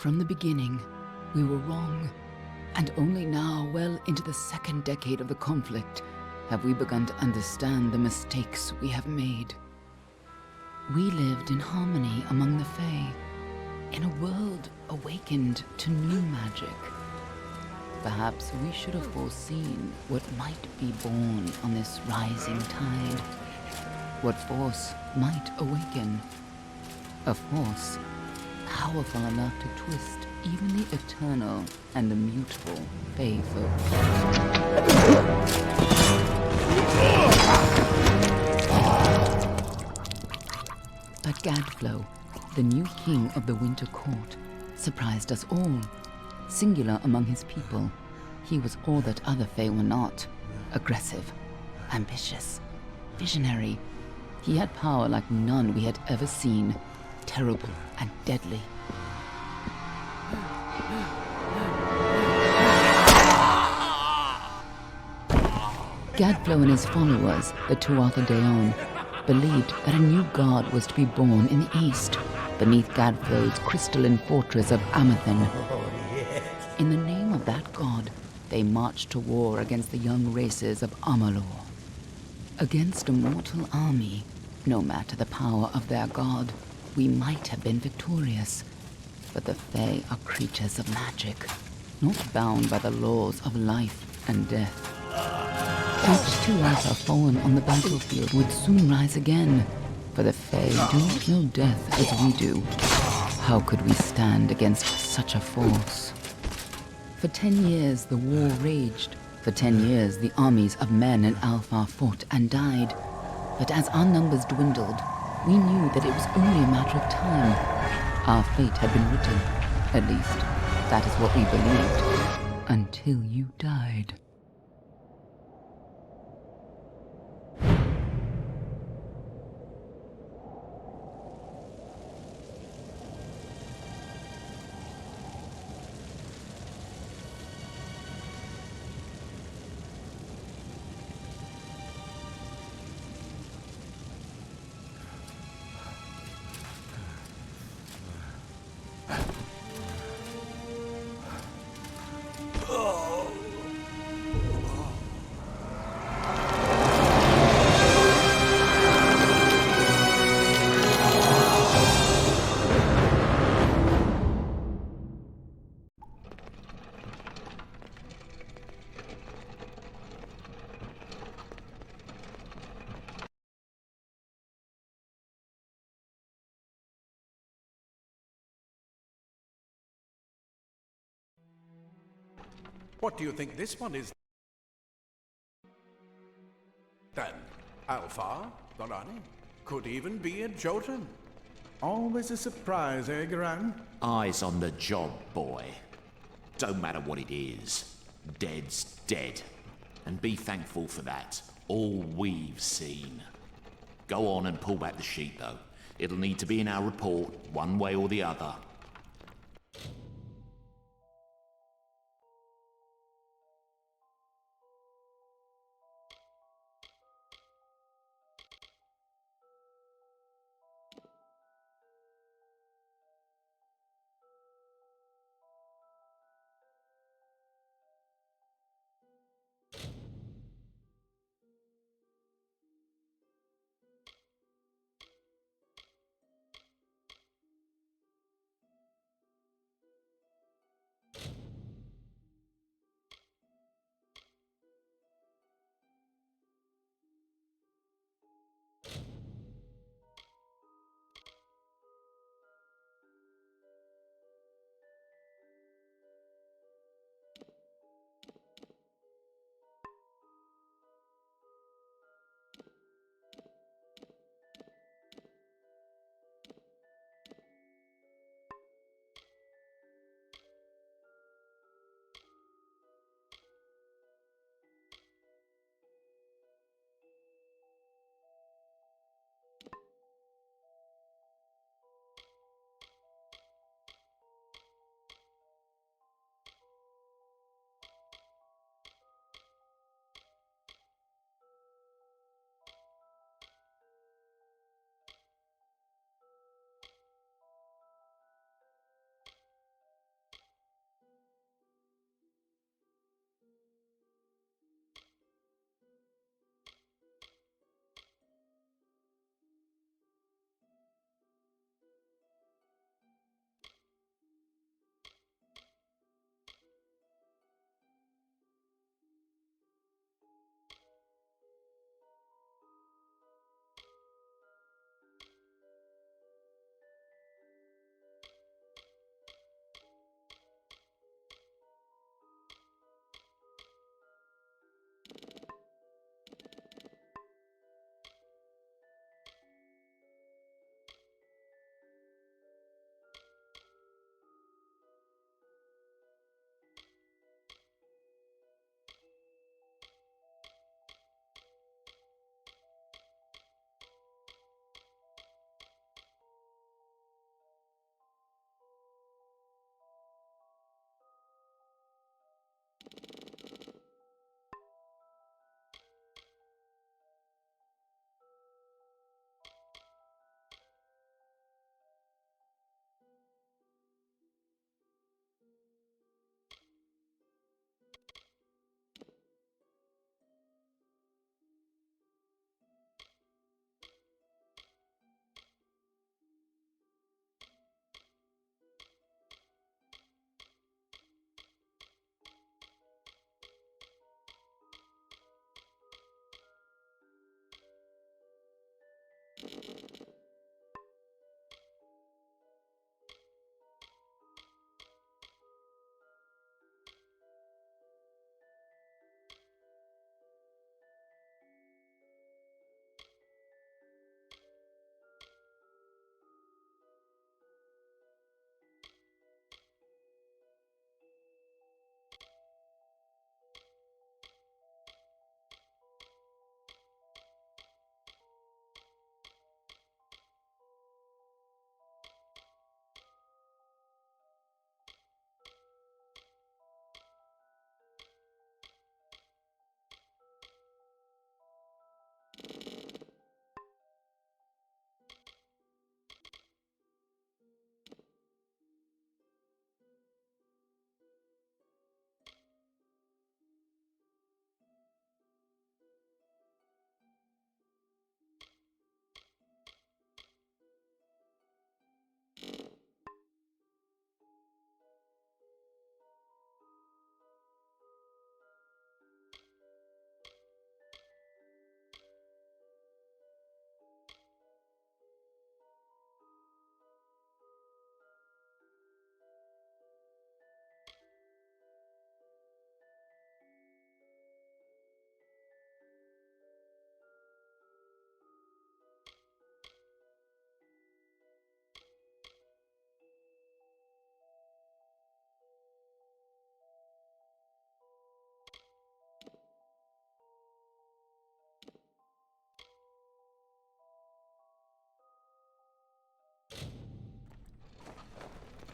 From the beginning, we were wrong. And only now, well into the second decade of the conflict, have we begun to understand the mistakes we have made. We lived in harmony among the Fae, in a world awakened to new magic. Perhaps we should have foreseen what might be born on this rising tide. What force might awaken. A force powerful enough to twist even the eternal and the mutable Fae folk. But Gadflow, the new king of the Winter Court, surprised us all. Singular among his people, he was all that other Fae were not. Aggressive, ambitious, visionary. He had power like none we had ever seen, terrible and deadly. Gadflow and his followers, the Tuatha Deon, believed that a new god was to be born in the east, beneath Gadflow's crystalline fortress of Amathen. In the name of that god, they marched to war against the young races of Amalur. Against a mortal army, no matter the power of their god, we might have been victorious. But the Fae are creatures of magic, not bound by the laws of life and death. Each Tuatha fallen on the battlefield would soon rise again, for the Fae do not know death as we do. How could we stand against such a force? For 10 years the war raged. For 10 years the armies of Men and Alfar fought and died. But as our numbers dwindled, we knew that it was only a matter of time. Our fate had been written. At least, that is what we believed. Until you died. What do you think this one is? Then, Alfar, Dorani, could even be a Jotun. Always a surprise, eh, Garan? Eyes on the job, boy. Don't matter what it is. Dead's dead. And be thankful for that. All we've seen. Go on and pull back the sheet, though. It'll need to be in our report, one way or the other.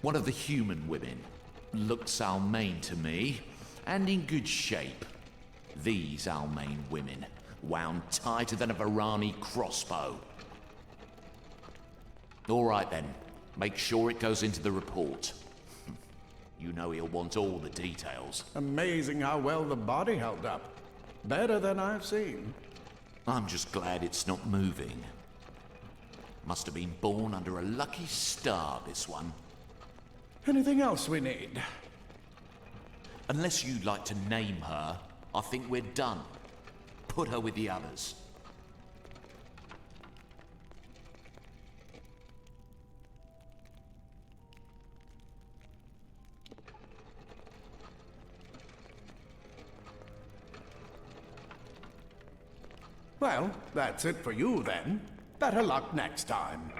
One of the human women. Looks Almain to me, and in good shape. These Almain women, wound tighter than a Varani crossbow. All right then, make sure it goes into the report. You know he'll want all the details. Amazing how well the body held up. Better than I've seen. I'm just glad it's not moving. Must have been born under a lucky star, this one. Anything else we need? Unless you'd like to name her, I think we're done. Put her with the others. Well, that's it for you then. Better luck next time.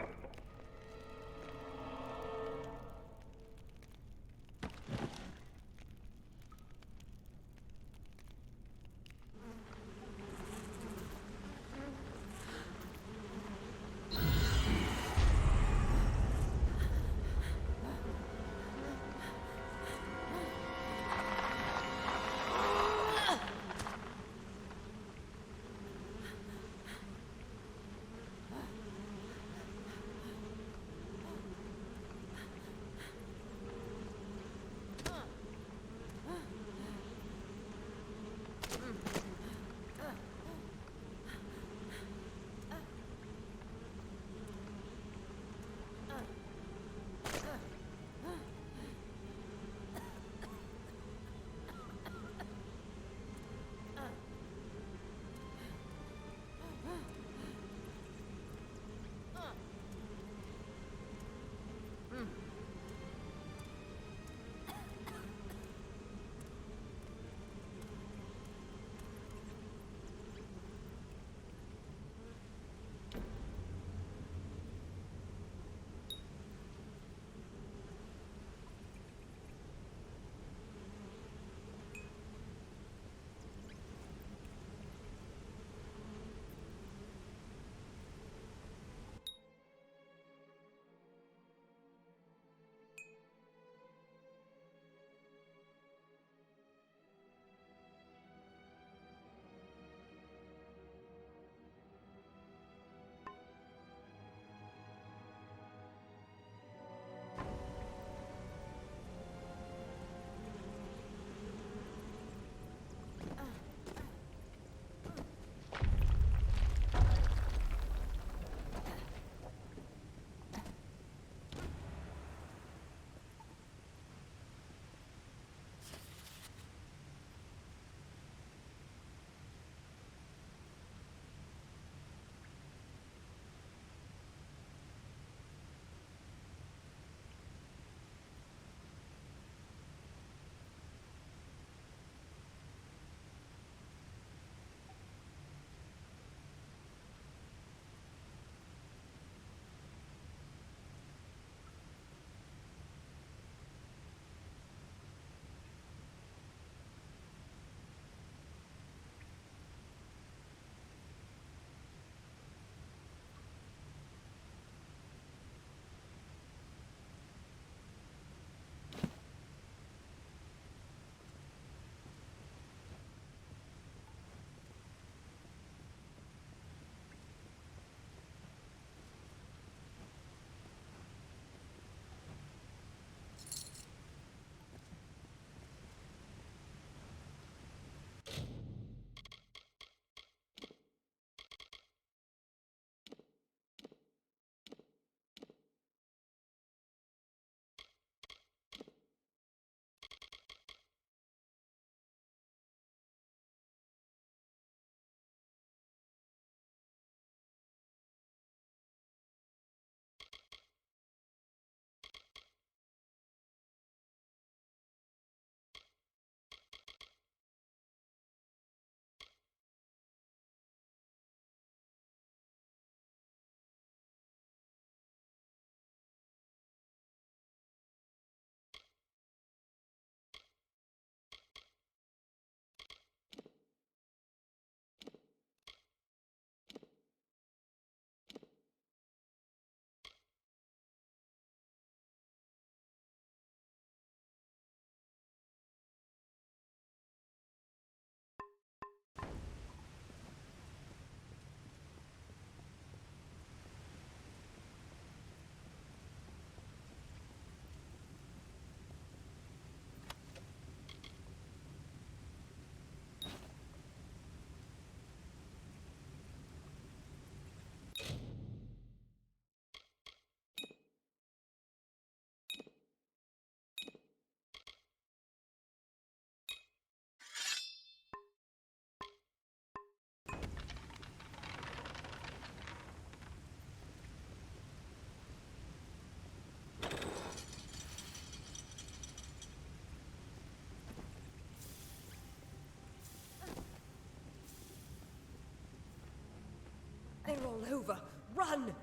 all over. Run!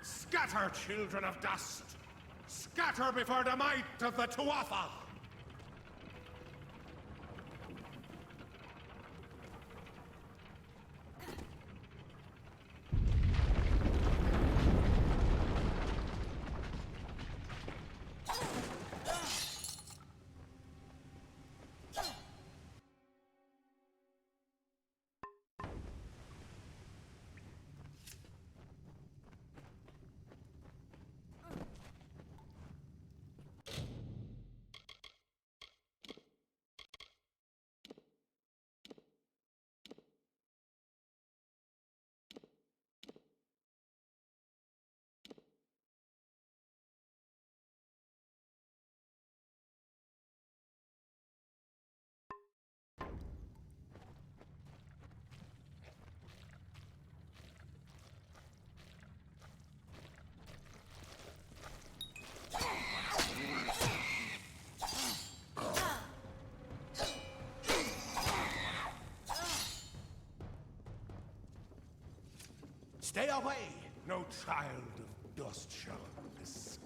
Scatter, children of dust! Scatter before the might of the Tuatha! Stay away! No child of dust shall escape.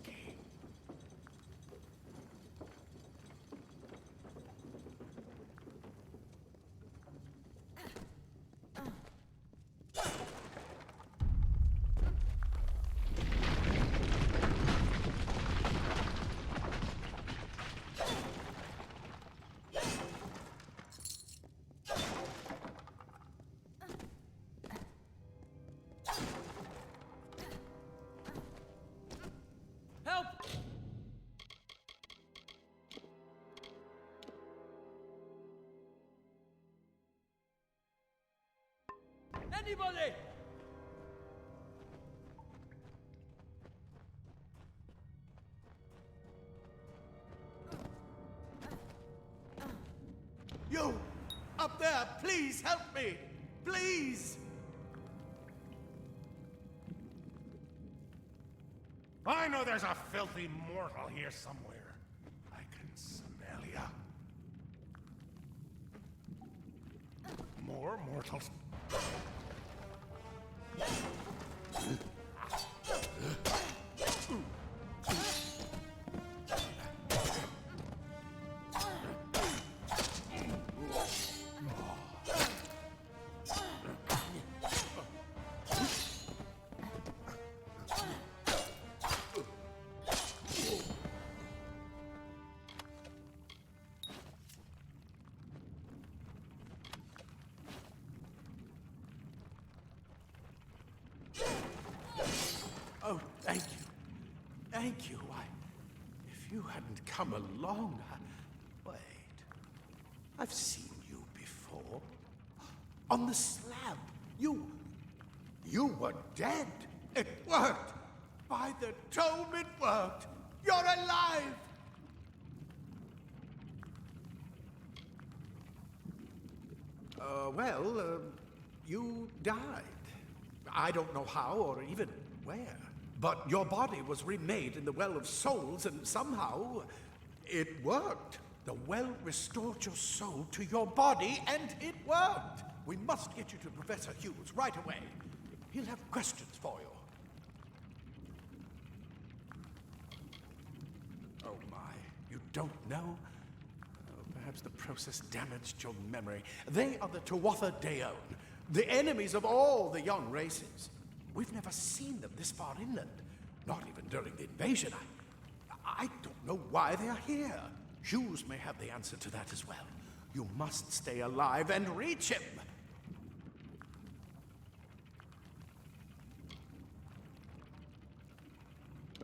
Help! Anybody! You! Up there! Please help me! Please! I know there's a filthy mortal here somewhere. I can smell ya. More mortals. Oh, thank you. Thank you. If you hadn't come along, Wait. I've seen you before. On the slab. You were dead. It worked. By the tome, it worked. You're alive. You died. I don't know how or even where. But your body was remade in the Well of Souls, and somehow it worked. The well restored your soul to your body, and it worked. We must get you to Professor Hughes right away. He'll have questions for you. Oh my, you don't know? Perhaps the process damaged your memory. They are the Tuatha Deon, the enemies of all the young races. We've never seen them this far inland, not even during the invasion. I don't know why they are here. Hughes may have the answer to that as well. You must stay alive and reach him.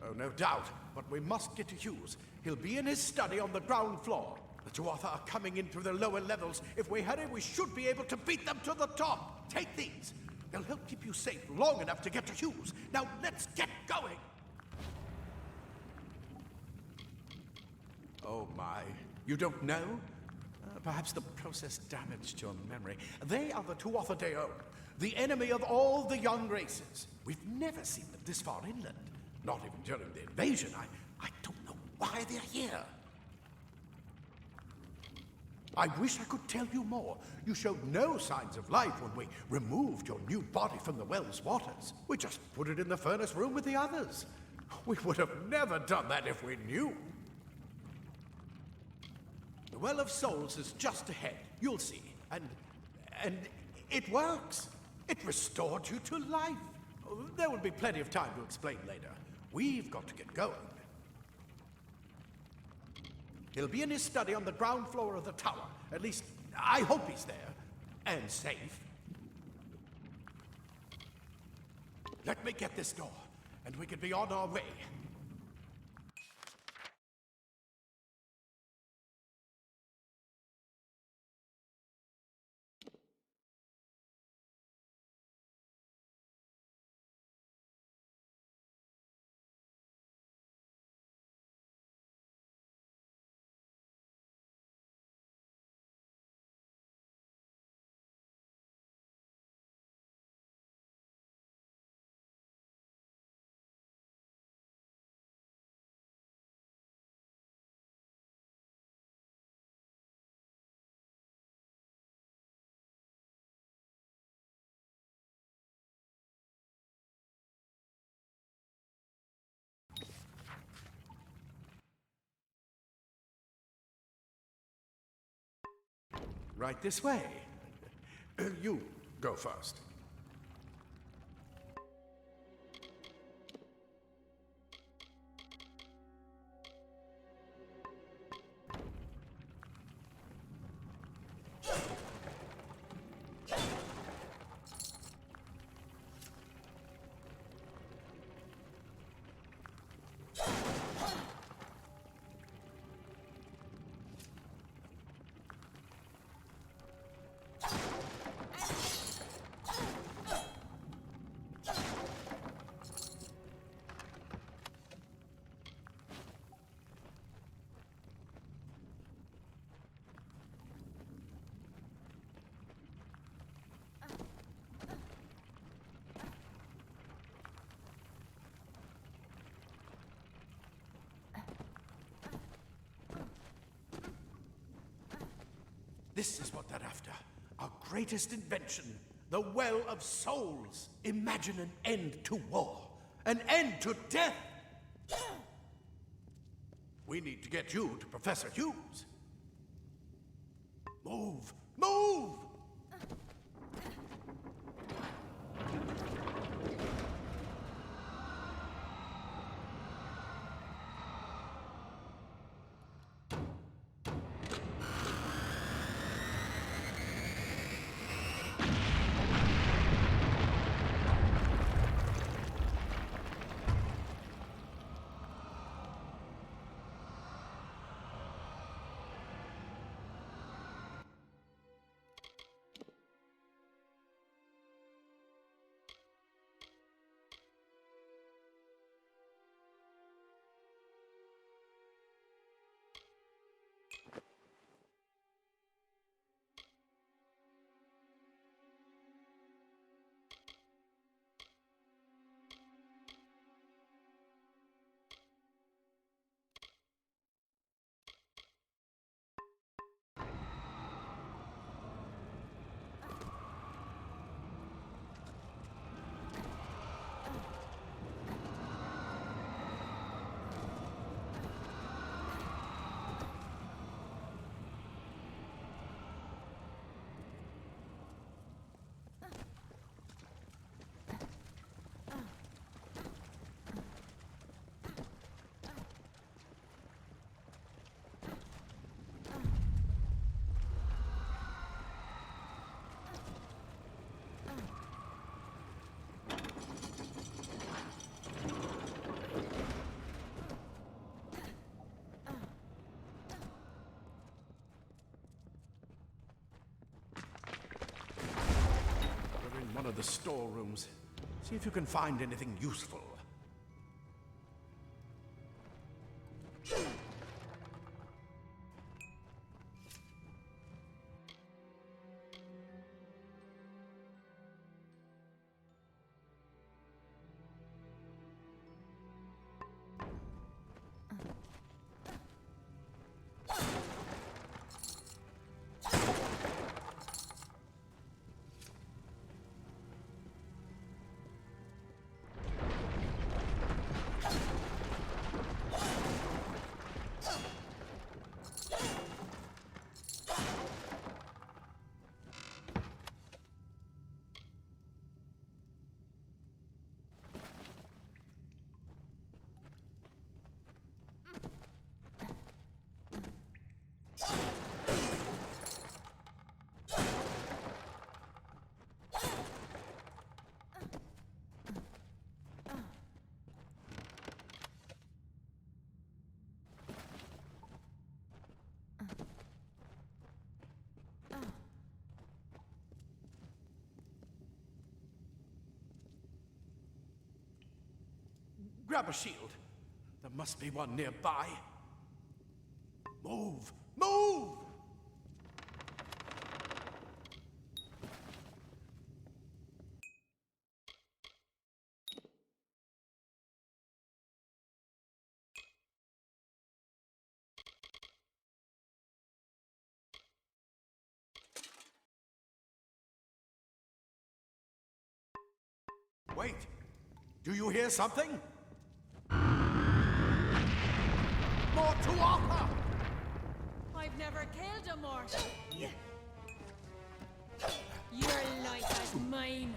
Oh, no doubt, but we must get to Hughes. He'll be in his study on the ground floor. The Tuatha are coming in through the lower levels. If we hurry, we should be able to beat them to the top. Take these. They'll help keep you safe long enough to get to Hughes. Now, let's get going! Oh, my. You don't know? Perhaps the process damaged your memory. They are the Tuatha Deon, the enemy of all the young races. We've never seen them this far inland. Not even during the invasion. I don't know why they're here. I wish I could tell you more. You showed no signs of life when we removed your new body from the well's waters. We just put it in the furnace room with the others. We would have never done that if we knew. The Well of Souls is just ahead. You'll see. And it works. It restored you to life. There will be plenty of time to explain later. We've got to get going. He'll be in his study on the ground floor of the tower. At least, I hope he's there. And safe. Let me get this door, and we can be on our way. Right this way. You go first. This is what they're after. Our greatest invention. The Well of Souls. Imagine an end to war. An end to death. We need to get you to Professor Hughes. Move! Move! One of the storerooms. See if you can find anything useful. Grab a shield. There must be one nearby. Move! Move! Wait! Do you hear something? More Tuatha! I've never killed a mortal. Your life is mine.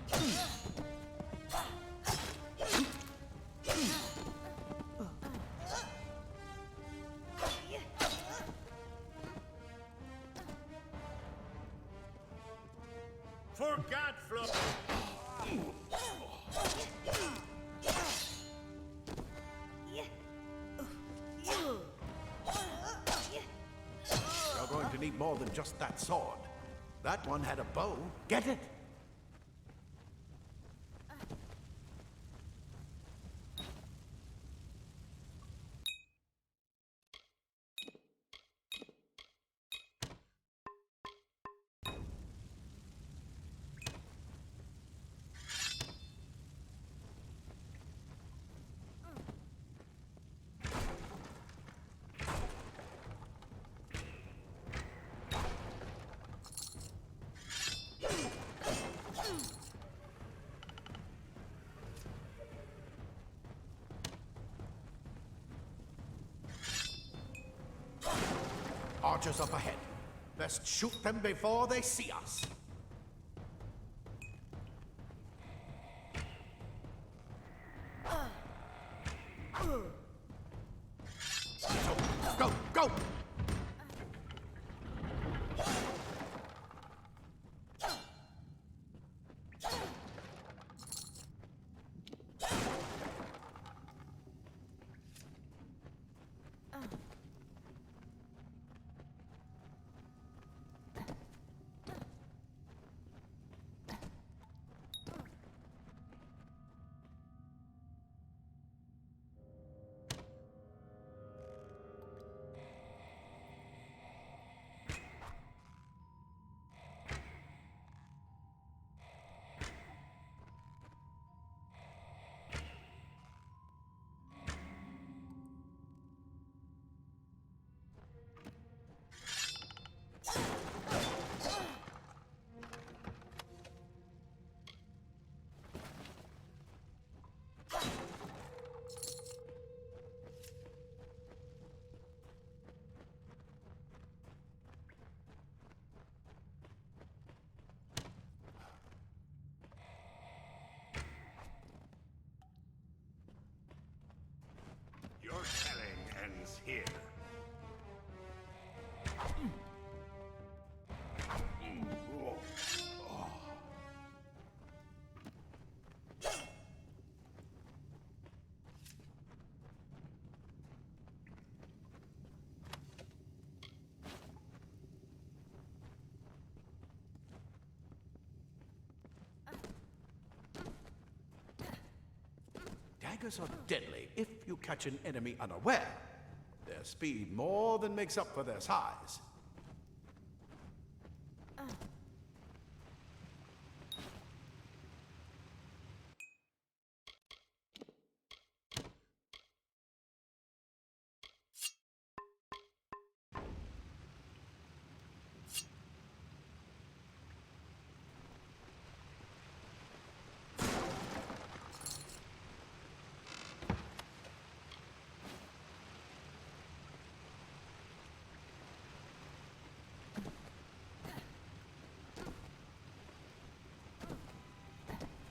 For Gadflow! You're going to need more than just that sword. That one had a bow. Get it? Archers up ahead. Best shoot them before they see us. Go, go! Your telling ends here. Daggers are deadly if you catch an enemy unaware. Their speed more than makes up for their size.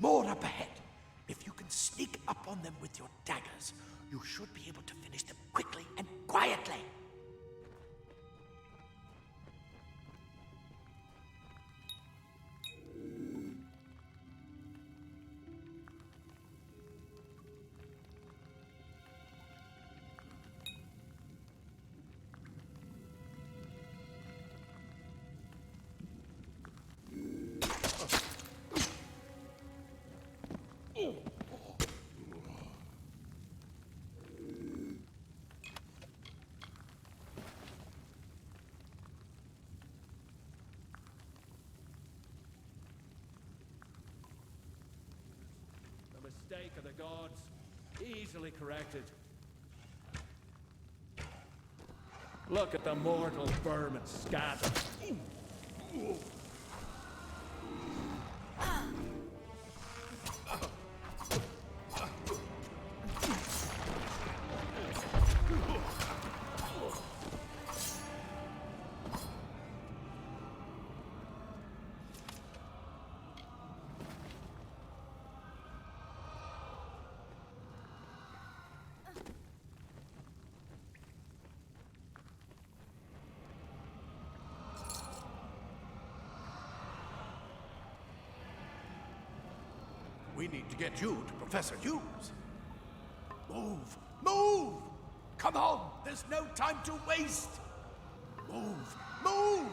More up ahead. If you can sneak up on them with your daggers, you should be able to finish them quickly and quietly. Easily corrected. Look at the mortal vermin scattered. We need to get you to Professor Hughes. Move! Move! Come on! There's no time to waste! Move! Move!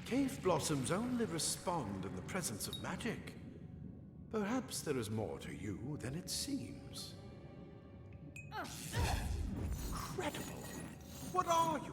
Cave blossoms only respond in the presence of magic. Perhaps there is more to you than it seems. Incredible! What are you?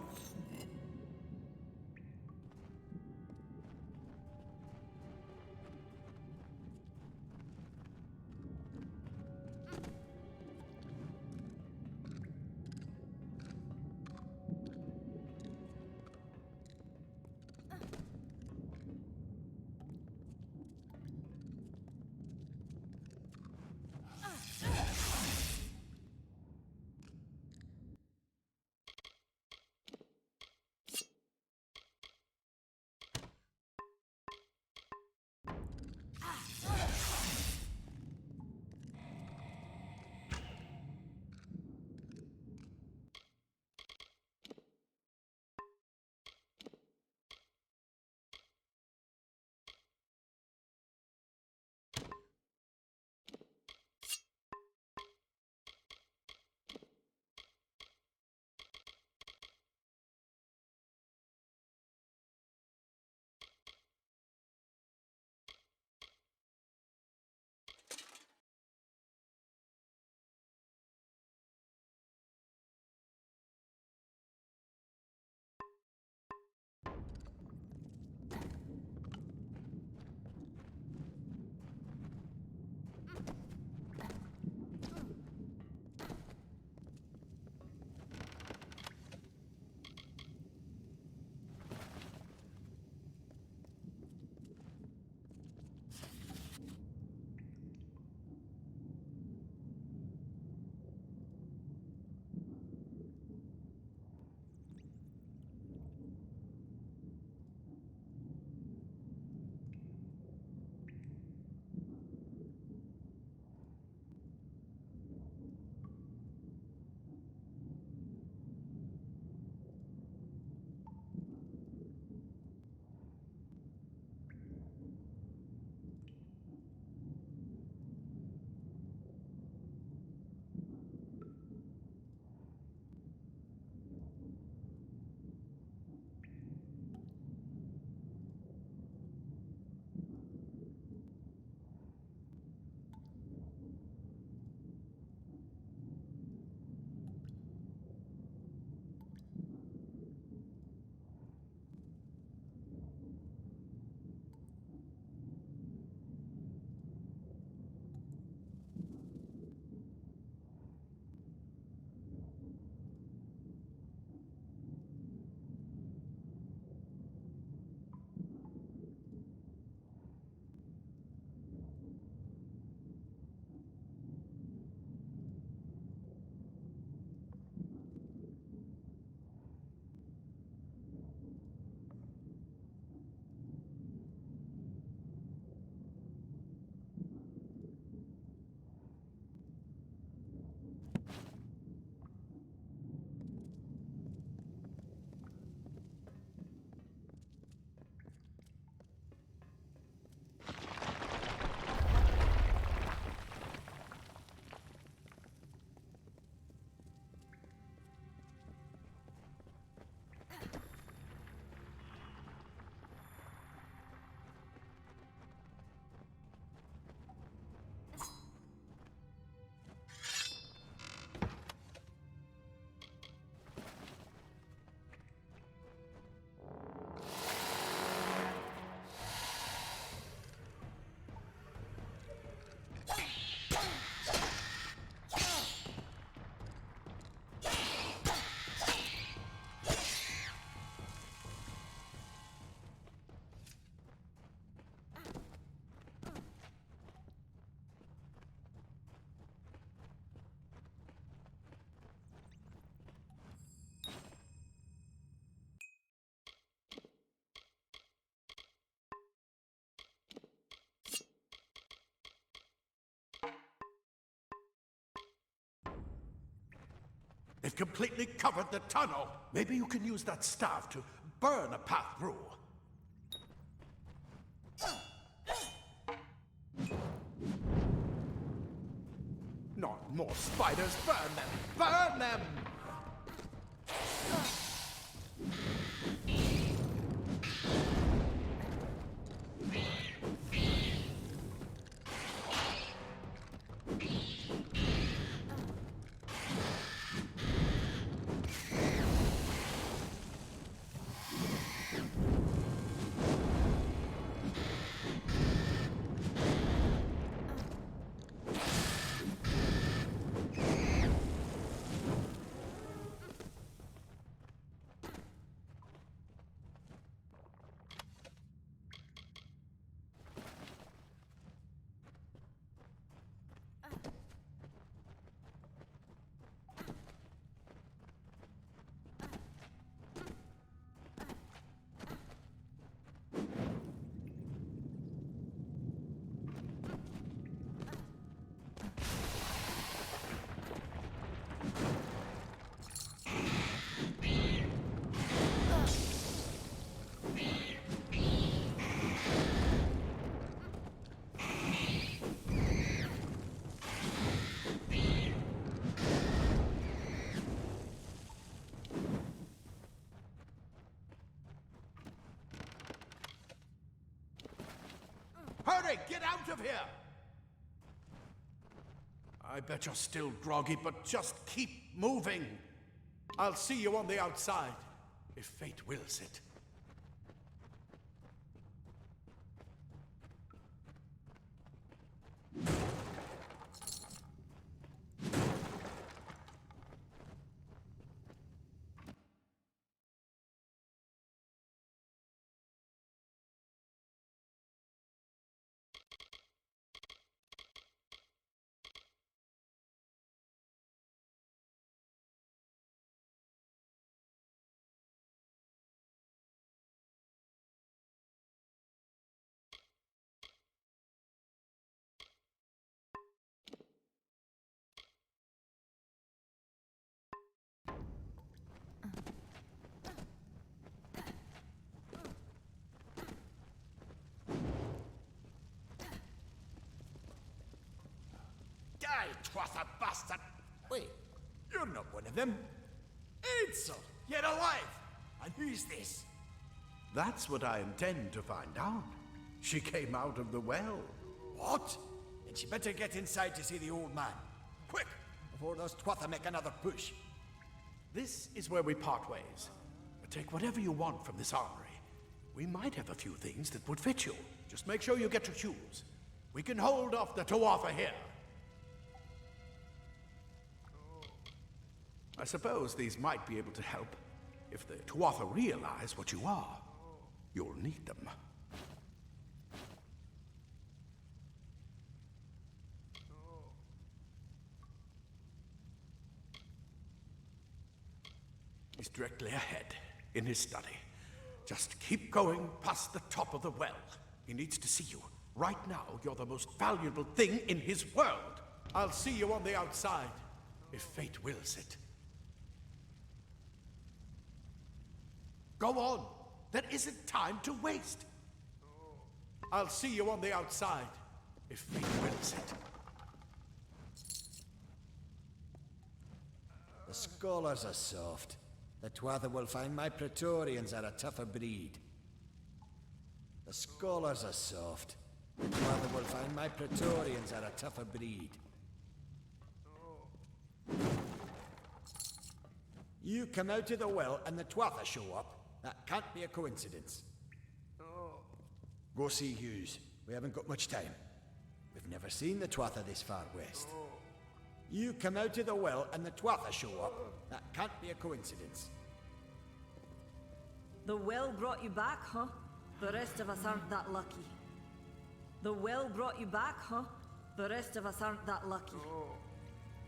completely covered the tunnel. Maybe you can use that staff to burn a path through. Not more spiders! Burn them! Burn them! Hurry, get out of here! I bet you're still groggy, but just keep moving. I'll see you on the outside, if fate wills it. Die, Twatha bastard! Wait, you're not one of them. Edsel, you're alive! And who's this? That's what I intend to find out. She came out of the well. What? Then she better get inside to see the old man. Quick, before those Twatha make another push. This is where we part ways. But take whatever you want from this armory. We might have a few things that would fit you. Just make sure you get your shoes. We can hold off the Tuatha here. I suppose these might be able to help. If the Tuatha realize what you are, you'll need them. He's directly ahead, in his study. Just keep going past the top of the well. He needs to see you. Right now, you're the most valuable thing in his world. I'll see you on the outside, if fate wills it. Go on. There isn't time to waste. I'll see you on the outside, if fate wills it. The scholars are soft. The Tuatha will find my Praetorians are a tougher breed. The scholars are soft. The Tuatha will find my Praetorians are a tougher breed. You come out of the well and the Tuatha show up. That can't be a coincidence. Go see Hughes. We haven't got much time. We've never seen the Tuatha this far west. You come out of the well and the Tuatha show up. That can't be a coincidence. The well brought you back, huh? The rest of us aren't that lucky. The well brought you back, huh? The rest of us aren't that lucky.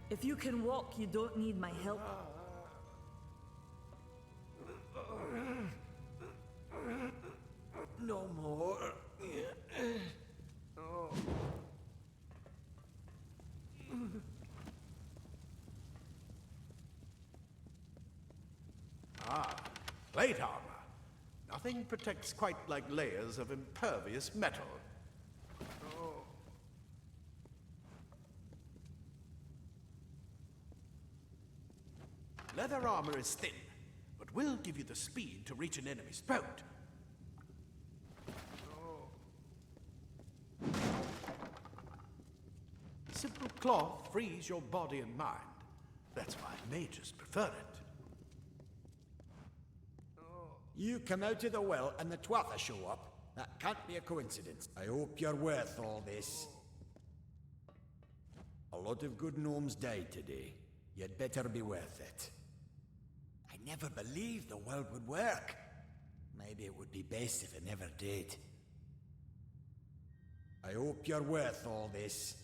If you can walk, you don't need my help. No more. Ah, plate armor. Nothing protects quite like layers of impervious metal. Leather armor is thin, but will give you the speed to reach an enemy's throat. Simple cloth frees your body and mind. That's why mages prefer it. You come out of the well and the Tuatha show up. That can't be a coincidence. I hope you're worth all this. A lot of good gnomes died today. You'd better be worth it. I never believed the world would work. Maybe it would be best if it never did. I hope you're worth all this.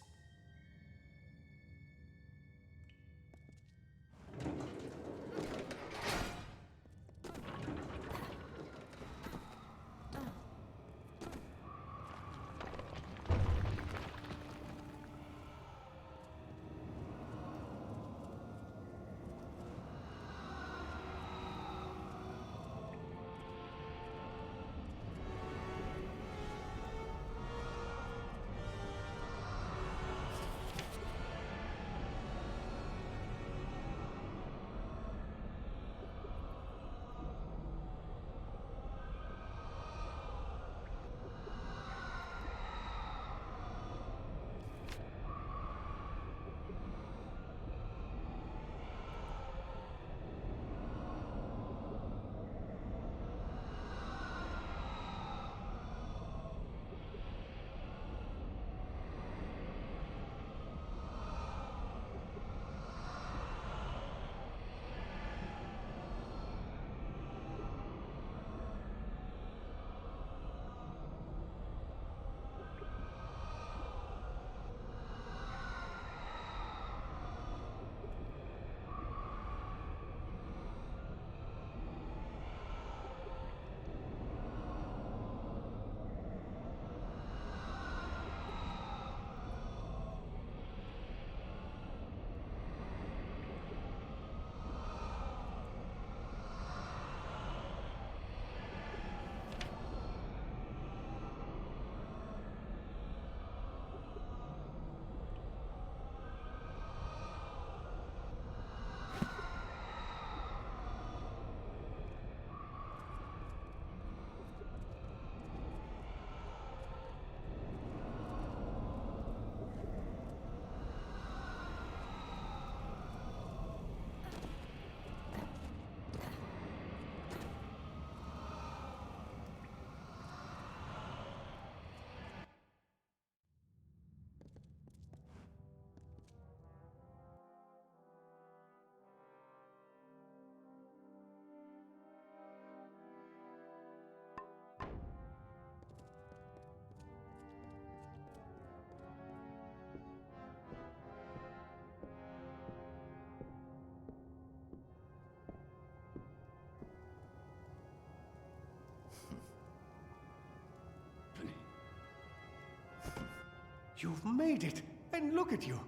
You've made it, and look at you.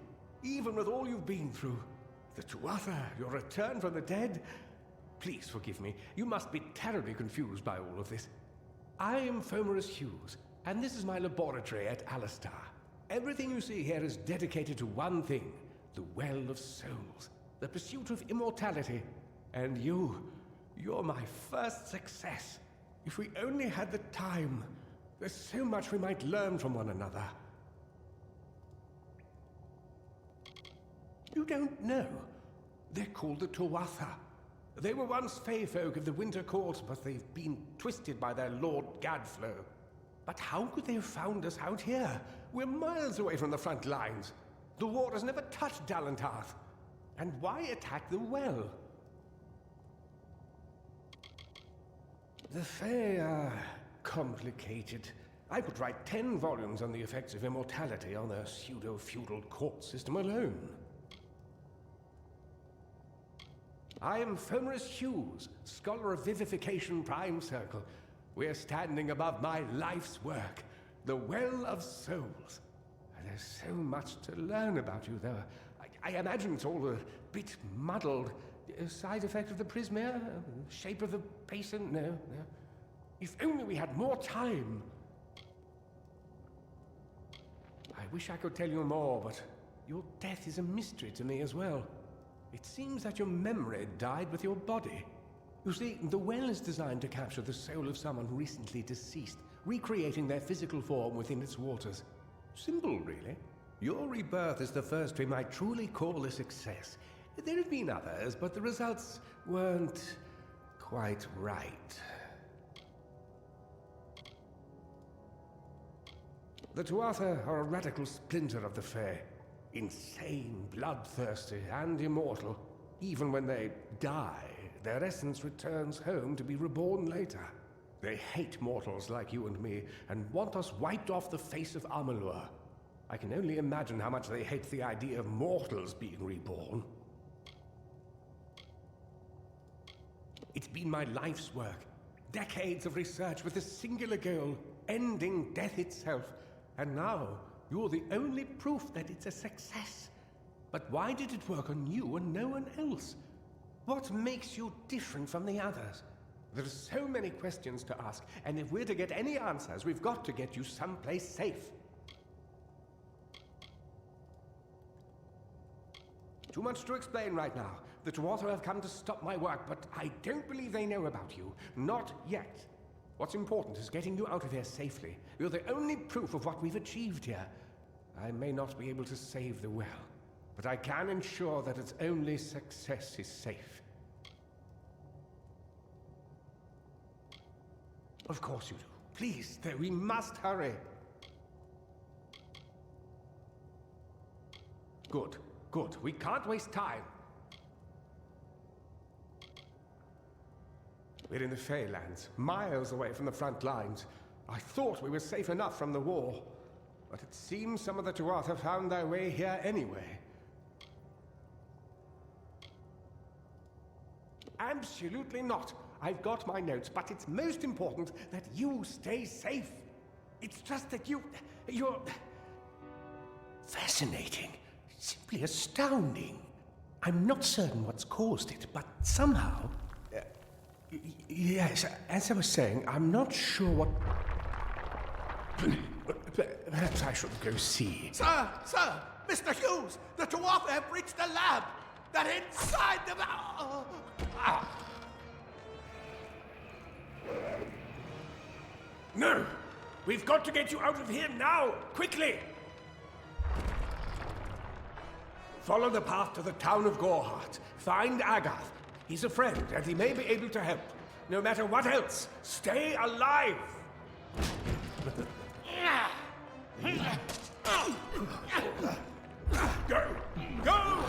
Even with all you've been through. The Tuatha, your return from the dead. Please forgive me. You must be terribly confused by all of this. I am Fomerus Hughes, and this is my laboratory at Allestar. Everything you see here is dedicated to one thing, the Well of Souls, the pursuit of immortality. And you're my first success. If we only had the time, there's so much we might learn from one another. You don't know. They're called the Tuatha. They were once Fae folk of the Winter Court, but they've been twisted by their Lord Gadflow. But how could they have found us out here? We're miles away from the front lines. The war has never touched Dalentarth. And why attack the well? The Fae are complicated. I could write 10 volumes on the effects of immortality on their pseudo-feudal court system alone. I am Fomerus Hughes, Scholar of Vivification Prime Circle. We're standing above my life's work, the Well of Souls. And there's so much to learn about you, though. I imagine it's all a bit muddled. Side effect of the prismere? Shape of the basin? No, no. If only we had more time. I wish I could tell you more, but your death is a mystery to me as well. It seems that your memory died with your body. You see, the well is designed to capture the soul of someone recently deceased, recreating their physical form within its waters. Simple, really. Your rebirth is the first we might truly call a success. There have been others, but the results weren't quite right. The Tuatha are a radical splinter of the Fae. Insane, bloodthirsty, and immortal. Even when they die, their essence returns home to be reborn later. They hate mortals like you and me, and want us wiped off the face of Amalur. I can only imagine how much they hate the idea of mortals being reborn. It's been my life's work. Decades of research with a singular goal, ending death itself. And now, you're the only proof that it's a success. But why did it work on you and no one else? What makes you different from the others? There are so many questions to ask, and if we're to get any answers, we've got to get you someplace safe. Too much to explain right now. The Tuatha have come to stop my work, but I don't believe they know about you. Not yet. What's important is getting you out of here safely. You're the only proof of what we've achieved here. I may not be able to save the well, but I can ensure that its only success is safe. Of course you do. Please, though, we must hurry. Good, good. We can't waste time. We're in the Feylands, miles away from the front lines. I thought we were safe enough from the war, but it seems some of the Tuatha found their way here anyway. Absolutely not. I've got my notes, but it's most important that you stay safe. It's just that you're fascinating, simply astounding. I'm not certain what's caused it, but somehow... Yes, as I was saying, I'm not sure what... Perhaps I should go see. Sir! Mr. Hughes! The Tuatha have reached the lab! They're inside the... No! We've got to get you out of here now! Quickly! Follow the path to the town of Gorhart. Find Agarth. He's a friend, and he may be able to help. No matter what else, stay alive! Go! Go!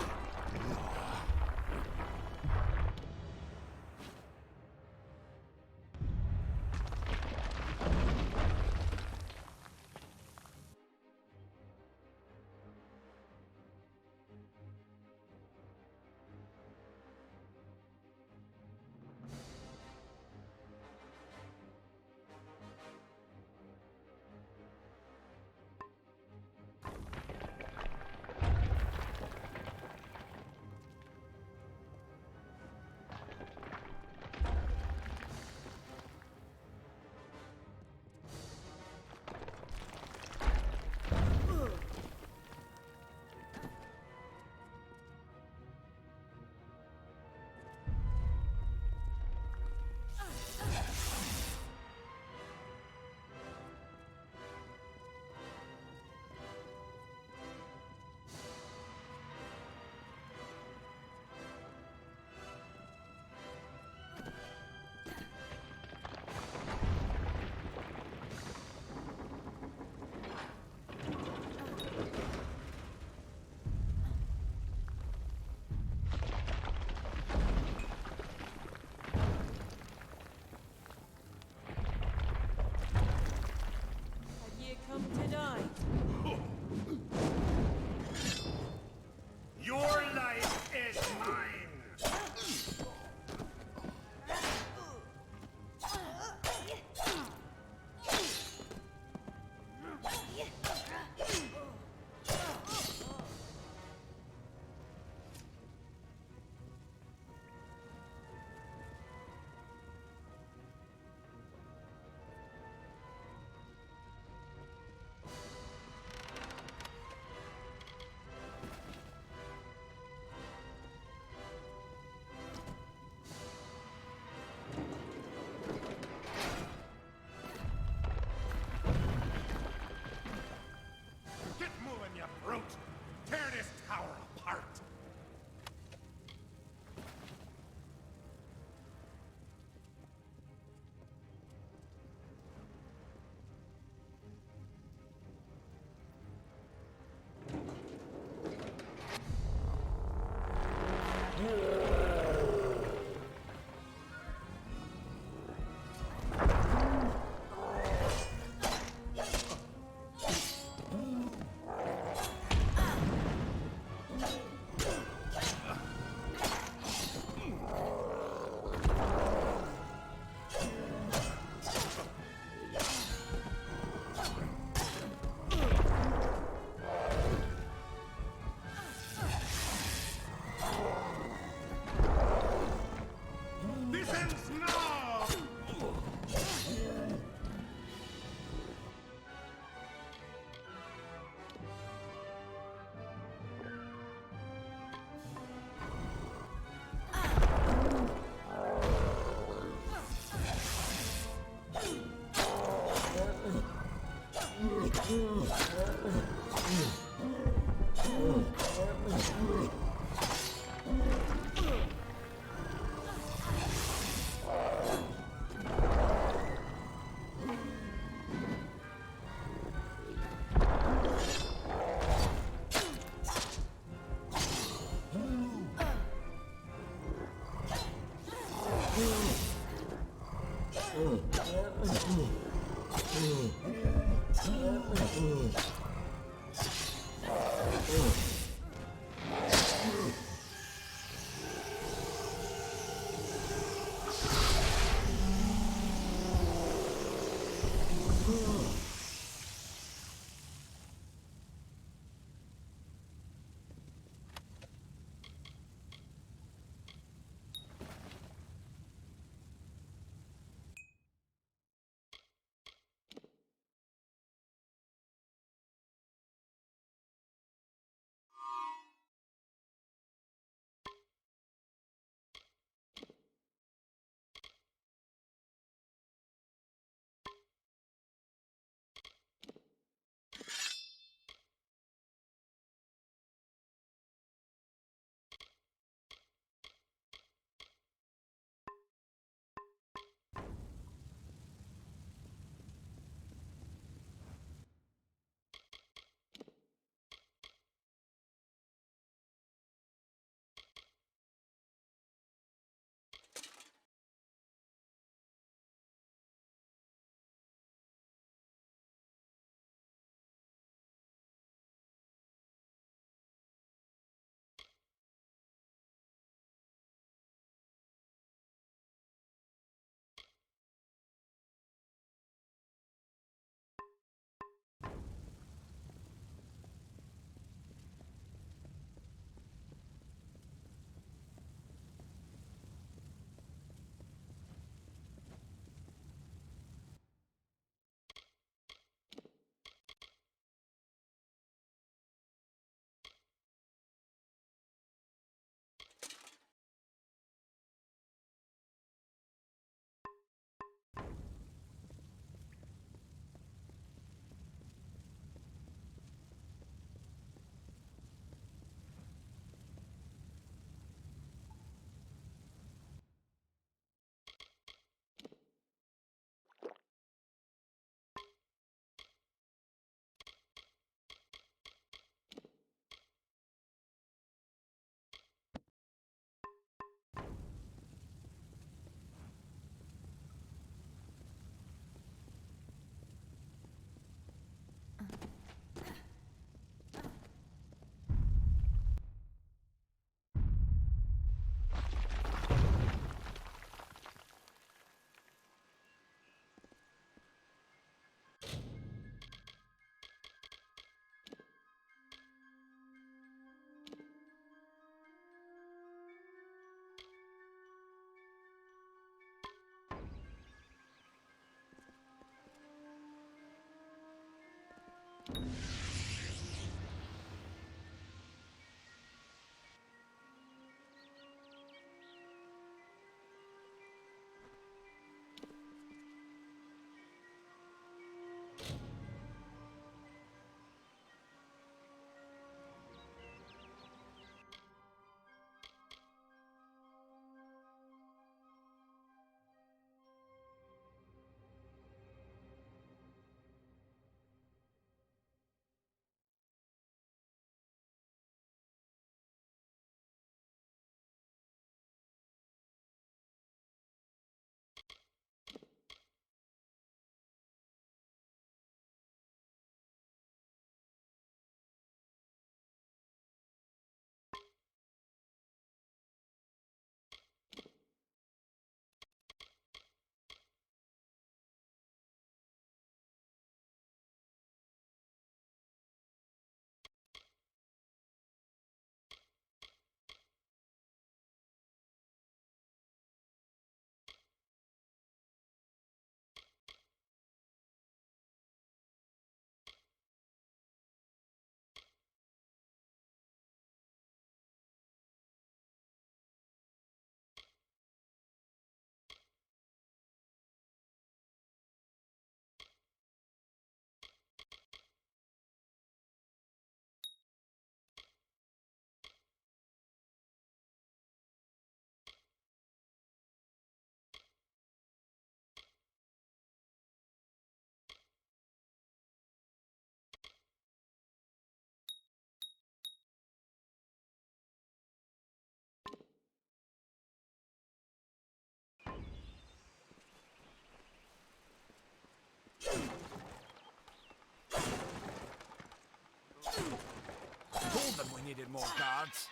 needed more guards.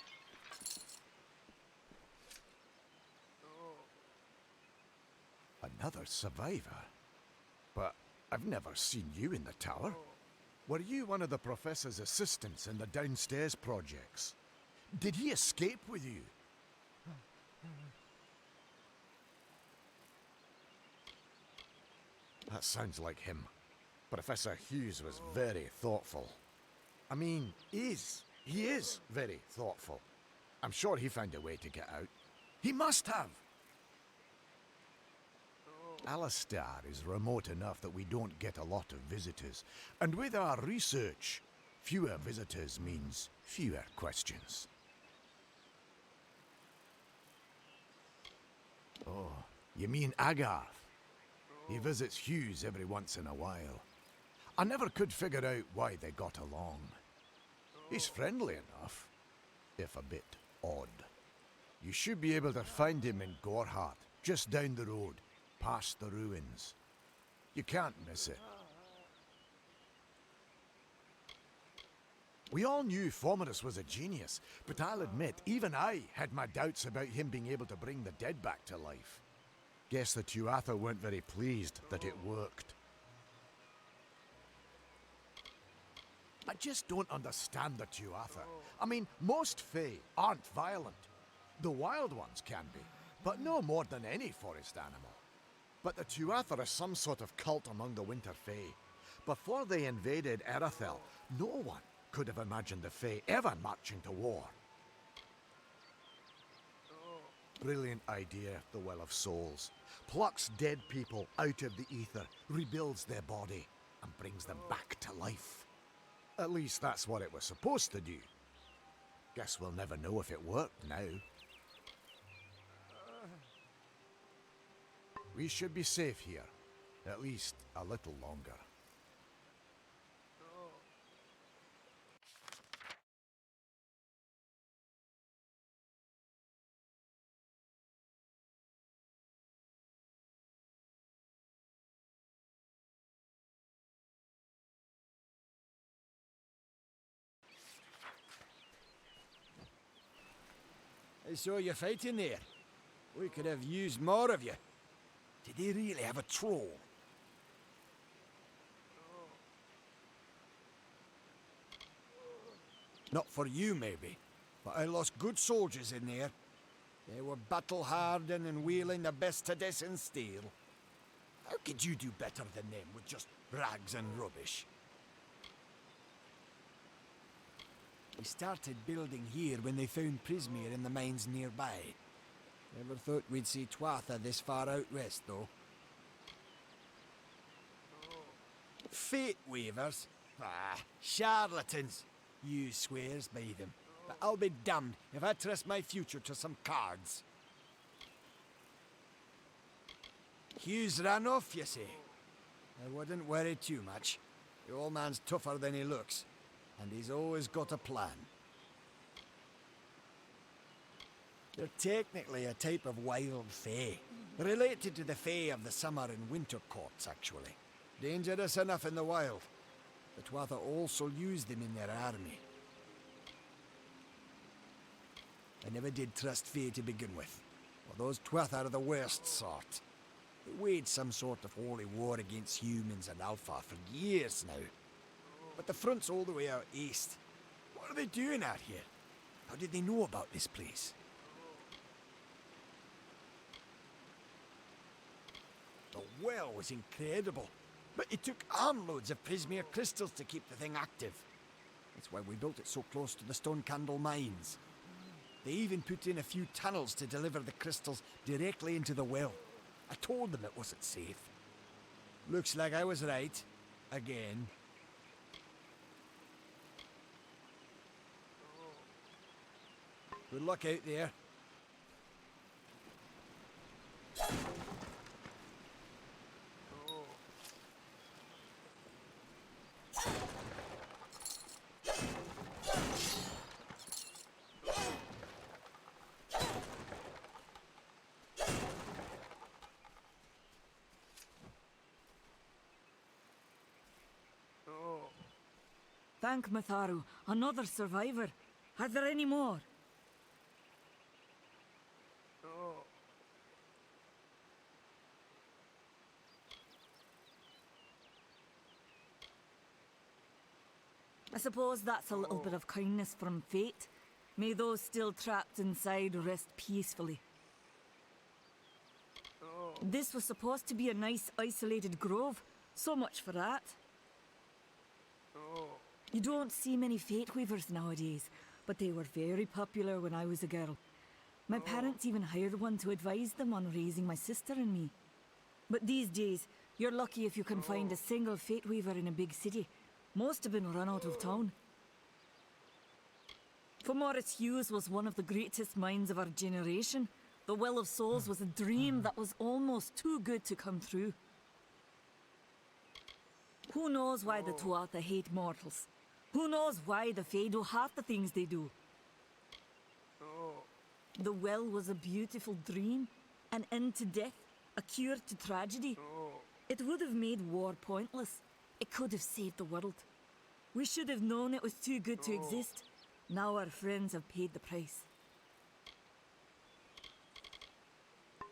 Another survivor? But I've never seen you in the tower. Were you one of the Professor's assistants in the downstairs projects? Did he escape with you? That sounds like him. Professor Hughes was very thoughtful. I mean, he is very thoughtful. I'm sure he found a way to get out. He must have! Allestar is remote enough that we don't get a lot of visitors. And with our research, fewer visitors means fewer questions. Oh, you mean Agarth? He visits Hughes every once in a while. I never could figure out why they got along. He's friendly enough, if a bit odd. You should be able to find him in Gorhart, just down the road, past the ruins. You can't miss it. We all knew Fomerus was a genius, but I'll admit, even I had my doubts about him being able to bring the dead back to life. Guess the Tuatha weren't very pleased that it worked. I just don't understand the Tuatha. I mean, most Fae aren't violent. The wild ones can be, but no more than any forest animal. But the Tuatha are some sort of cult among the Winter Fae. Before they invaded Erythel, no one could have imagined the Fae ever marching to war. Brilliant idea, the Well of Souls. Plucks dead people out of the ether, rebuilds their body, and brings them back to life. At least that's what it was supposed to do. Guess we'll never know if it worked now. We should be safe here. At least a little longer. I saw you fighting there. We could have used more of you. Did they really have a troll? Not for you, maybe, but I lost good soldiers in there. They were battle-hardened and wielding the best Tedescan steel. How could you do better than them with just rags and rubbish? We started building here when they found Prismeer in the mines nearby. Never thought we'd see Tuatha this far out west, though. Fateweavers? Ah, charlatans. You swears by them. But I'll be damned if I trust my future to some cards. Hughes ran off, you say? I wouldn't worry too much. The old man's tougher than he looks. And he's always got a plan. They're technically a type of wild Fae. Related to the Fae of the summer and winter courts, actually. Dangerous enough in the wild. The Tuatha also use them in their army. I never did trust Fae to begin with. Well, those Tuatha are the worst sort. They waged some sort of holy war against humans and Alpha for years now. But the front's all the way out east. What are they doing out here? How did they know about this place? The well was incredible, but it took armloads of Prismeer crystals to keep the thing active. That's why we built it so close to the Stone Candle mines. They even put in a few tunnels to deliver the crystals directly into the well. I told them it wasn't safe. Looks like I was right. Again. Good luck out there. Thank Matharu, another survivor. Are there any more? I suppose that's a little bit of kindness from fate. May those still trapped inside rest peacefully. This was supposed to be a nice isolated grove. So much for that. You don't see many Fateweavers nowadays, but they were very popular when I was a girl. My parents even hired one to advise them on raising my sister and me. But these days, you're lucky if you can find a single Fateweaver in a big city. Most have been run out of town. For Morris Hughes was one of the greatest minds of our generation. The Well of Souls was a dream that was almost too good to come true. Who knows why the Tuatha hate mortals? Who knows why the Fae do half the things they do? The Well was a beautiful dream, an end to death, a cure to tragedy. It would have made war pointless. It could have saved the world. We should have known it was too good to exist. Now our friends have paid the price.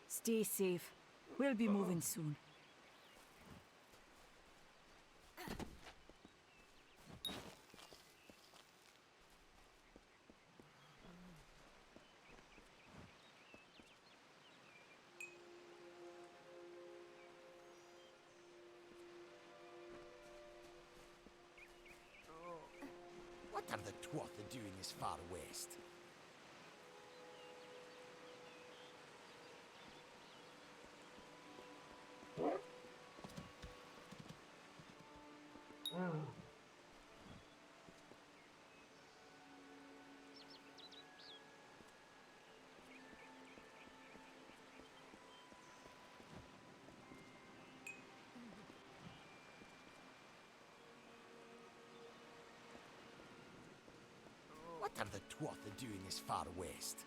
Stay safe. We'll be moving soon. What are the Tuatha doing this far west? What are the Tuatha doing this far west?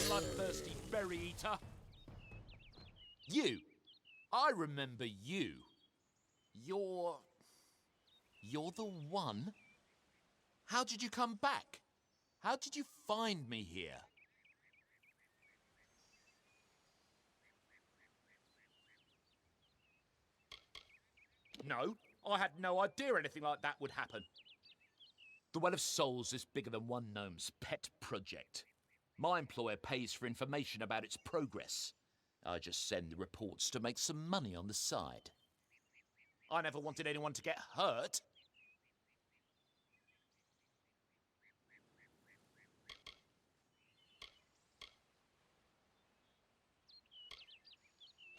bloodthirsty berry eater. You. I remember you. You're the one? How did you come back? How did you find me here? No, I had no idea anything like that would happen. The Well of Souls is bigger than one gnome's pet project. My employer pays for information about its progress. I just send the reports to make some money on the side. I never wanted anyone to get hurt.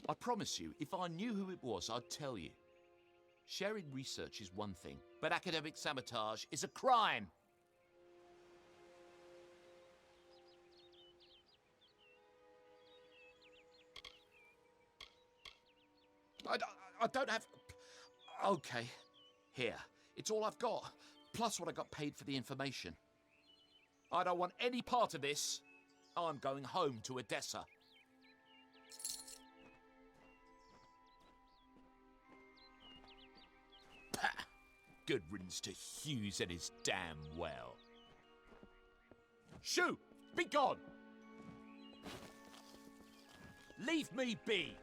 I promise you, if I knew who it was, I'd tell you. Sharing research is one thing, but academic sabotage is a crime. I don't have... Okay, here. It's all I've got, plus what I got paid for the information. I don't want any part of this. I'm going home to Odessa. Pah! Good riddance to Hughes and his damn well. Shoo! Be gone! Leave me be!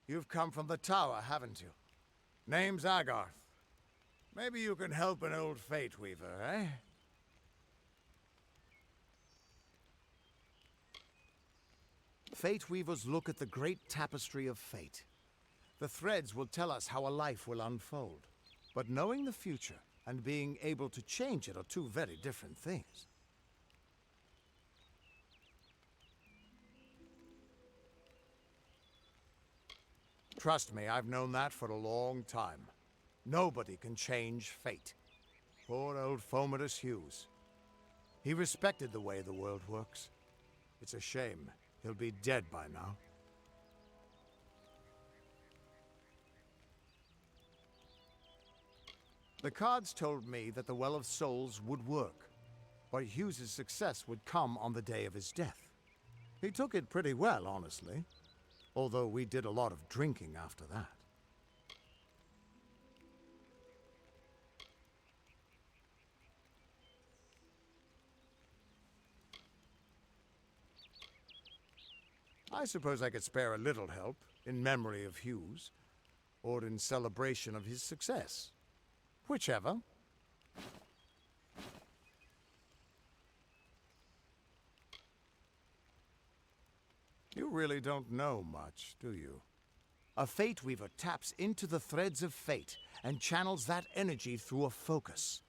You've come from the tower, haven't you? Name's Agarth. Maybe you can help an old Fateweaver, eh? Fateweavers look at the great tapestry of fate. The threads will tell us how a life will unfold. But knowing the future and being able to change it are two very different things. Trust me, I've known that for a long time. Nobody can change fate. Poor old Fomadus Hughes. He respected the way the world works. It's a shame. He'll be dead by now. The cards told me that the Well of Souls would work, but Hughes's success would come on the day of his death. He took it pretty well, honestly, although we did a lot of drinking after that. I suppose I could spare a little help in memory of Hughes, or in celebration of his success. Whichever. You really don't know much, do you? A Fateweaver taps into the threads of fate and channels that energy through a focus.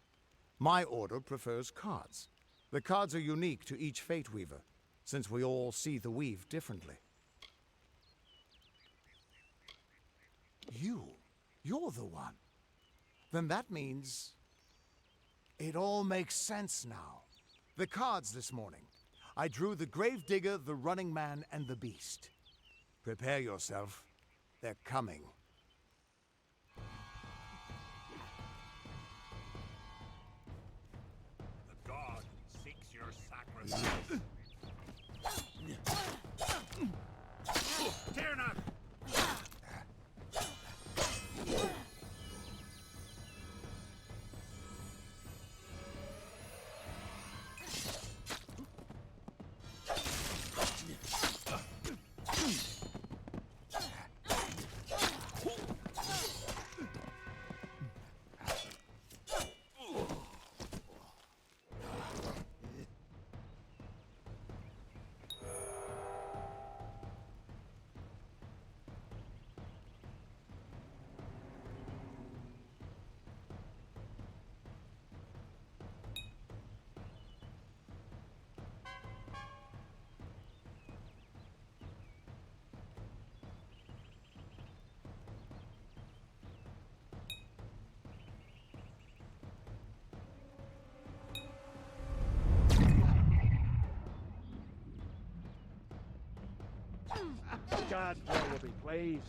My order prefers cards. The cards are unique to each Fateweaver, since we all see the weave differently. You're the one. Then that means it all makes sense now. The cards this morning. I drew the Gravedigger, the Running Man, and the Beast. Prepare yourself. They're coming. The god seeks your sacrifice. Dare not! God will be pleased.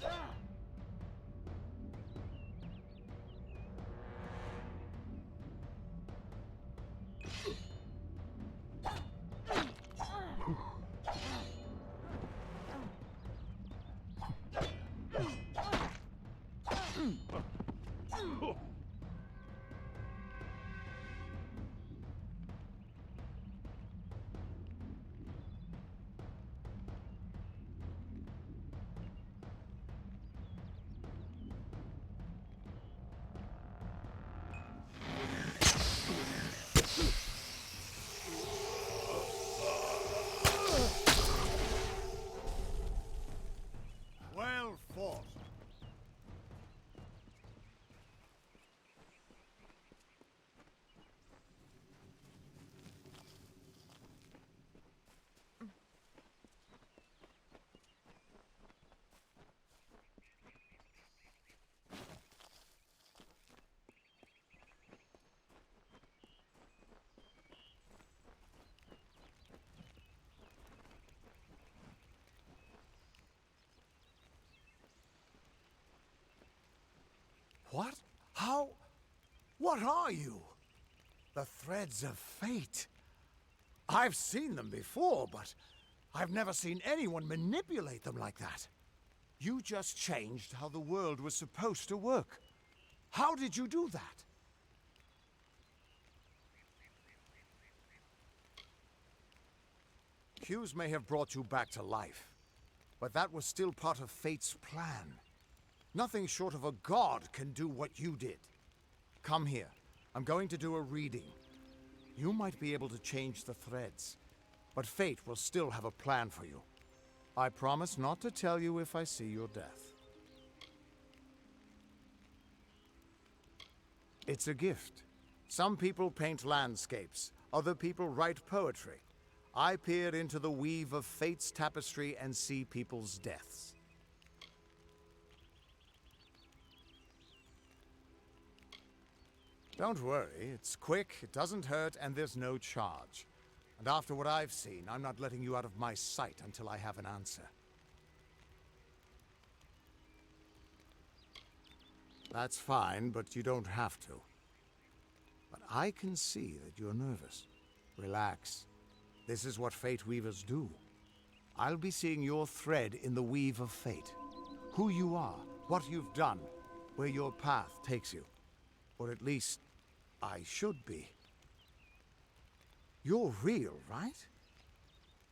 Well fought. What? How? What are you? The threads of fate. I've seen them before, but I've never seen anyone manipulate them like that. You just changed how the world was supposed to work. How did you do that? Hughes may have brought you back to life, but that was still part of Fate's plan. Nothing short of a god can do what you did. Come here. I'm going to do a reading. You might be able to change the threads, but Fate will still have a plan for you. I promise not to tell you if I see your death. It's a gift. Some people paint landscapes, other people write poetry. I peer into the weave of Fate's tapestry and see people's deaths. Don't worry, it's quick, it doesn't hurt, and there's no charge. And after what I've seen, I'm not letting you out of my sight until I have an answer. That's fine, but you don't have to. But I can see that you're nervous. Relax. This is what Fateweavers do. I'll be seeing your thread in the weave of fate. Who you are, what you've done, where your path takes you. Or at least, I should be. You're real, right?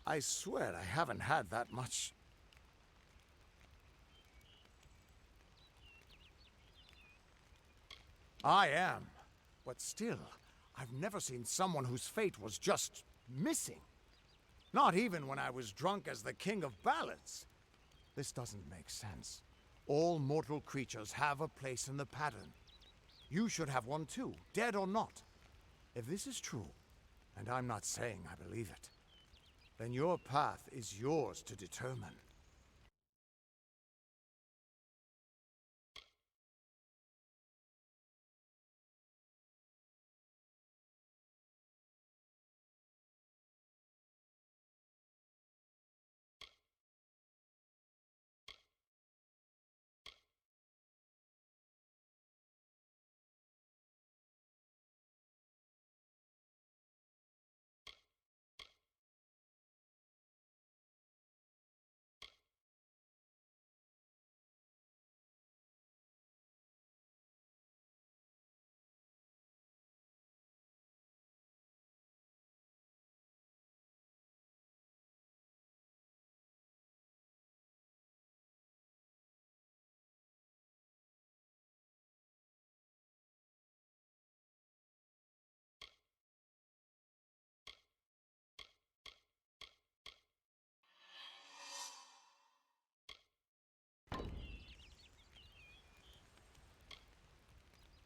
I swear I haven't had that much. I am. But still, I've never seen someone whose fate was just missing. Not even when I was drunk as the King of Ballads. This doesn't make sense. All mortal creatures have a place in the pattern. You should have one too, dead or not. If this is true, and I'm not saying I believe it, then your path is yours to determine.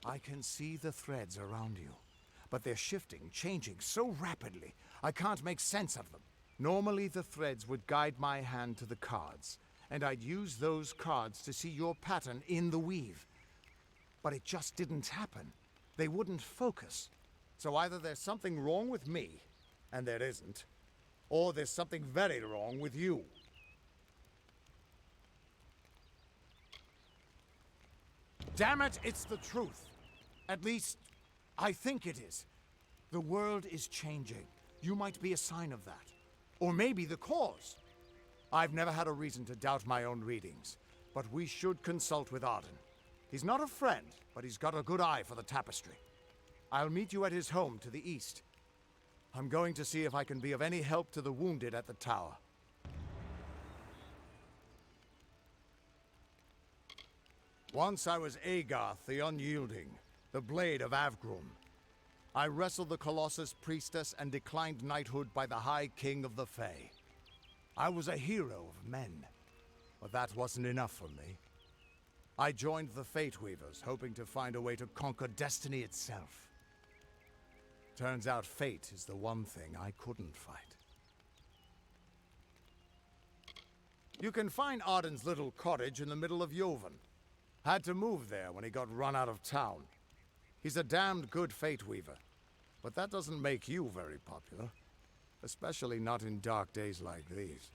I can see the threads around you, but they're shifting, changing so rapidly, I can't make sense of them. Normally the threads would guide my hand to the cards, and I'd use those cards to see your pattern in the weave. But it just didn't happen. They wouldn't focus. So either there's something wrong with me, and there isn't, or there's something very wrong with you. Damn it, it's the truth. At least, I think it is. The world is changing. You might be a sign of that. Or maybe the cause. I've never had a reason to doubt my own readings, but we should consult with Arden. He's not a friend, but he's got a good eye for the tapestry. I'll meet you at his home to the east. I'm going to see if I can be of any help to the wounded at the tower. Once I was Agarth the Unyielding, the Blade of Avgrum. I wrestled the Colossus Priestess and declined knighthood by the High King of the Fae. I was a hero of men, but that wasn't enough for me. I joined the Fateweavers, hoping to find a way to conquer destiny itself. Turns out fate is the one thing I couldn't fight. You can find Arden's little cottage in the middle of Jovan. Had to move there when he got run out of town. He's a damned good Fateweaver, but that doesn't make you very popular. Especially not in dark days like these.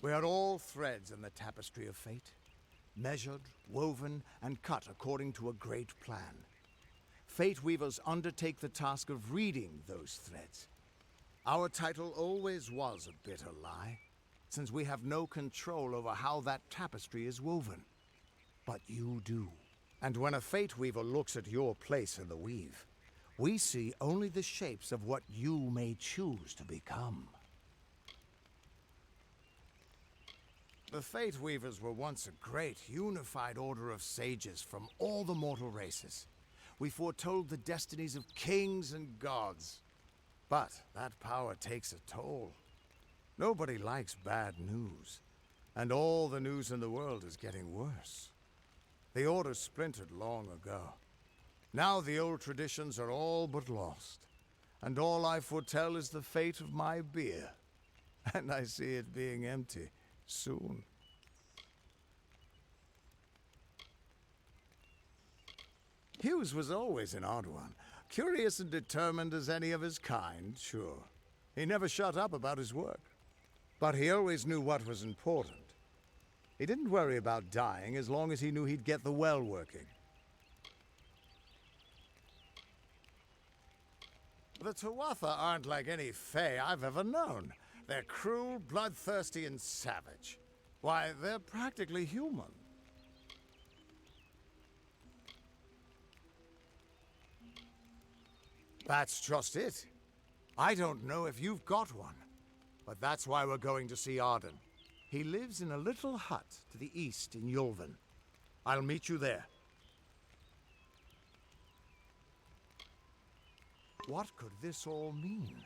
We are all threads in the tapestry of fate, measured, woven, and cut according to a great plan. Fateweavers undertake the task of reading those threads. Our title always was a bitter lie, since we have no control over how that tapestry is woven. But you do. And when a Fateweaver looks at your place in the weave, we see only the shapes of what you may choose to become. The Fateweavers were once a great, unified order of sages from all the mortal races. We foretold the destinies of kings and gods. But that power takes a toll. Nobody likes bad news. And all the news in the world is getting worse. The Order splintered long ago. Now the old traditions are all but lost. And all I foretell is the fate of my beer. And I see it being empty soon. Hughes was always an odd one. Curious and determined as any of his kind, sure. He never shut up about his work. But he always knew what was important. He didn't worry about dying as long as he knew he'd get the well working. The Tuatha aren't like any Fae I've ever known. They're cruel, bloodthirsty, and savage. Why, they're practically human. That's just it. I don't know if you've got one, but that's why we're going to see Arden. He lives in a little hut to the east in Yulven. I'll meet you there. What could this all mean?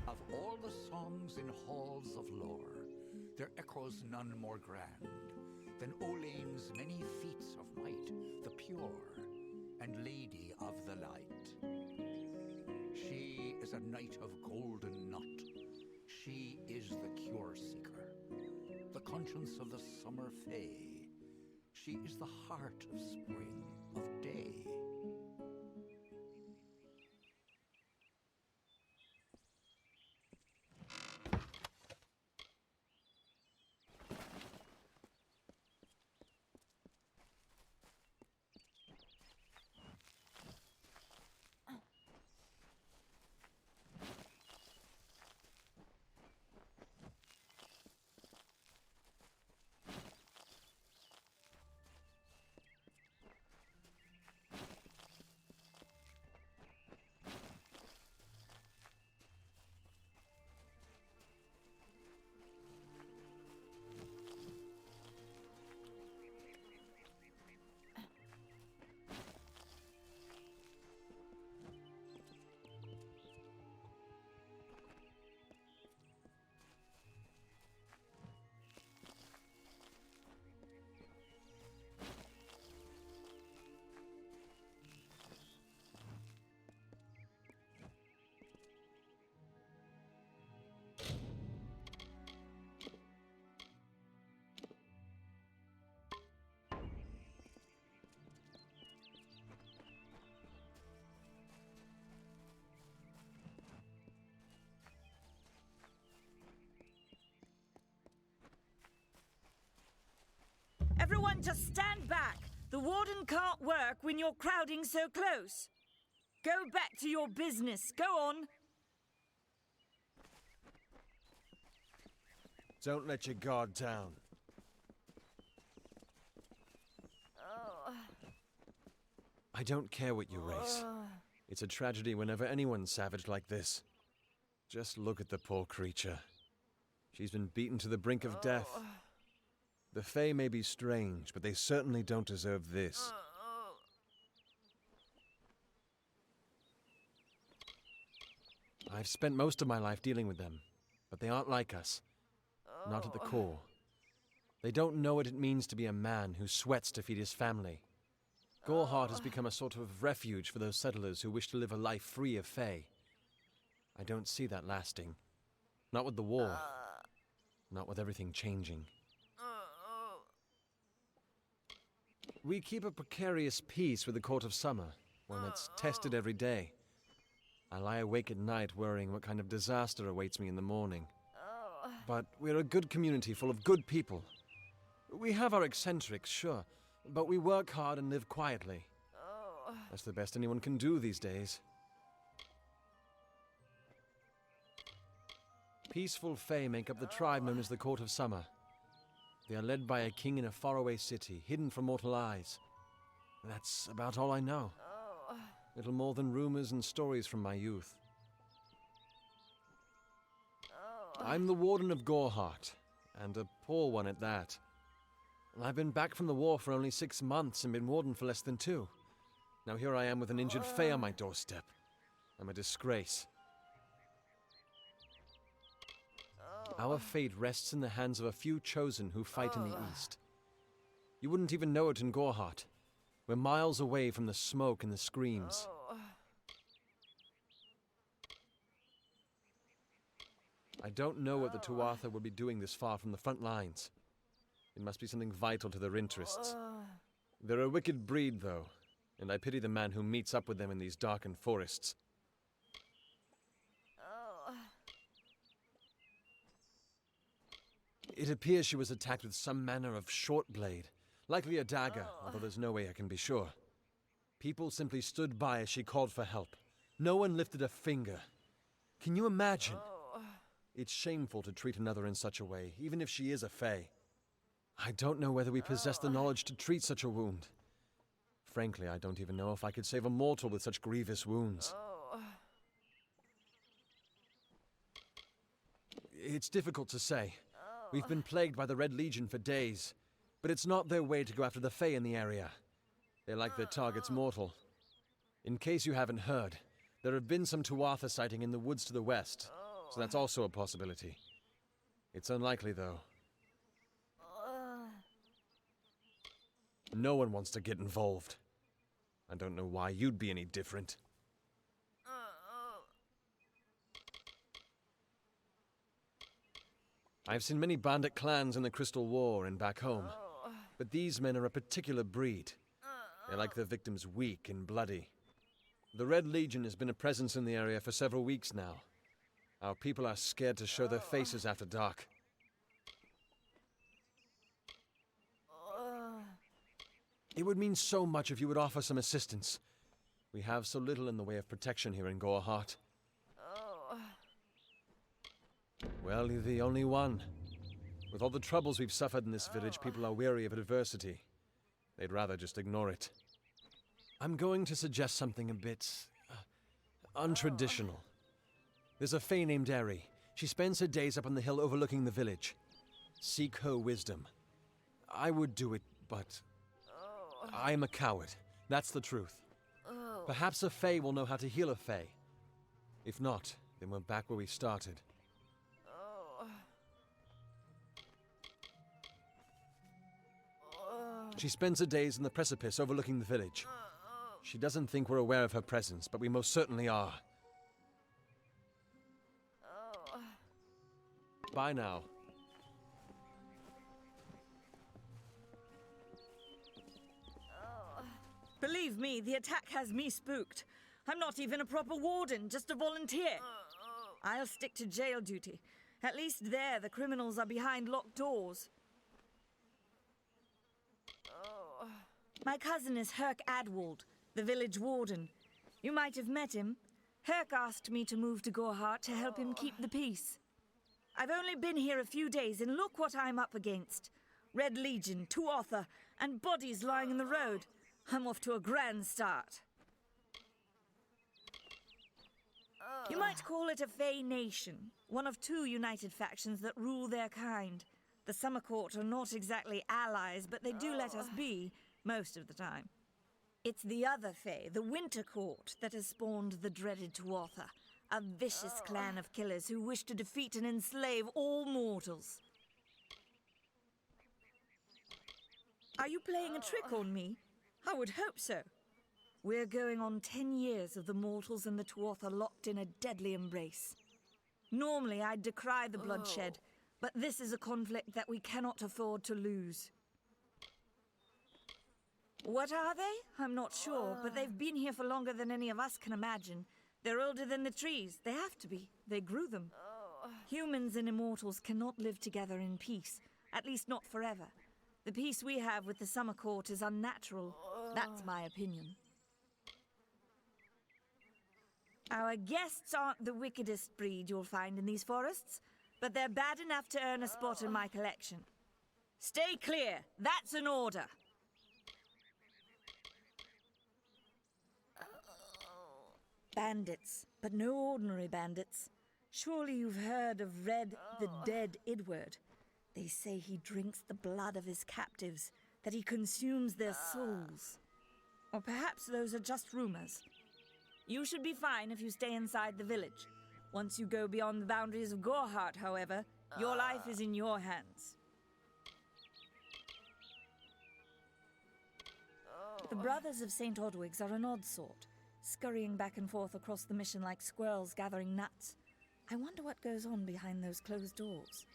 Of all the songs in halls of lore, there echoes none more grand than Olain's many feats of might, the pure, and lady of the light. She is a knight of golden knot. She is the cure seeker, the conscience of the summer fae. She is the heart of spring, of day. can't just stand back. The Warden can't work when you're crowding so close. Go back to your business. Go on. Don't let your guard down. I don't care what you race. It's a tragedy whenever anyone's savage like this. Just look at the poor creature. She's been beaten to the brink of death. The Fae may be strange, but they certainly don't deserve this. I've spent most of my life dealing with them, but they aren't like us. Not at the core. They don't know what it means to be a man who sweats to feed his family. Gorhart has become a sort of refuge for those settlers who wish to live a life free of Fae. I don't see that lasting. Not with the war. Not with everything changing. We keep a precarious peace with the Court of Summer, one that's tested every day. I lie awake at night worrying what kind of disaster awaits me in the morning. But we're a good community full of good people. We have our eccentrics, sure, but we work hard and live quietly. That's the best anyone can do these days. Peaceful Fae make up the tribe known as the Court of Summer. They are led by a king in a faraway city, hidden from mortal eyes. That's about all I know. Little more than rumors and stories from my youth. I'm the Warden of Gorhart, and a poor one at that. I've been back from the war for only 6 months and been Warden for less than 2. Now here I am with an injured Fae on my doorstep. I'm a disgrace. Our fate rests in the hands of a few chosen who fight in the east. You wouldn't even know it in Gorhart. We're miles away from the smoke and the screams. I don't know what the Tuatha would be doing this far from the front lines. It must be something vital to their interests. They're a wicked breed, though, and I pity the man who meets up with them in these darkened forests. It appears she was attacked with some manner of short blade, likely a dagger, although there's no way I can be sure. People simply stood by as she called for help. No one lifted a finger. Can you imagine? It's shameful to treat another in such a way, even if she is a Fae. I don't know whether we possess the knowledge to treat such a wound. Frankly, I don't even know if I could save a mortal with such grievous wounds. It's difficult to say. We've been plagued by the Red Legion for days, but it's not their way to go after the Fae in the area. They like their targets mortal. In case you haven't heard, there have been some Tuatha sighting in the woods to the west, so that's also a possibility. It's unlikely, though. No one wants to get involved. I don't know why you'd be any different. I've seen many bandit clans in the Crystal War and back home, but these men are a particular breed. They like their victims weak and bloody. The Red Legion has been a presence in the area for several weeks now. Our people are scared to show their faces after dark. It would mean so much if you would offer some assistance. We have so little in the way of protection here in Gorhart. Well, you're the only one. With all the troubles we've suffered in this village, people are weary of adversity. They'd rather just ignore it. I'm going to suggest something a bit untraditional. There's a Fae named Aery. She spends her days up on the hill overlooking the village. Seek her wisdom. I would do it, but I'm a coward. That's the truth. Perhaps a Fae will know how to heal a Fae. If not, then we're back where we started. She spends her days in the precipice overlooking the village. She doesn't think we're aware of her presence, but we most certainly are. Bye now. Believe me, the attack has me spooked. I'm not even a proper warden, just a volunteer. I'll stick to jail duty. At least there, the criminals are behind locked doors. My cousin is Herc Adwald, the village warden. You might have met him. Herc asked me to move to Gorhart to help him keep the peace. I've only been here a few days, and look what I'm up against. Red Legion, Tuatha, and bodies lying in the road. I'm off to a grand start. You might call it a Fae nation, one of two united factions that rule their kind. The Summer Court are not exactly allies, but they do let us be, most of the time. It's the other Fae, the Winter Court, that has spawned the dreaded Tuatha, a vicious clan of killers who wish to defeat and enslave all mortals. Are you playing a trick on me? I would hope so. We're going on 10 years of the mortals and the Tuatha locked in a deadly embrace. Normally, I'd decry the bloodshed, but this is a conflict that we cannot afford to lose. What are they? I'm not sure, but they've been here for longer than any of us can imagine. They're older than the trees. They have to be. They grew them. Humans and immortals cannot live together in peace, at least not forever. The peace we have with the Summer Court is unnatural. That's my opinion. Our guests aren't the wickedest breed you'll find in these forests, but they're bad enough to earn a spot in my collection. Stay clear. That's an order. Bandits, but no ordinary bandits. Surely you've heard of Red the Dead Idward. They say he drinks the blood of his captives, that he consumes their souls. Or perhaps those are just rumors. You should be fine if you stay inside the village. Once you go beyond the boundaries of Gorhart, however, your life is in your hands. The Brothers of St. Odwig's are an odd sort, scurrying back and forth across the mission like squirrels gathering nuts. I wonder what goes on behind those closed doors.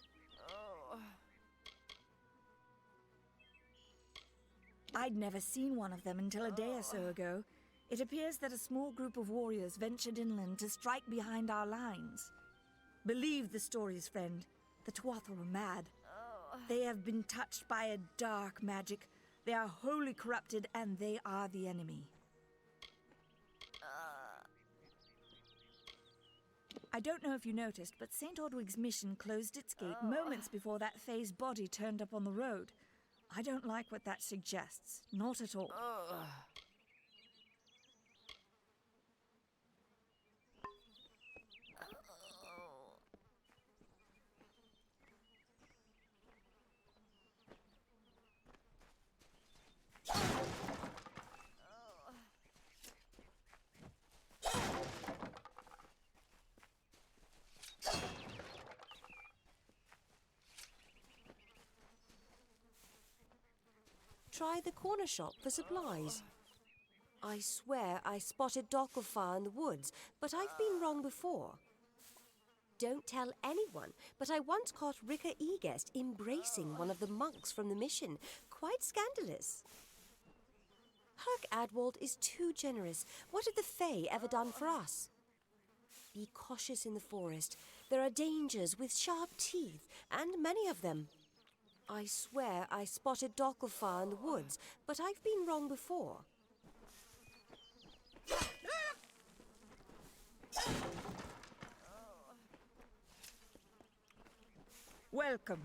I'd never seen one of them until a day or so ago. It appears that a small group of warriors ventured inland to strike behind our lines. Believe the stories, friend. The Tuatha were mad. They have been touched by a dark magic. They are wholly corrupted, and they are the enemy. I don't know if you noticed, but St. Odwig's mission closed its gate moments before that Fae's body turned up on the road. I don't like what that suggests. Not at all. Try the corner shop for supplies. I swear I spotted Dokkelfar in the woods, but I've been wrong before. Don't tell anyone, but I once caught Rika Egest embracing one of the monks from the mission. Quite scandalous. Herc Adwald is too generous. What have the Fae ever done for us? Be cautious in the forest. There are dangers with sharp teeth, and many of them. I swear I spotted Dokkelfar in the woods, but I've been wrong before. Welcome.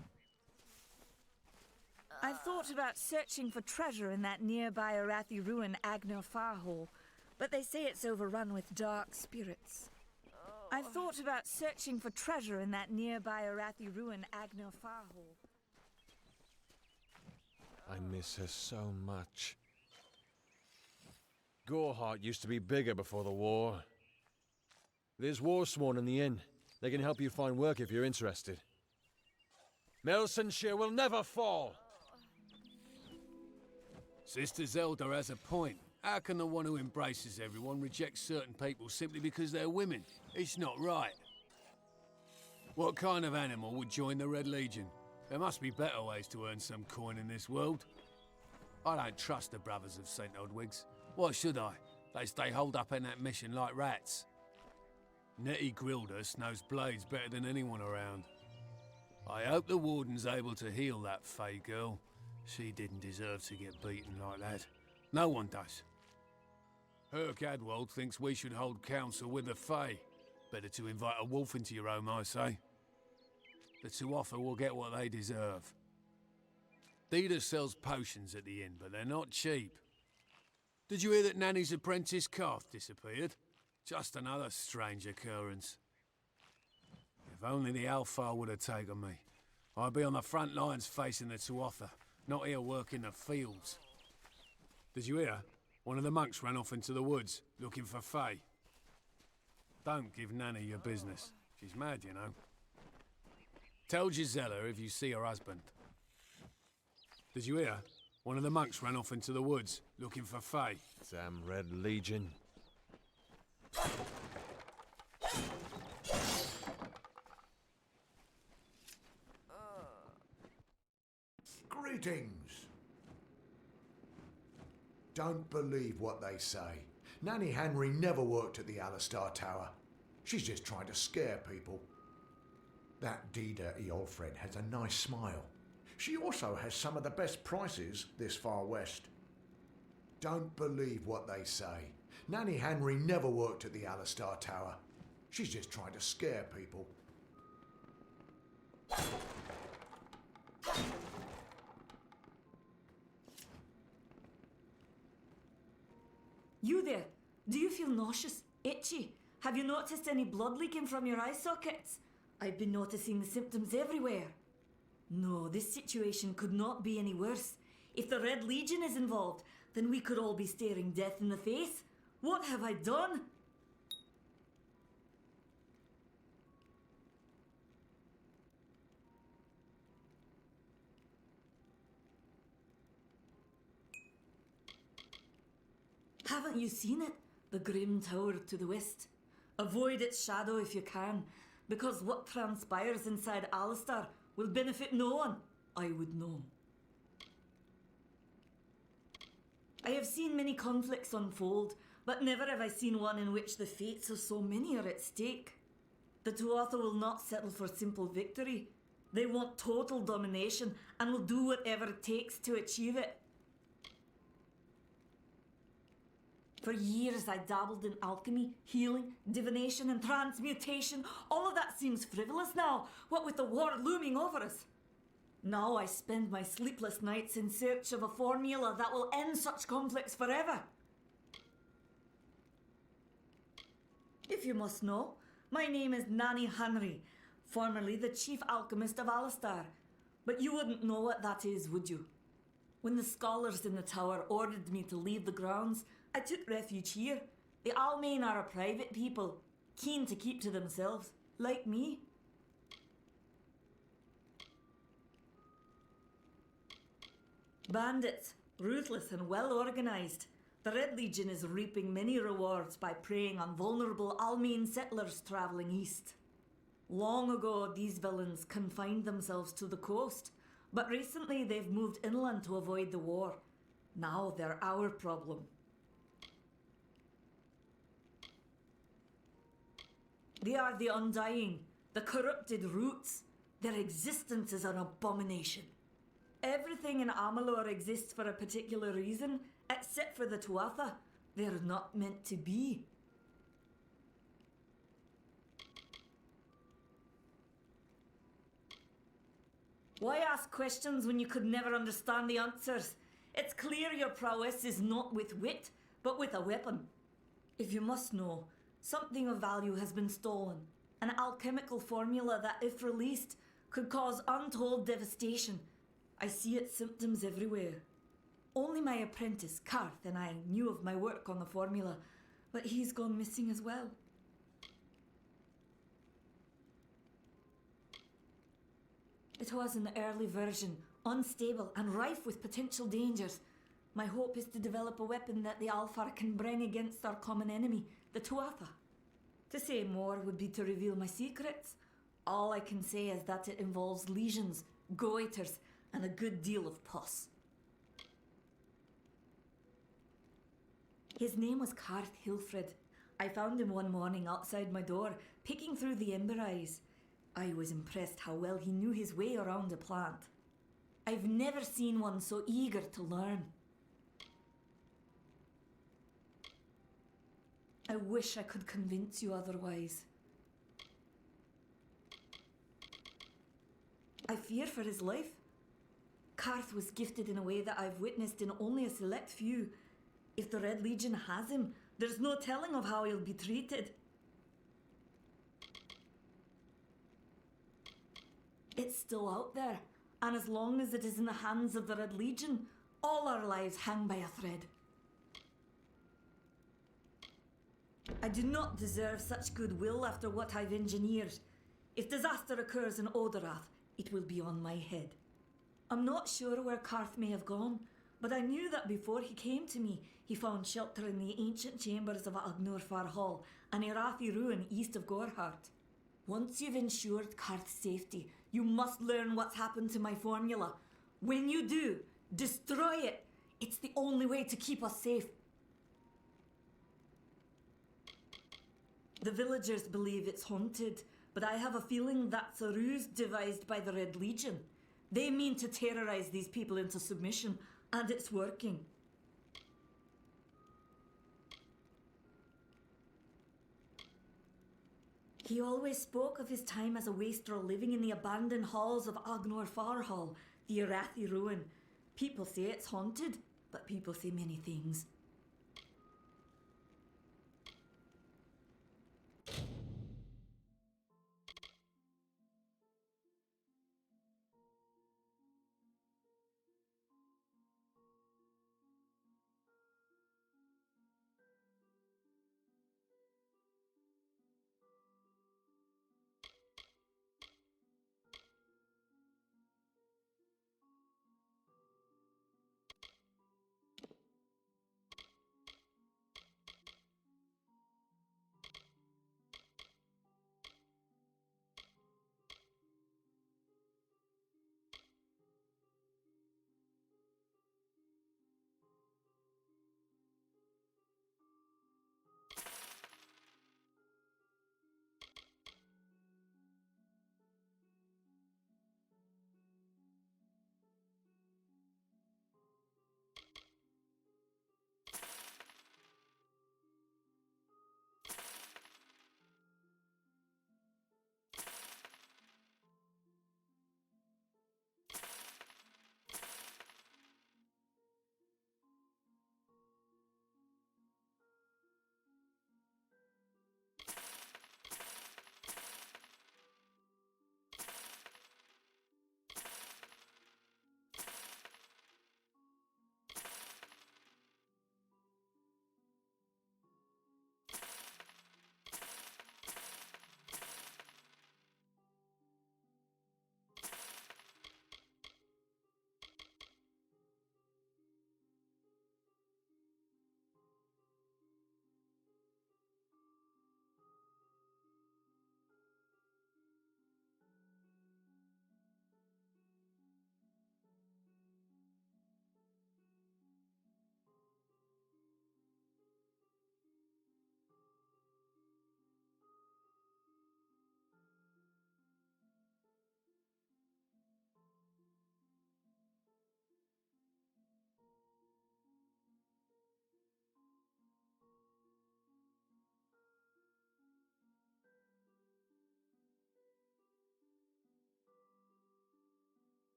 I've thought about searching for treasure in that nearby Arathi ruin Agnur Farhal, but they say it's overrun with dark spirits. I've thought about searching for treasure in that nearby Arathi ruin Agnur Farhal. I miss her so much. Gorhart used to be bigger before the war. There's Warsworn in the inn. They can help you find work if you're interested. Melsonshire will never fall! Sister Zelda has a point. How can the one who embraces everyone reject certain people simply because they're women? It's not right. What kind of animal would join the Red Legion? There must be better ways to earn some coin in this world. I don't trust the Brothers of St. Odwig's. Why should I? They stay holed up in that mission like rats. Nettie Grildus knows blades better than anyone around. I hope the Warden's able to heal that Fae girl. She didn't deserve to get beaten like that. No one does. Herc Adwold thinks we should hold council with the Fae. Better to invite a wolf into your home, I say. The Tuatha will get what they deserve. Deda sells potions at the inn, but they're not cheap. Did you hear that Nanny's apprentice Karth disappeared? Just another strange occurrence. If only the Alfar would have taken me. I'd be on the front lines facing the Tuatha, not here working the fields. Did you hear? One of the monks ran off into the woods, looking for Fae. Don't give Nanny your business. She's mad, you know. Tell Gisela if you see her husband. Did you hear? One of the monks ran off into the woods, looking for Fae. Damn Red Legion. Greetings. Don't believe what they say. Nanny Henry never worked at the Allestar Tower. She's just trying to scare people. That Deda Eolfred has a nice smile. She also has some of the best prices this far west. Don't believe what they say. Nanny Henry never worked at the Allestar Tower. She's just trying to scare people. You there? Do you feel nauseous? Itchy? Have you noticed any blood leaking from your eye sockets? I've been noticing the symptoms everywhere. No, this situation could not be any worse. If the Red Legion is involved, then we could all be staring death in the face. What have I done? Haven't you seen it? The grim tower to the west. Avoid its shadow if you can, because what transpires inside Allestar will benefit no one, I would know. I have seen many conflicts unfold, but never have I seen one in which the fates of so many are at stake. The Tuatha will not settle for simple victory. They want total domination and will do whatever it takes to achieve it. For years I dabbled in alchemy, healing, divination and transmutation. All of that seems frivolous now, what with the war looming over us. Now I spend my sleepless nights in search of a formula that will end such conflicts forever. If you must know, my name is Nanny Henry, formerly the chief alchemist of Allestar. But you wouldn't know what that is, would you? When the scholars in the tower ordered me to leave the grounds, I took refuge here. The Almain are a private people, keen to keep to themselves, like me. Bandits, ruthless and well organised. The Red Legion is reaping many rewards by preying on vulnerable Almain settlers travelling east. Long ago, these villains confined themselves to the coast, but recently they've moved inland to avoid the war. Now they're our problem. They are the Undying, the corrupted roots. Their existence is an abomination. Everything in Amalur exists for a particular reason, except for the Tuatha. They're not meant to be. Why ask questions when you could never understand the answers? It's clear your prowess is not with wit, but with a weapon. If you must know, something of value has been stolen. An alchemical formula that, if released, could cause untold devastation. I see its symptoms everywhere. Only my apprentice, Karth, and I knew of my work on the formula, but he's gone missing as well. It was an early version, unstable and rife with potential dangers. My hope is to develop a weapon that the Alfar can bring against our common enemy, the Tuatha. To say more would be to reveal my secrets. All I can say is that it involves legions, goiters, and a good deal of pus. His name was Karth Hilfred. I found him one morning outside my door, picking through the emberise. I was impressed how well he knew his way around a plant. I've never seen one so eager to learn. I wish I could convince you otherwise. I fear for his life. Karth was gifted in a way that I've witnessed in only a select few. If the Red Legion has him, there's no telling of how he'll be treated. It's still out there, and as long as it is in the hands of the Red Legion, all our lives hang by a thread. I do not deserve such goodwill after what I've engineered. If disaster occurs in Odarath, it will be on my head. I'm not sure where Karth may have gone, but I knew that before he came to me, he found shelter in the ancient chambers of Agnur Farhal, an Erathi ruin east of Gorhart. Once you've ensured Karth's safety, you must learn what's happened to my formula. When you do, destroy it. It's the only way to keep us safe. The villagers believe it's haunted, but I have a feeling that's a ruse devised by the Red Legion. They mean to terrorize these people into submission, and it's working. He always spoke of his time as a wastrel living in the abandoned halls of Agnur Farhal, the Erathi ruin. People say it's haunted, but people say many things.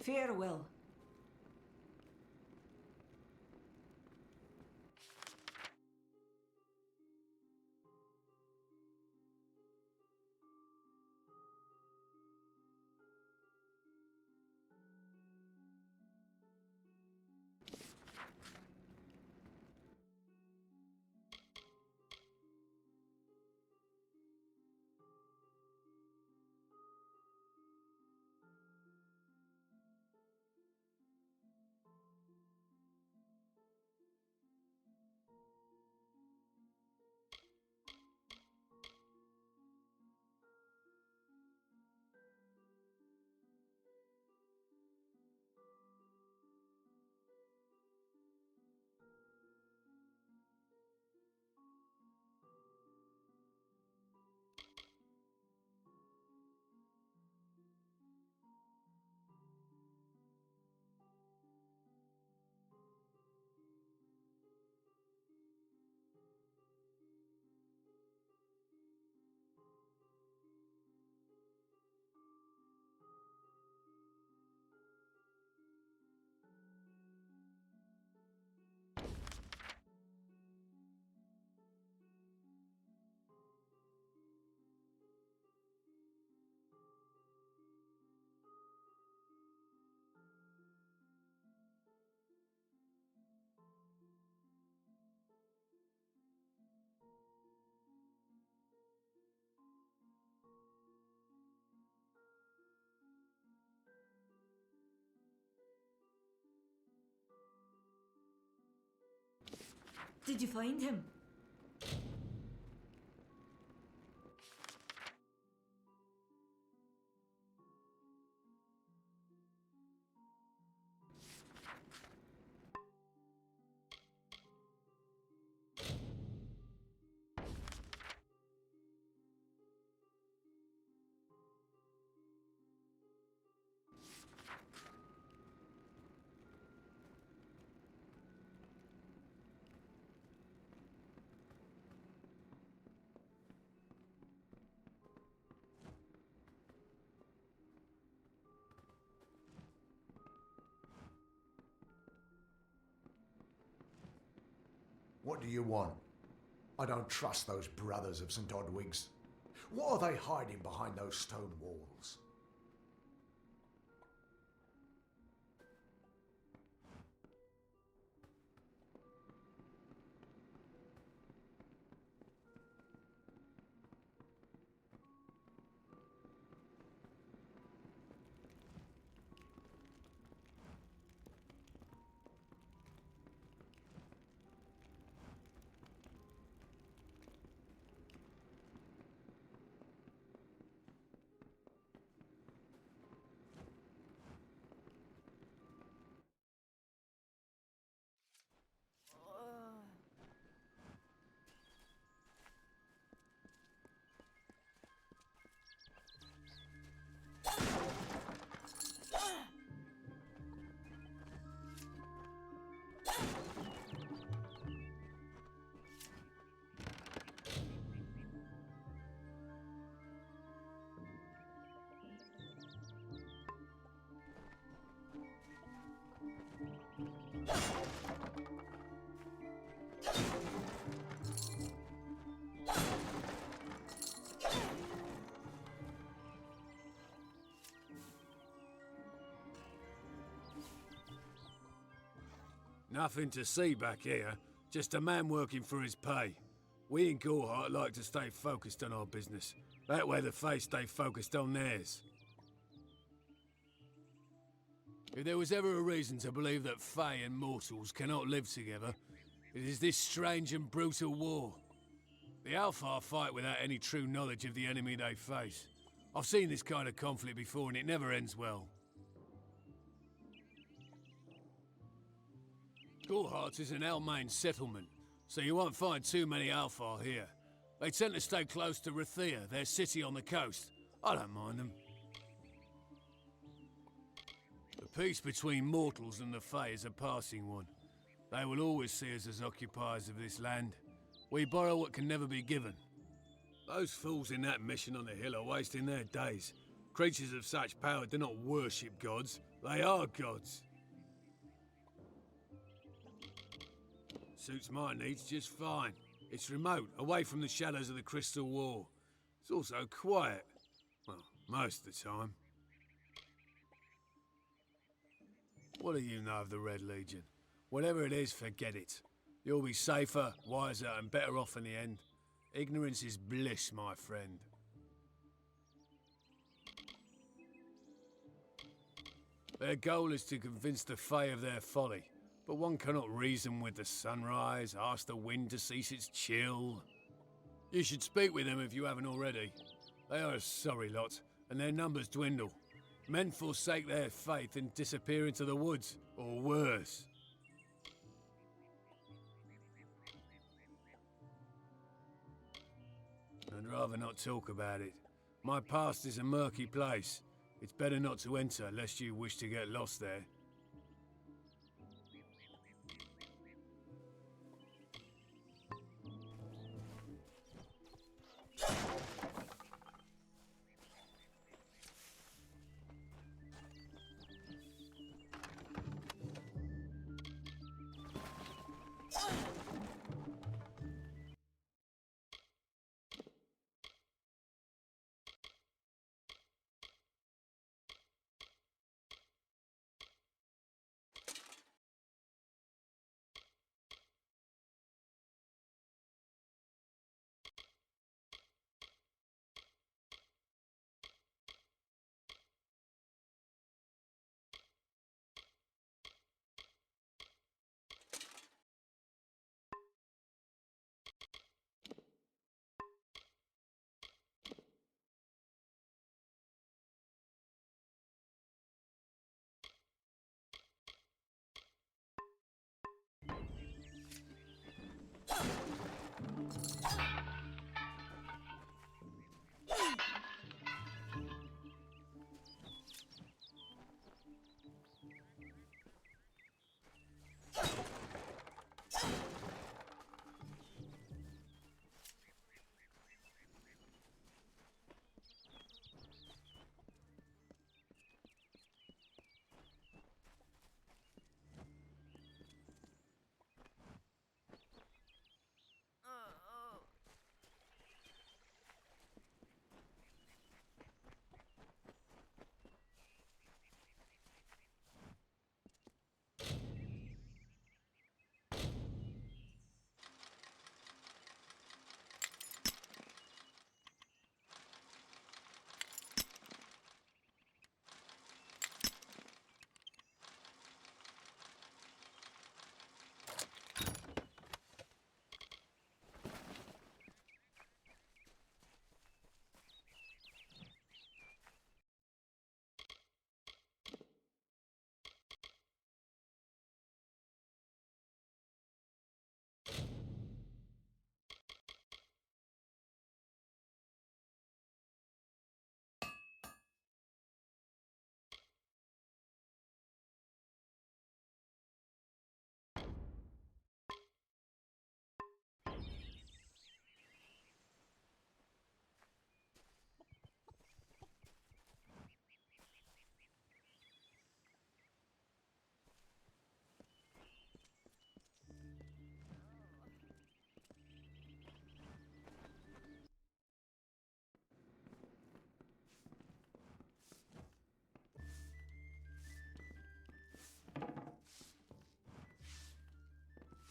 Farewell. Did you find him? What do you want? I don't trust those brothers of St. Odwig's. What are they hiding behind those stone walls? Nothing to see back here, just a man working for his pay. We in Gorhart like to stay focused on our business. That way the Fae stay focused on theirs. If there was ever a reason to believe that Fae and mortals cannot live together, it is this strange and brutal war. The Allestar fight without any true knowledge of the enemy they face. I've seen this kind of conflict before and it never ends well. Gorhart is an Almain settlement, so you won't find too many Allestar here. They tend to stay close to Rathia, their city on the coast. I don't mind them. The peace between mortals and the Fae is a passing one. They will always see us as occupiers of this land. We borrow what can never be given. Those fools in that mission on the hill are wasting their days. Creatures of such power do not worship gods, they are gods. Suits my needs just fine. It's remote, away from the shadows of the Crystal Wall. It's also quiet. Well, most of the time. What do you know of the Red Legion? Whatever it is, forget it. You'll be safer, wiser, and better off in the end. Ignorance is bliss, my friend. Their goal is to convince the Fae of their folly. But one cannot reason with the sunrise, ask the wind to cease its chill. You should speak with them if you haven't already. They are a sorry lot, and their numbers dwindle. Men forsake their faith and disappear into the woods, or worse. I'd rather not talk about it. My past is a murky place. It's better not to enter, lest you wish to get lost there.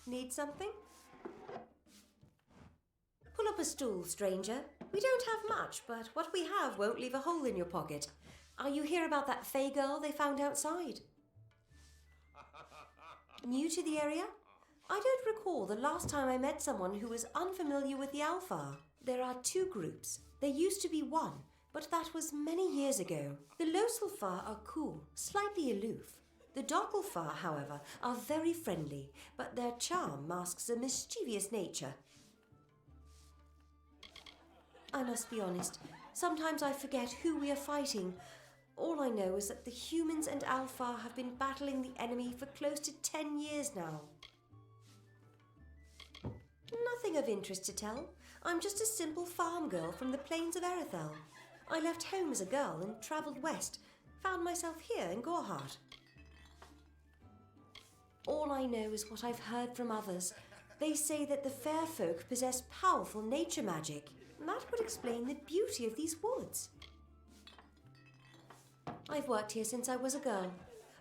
Need something? Pull up a stool, stranger. We don't have much, but what we have won't leave a hole in your pocket. Are you here about that Fae girl they found outside? New to the area? I don't recall the last time I met someone who was unfamiliar with the Allestar. There are two groups. There used to be one, but that was many years ago. The Allestar are cool, slightly aloof. The Allestar, however, are very friendly, but their charm masks a mischievous nature. I must be honest, sometimes I forget who we are fighting. All I know is that the humans and Allestar have been battling the enemy for close to 10 years now. Nothing of interest to tell. I'm just a simple farm girl from the plains of Erythel. I left home as a girl and travelled west. Found myself here in Gorhart. All I know is what I've heard from others. They say that the fair folk possess powerful nature magic. That would explain the beauty of these woods. I've worked here since I was a girl.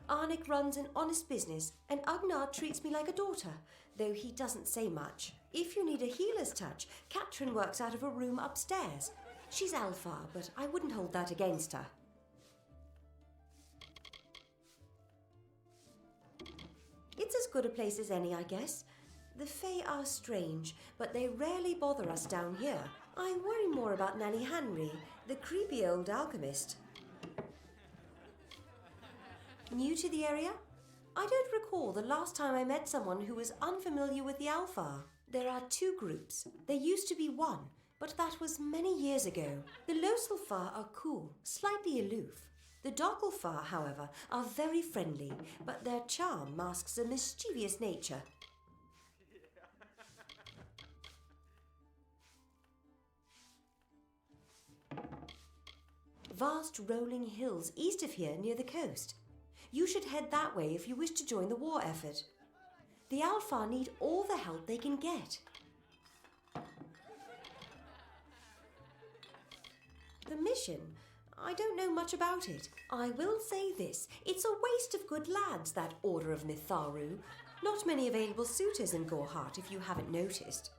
Arnik runs an honest business, and Agnur treats me like a daughter, though he doesn't say much. If you need a healer's touch, Katrin works out of a room upstairs. She's Allestar, but I wouldn't hold that against her. It's as good a place as any, I guess. The Fae are strange, but they rarely bother us down here. I worry more about Nanny Henry, the creepy old alchemist. New to the area? I don't recall the last time I met someone who was unfamiliar with the Allestar. There are two groups. There used to be one, but that was many years ago. The Allestar are cool, slightly aloof. The Allestar, however, are very friendly, but their charm masks a mischievous nature. Vast rolling hills east of here near the coast. You should head that way if you wish to join the war effort. The Allestar need all the help they can get. The mission? I don't know much about it. I will say this, it's a waste of good lads, that Order of Mitharu. Not many available suitors in Gorhart, if you haven't noticed.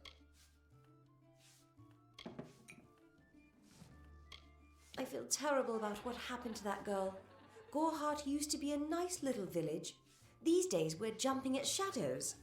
I feel terrible about what happened to that girl. Gorhart used to be a nice little village. These days we're jumping at shadows.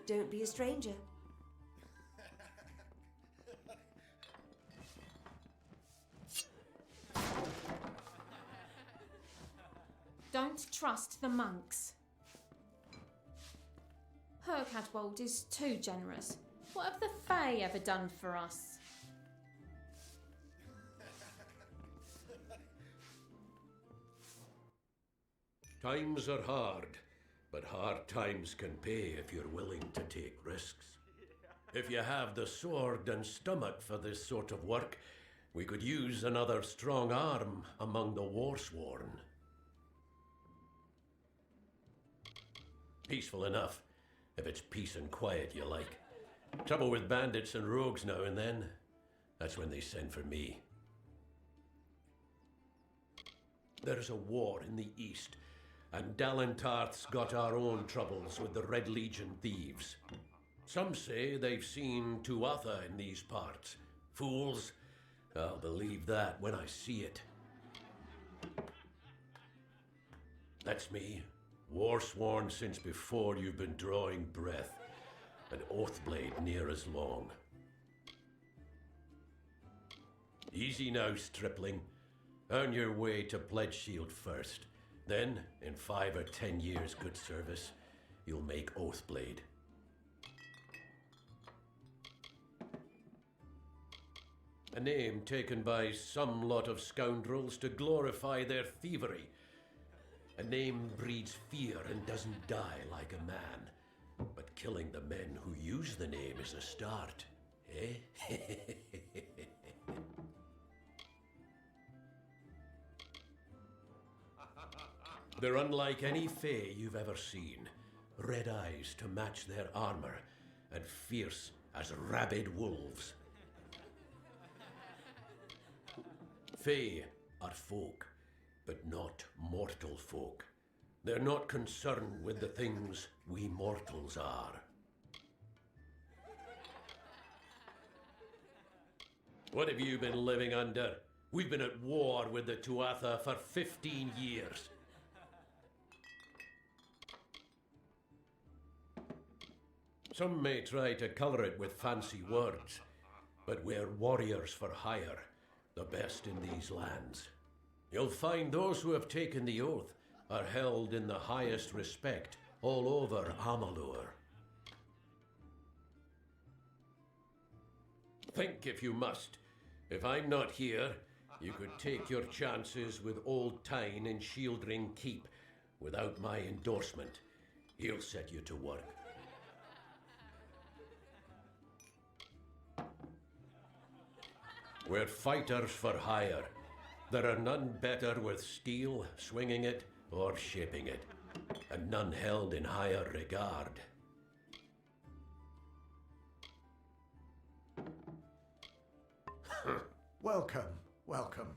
Don't be a stranger. Don't trust the monks. Hercatwold is too generous. What have the Fae ever done for us? Times are hard, but hard times can pay if you're willing to take risks. If you have the sword and stomach for this sort of work, we could use another strong arm among the warsworn. Peaceful enough, If it's peace and quiet you like. Trouble with bandits and rogues now and then. That's when they send for me. There's a war in the east, and Dalentarth's got our own troubles with the Red Legion thieves. Some say they've seen Tuatha in these parts. Fools. I'll believe that when I see it. That's me. War-sworn since before you've been drawing breath. An Oathblade near as long. Easy now, stripling. Earn your way to Pledge Shield first. Then, in 5 or 10 years' good service, you'll make Oathblade. A name taken by some lot of scoundrels to glorify their thievery. A name breeds fear and doesn't die like a man. But killing the men who use the name is a start, eh? They're unlike any Fae you've ever seen. Red eyes to match their armor, and fierce as rabid wolves. Fae are folk, but not mortal folk. They're not concerned with the things we mortals are. What have you been living under? We've been at war with the Tuatha for 15 years. Some may try to colour it with fancy words, but we're warriors for hire, the best in these lands. You'll find those who have taken the oath are held in the highest respect all over Amalur. Think if you must. If I'm not here, you could take your chances with Old Tyne in Shieldring Keep without my endorsement. He'll set you to work. We're fighters for hire. There are none better with steel, swinging it, or shaping it, and none held in higher regard. Welcome, welcome.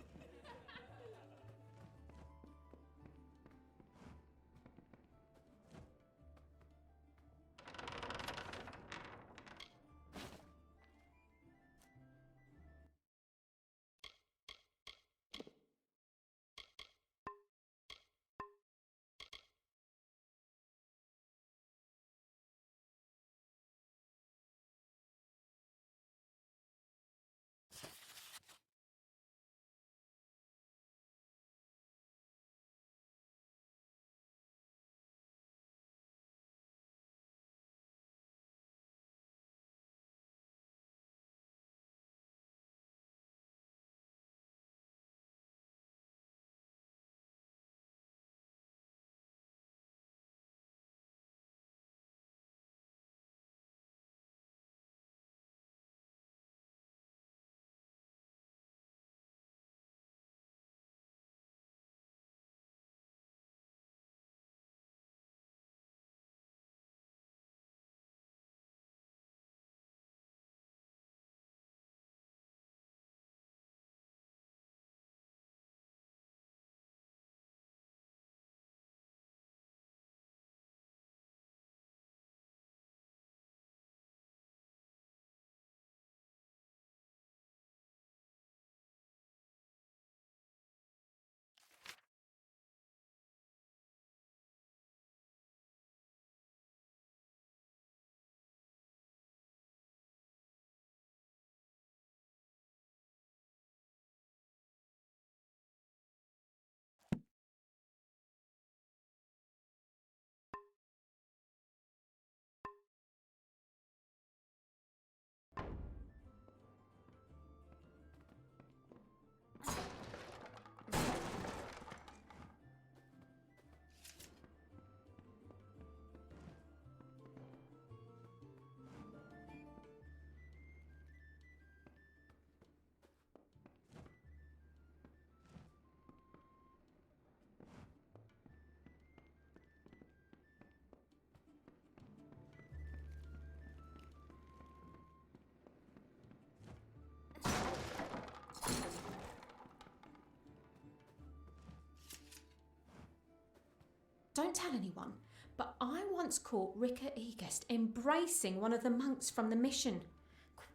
Don't tell anyone, but I once caught Ricker Egest embracing one of the monks from the mission.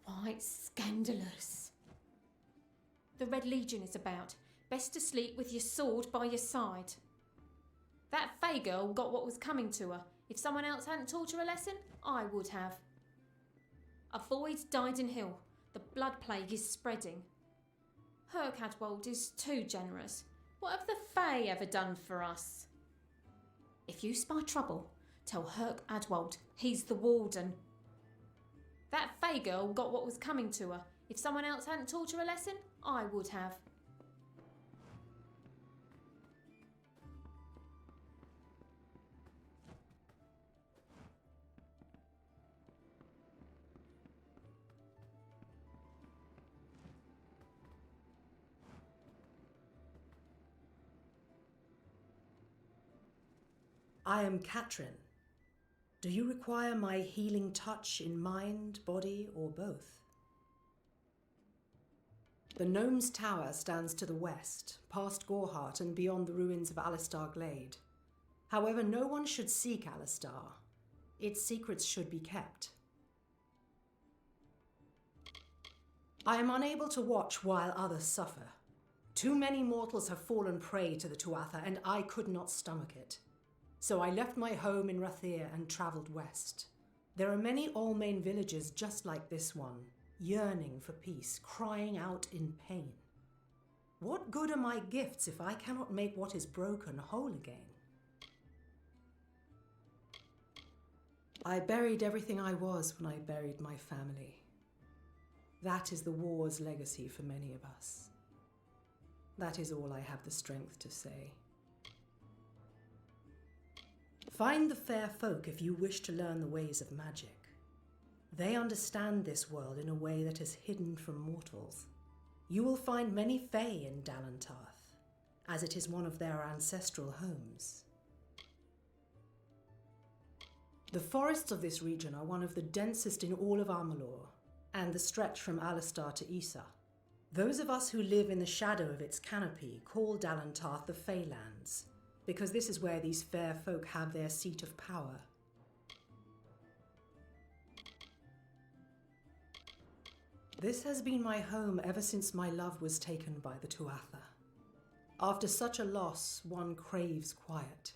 Quite scandalous. The Red Legion is about. Best to sleep with your sword by your side. That Fae girl got what was coming to her. If someone else hadn't taught her a lesson, I would have. A void died in Hill. The blood plague is spreading. Hercadwold is too generous. What have the Fae ever done for us? If you spy trouble, tell Herc Adwold he's the warden. That Fae girl got what was coming to her. If someone else hadn't taught her a lesson, I would have. I am Katrin. Do you require my healing touch in mind, body, or both? The Gnome's Tower stands to the west, past Gorhart and beyond the ruins of Allestar Glade. However, no one should seek Allestar. Its secrets should be kept. I am unable to watch while others suffer. Too many mortals have fallen prey to the Tuatha, and I could not stomach it. So I left my home in Rathir and travelled west. There are many Allmain villages just like this one, yearning for peace, crying out in pain. What good are my gifts if I cannot make what is broken whole again? I buried everything I was when I buried my family. That is the war's legacy for many of us. That is all I have the strength to say. Find the fair folk if you wish to learn the ways of magic. They understand this world in a way that is hidden from mortals. You will find many Fae in Dalentarth, as it is one of their ancestral homes. The forests of this region are one of the densest in all of Amalur, and the stretch from Allestar to Issa. Those of us who live in the shadow of its canopy call Dalentarth the Faelands, because this is where these fair folk have their seat of power. This has been my home ever since my love was taken by the Tuatha. After such a loss, one craves quiet,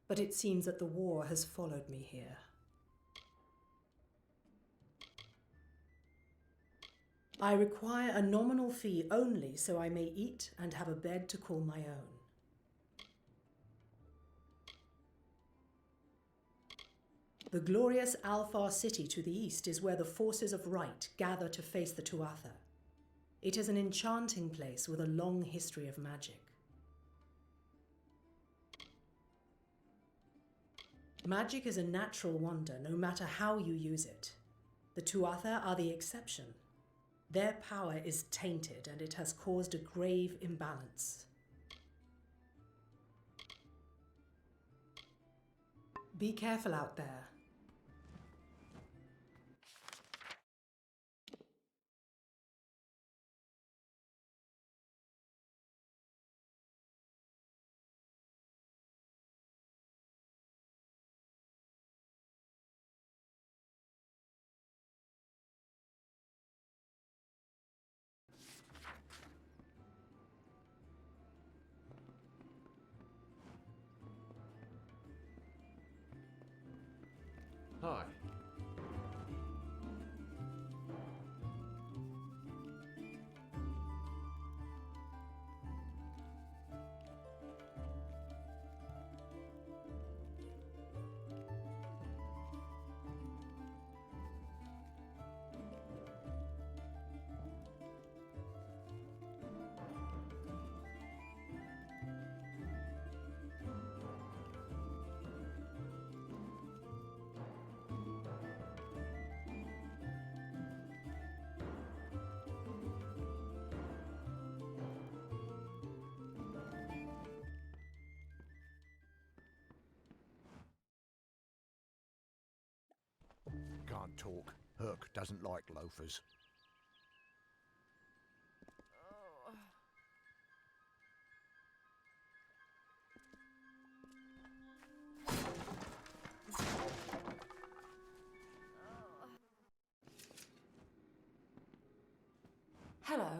but it seems that the war has followed me here. I require a nominal fee only so I may eat and have a bed to call my own. The glorious Alfar city to the east is where the forces of right gather to face the Tuatha. It is an enchanting place with a long history of magic. Magic is a natural wonder, no matter how you use it. The Tuatha are the exception. Their power is tainted, and it has caused a grave imbalance. Be careful out there. Hi. Can't talk. Herc doesn't like loafers. Hello.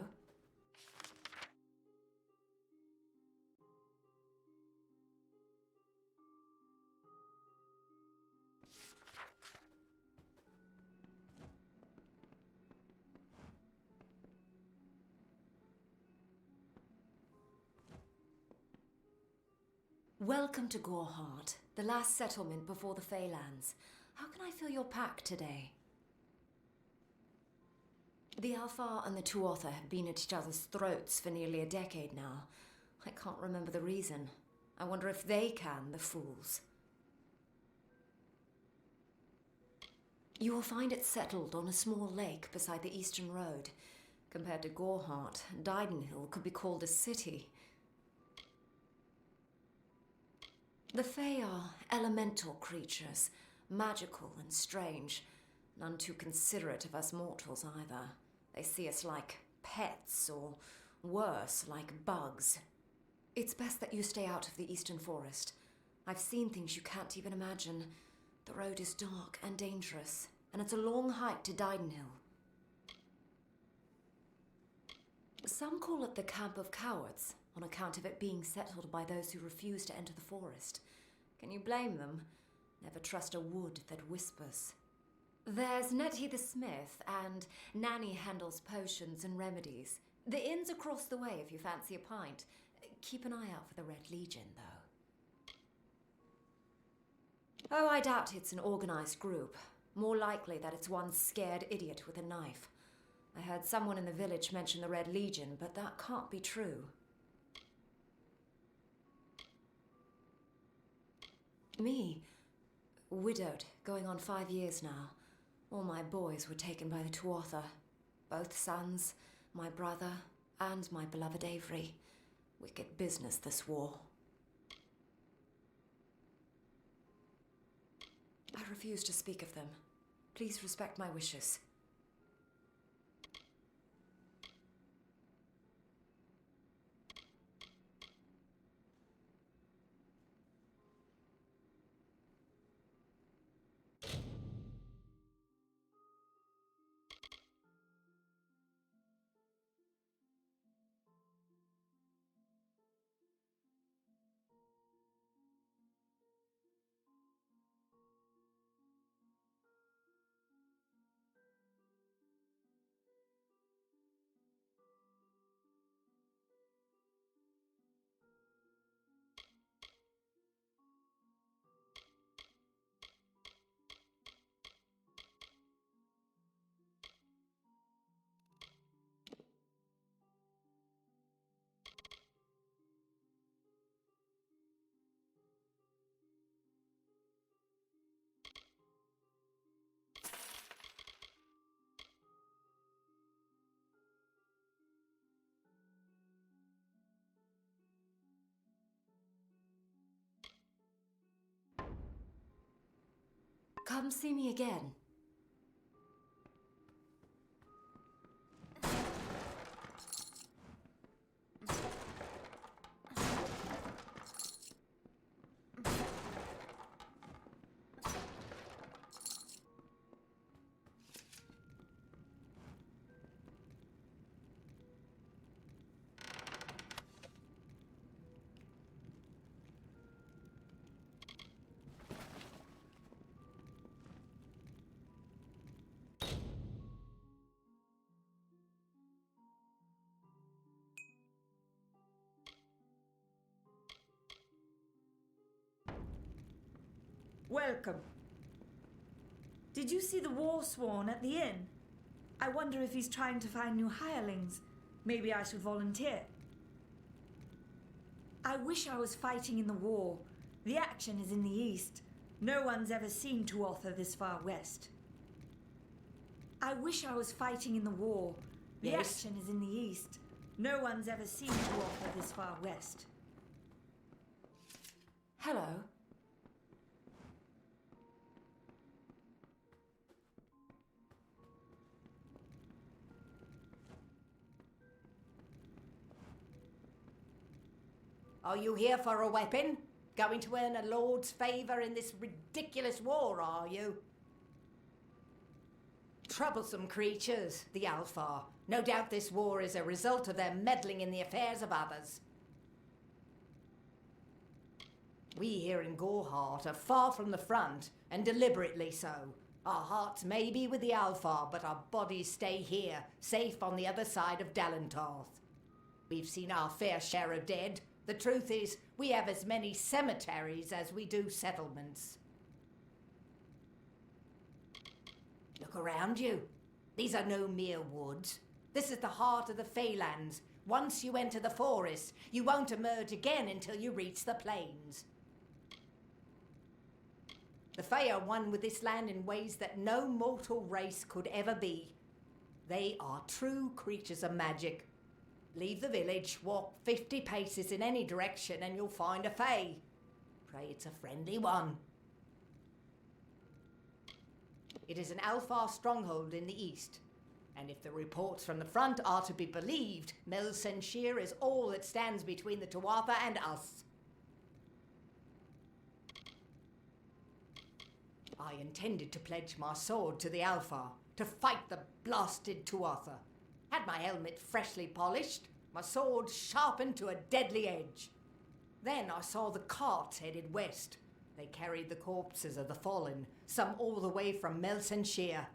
Welcome to Gorhart, the last settlement before the Feylands. How can I fill your pack today? The Alfar and the Tuatha have been at each other's throats for nearly a decade now. I can't remember the reason. I wonder if they can, the fools. You will find it settled on a small lake beside the eastern road. Compared to Gorhart, Didenhill could be called a city. The Fae are elemental creatures, magical and strange. None too considerate of us mortals either. They see us like pets, or worse, like bugs. It's best that you stay out of the eastern forest. I've seen things you can't even imagine. The road is dark and dangerous, and it's a long hike to Didenhill. Some call it the Camp of Cowards, on account of it being settled by those who refuse to enter the forest. Can you blame them? Never trust a wood that whispers. There's Nettie the smith, and Nanny handles potions and remedies. The inn's across the way if you fancy a pint. Keep an eye out for the Red Legion, though. Oh, I doubt it's an organized group. More likely that it's one scared idiot with a knife. I heard someone in the village mention the Red Legion, but that can't be true. Me, widowed, going on 5 years now. All my boys were taken by the Tuatha. Both sons, my brother, and my beloved Avery. Wicked business, this war. I refuse to speak of them. Please respect my wishes. Come see me again. Welcome. Did you see the war sworn at the inn? I wonder if he's trying to find new hirelings. Maybe I should volunteer. I wish I was fighting in the war. The action is in the east. No one's ever seen Tuatha this far west. I wish I was fighting in the war. The action is in the east. No one's ever seen Tuatha this far west. Hello. Are you here for a weapon? Going to earn a lord's favour in this ridiculous war, are you? Troublesome creatures, the Alfar. No doubt this war is a result of their meddling in the affairs of others. We here in Gorhart are far from the front, and deliberately so. Our hearts may be with the Alfar, but our bodies stay here, safe on the other side of Dalentarth. We've seen our fair share of dead. The truth is, we have as many cemeteries as we do settlements. Look around you. These are no mere woods. This is the heart of the Faelands. Once you enter the forest, you won't emerge again until you reach the plains. The Fae are one with this land in ways that no mortal race could ever be. They are true creatures of magic. Leave the village, walk 50 paces in any direction, and you'll find a Fae. Pray it's a friendly one. It is an Alfar stronghold in the east, and if the reports from the front are to be believed, Melsenshir is all that stands between the Tuatha and us. I intended to pledge my sword to the Alfar, to fight the blasted Tuatha. Had my helmet freshly polished, my sword sharpened to a deadly edge. Then I saw the carts headed west. They carried the corpses of the fallen, some all the way from Melsenshir.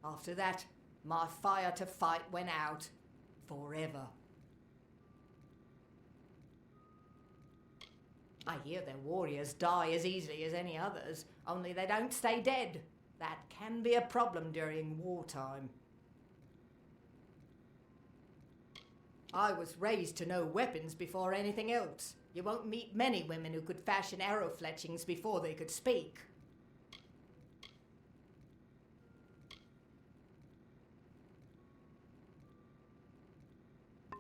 After that, my fire to fight went out. Forever. I hear their warriors die as easily as any others, only they don't stay dead. That can be a problem during wartime. I was raised to know weapons before anything else. You won't meet many women who could fashion arrow fletchings before they could speak.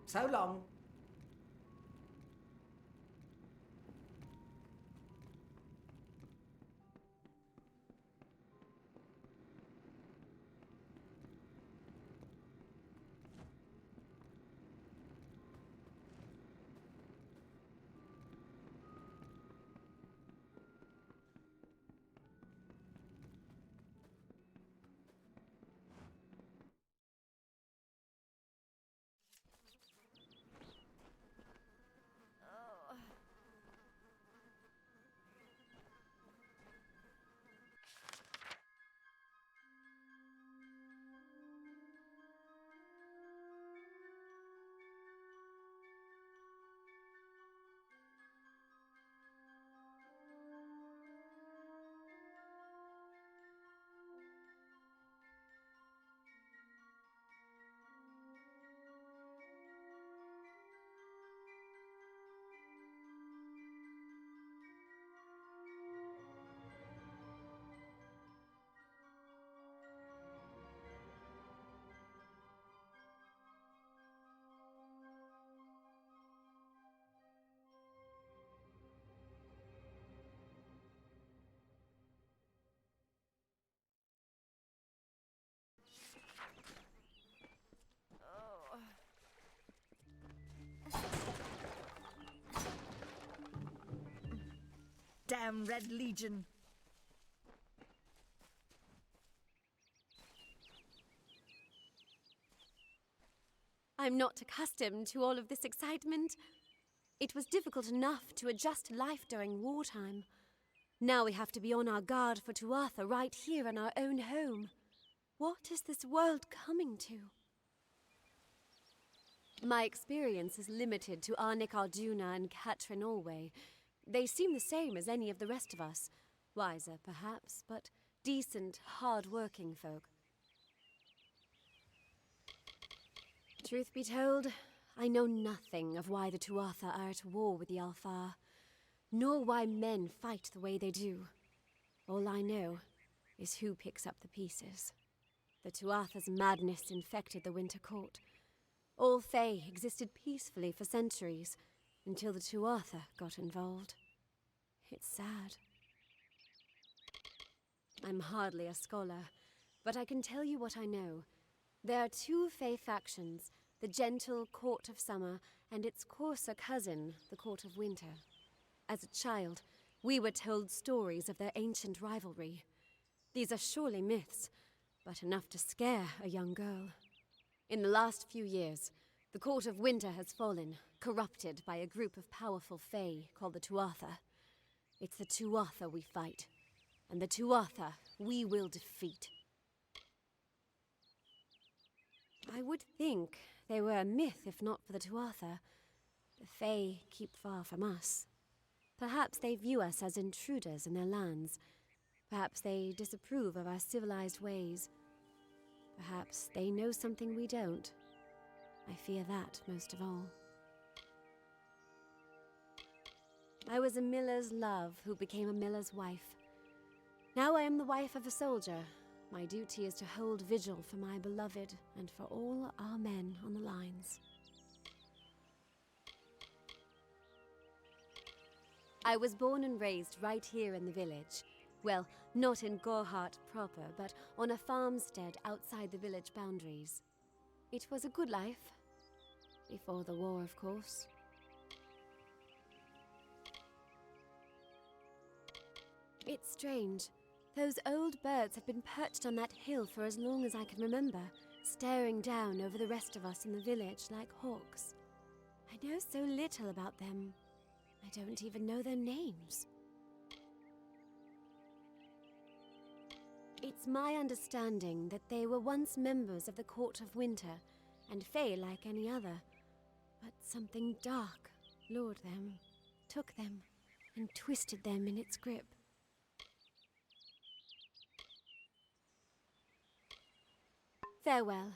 So long. Damn Red Legion! I'm not accustomed to all of this excitement. It was difficult enough to adjust to life during wartime. Now we have to be on our guard for Tuatha right here in our own home. What is this world coming to? My experience is limited to Arnik Arduna and Catrin Allway. They seem the same as any of the rest of us. Wiser, perhaps, but decent, hard-working folk. Truth be told, I know nothing of why the Tuatha are at war with the Alfar, nor why men fight the way they do. All I know is who picks up the pieces. The Tuatha's madness infected the Winter Court. All Fae existed peacefully for centuries, until the Tuatha got involved. It's sad. I'm hardly a scholar, but I can tell you what I know. There are two Fae factions, the gentle Court of Summer and its coarser cousin, the Court of Winter. As a child, we were told stories of their ancient rivalry. These are surely myths, but enough to scare a young girl. In the last few years, the Court of Winter has fallen, corrupted by a group of powerful Fae called the Tuatha. It's the Tuatha we fight, and the Tuatha we will defeat. I would think they were a myth if not for the Tuatha. The Fae keep far from us. Perhaps they view us as intruders in their lands. Perhaps they disapprove of our civilized ways. Perhaps they know something we don't. I fear that most of all. I was a miller's love who became a miller's wife. Now I am the wife of a soldier. My duty is to hold vigil for my beloved and for all our men on the lines. I was born and raised right here in the village. Well, not in Gorhart proper, but on a farmstead outside the village boundaries. It was a good life. Before the war, of course. It's strange. Those old birds have been perched on that hill for as long as I can remember, staring down over the rest of us in the village like hawks. I know so little about them. I don't even know their names. It's my understanding that they were once members of the Court of Winter, and Fae like any other. But something dark lured them, took them, and twisted them in its grip. Farewell.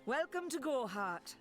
Welcome to Gorhart.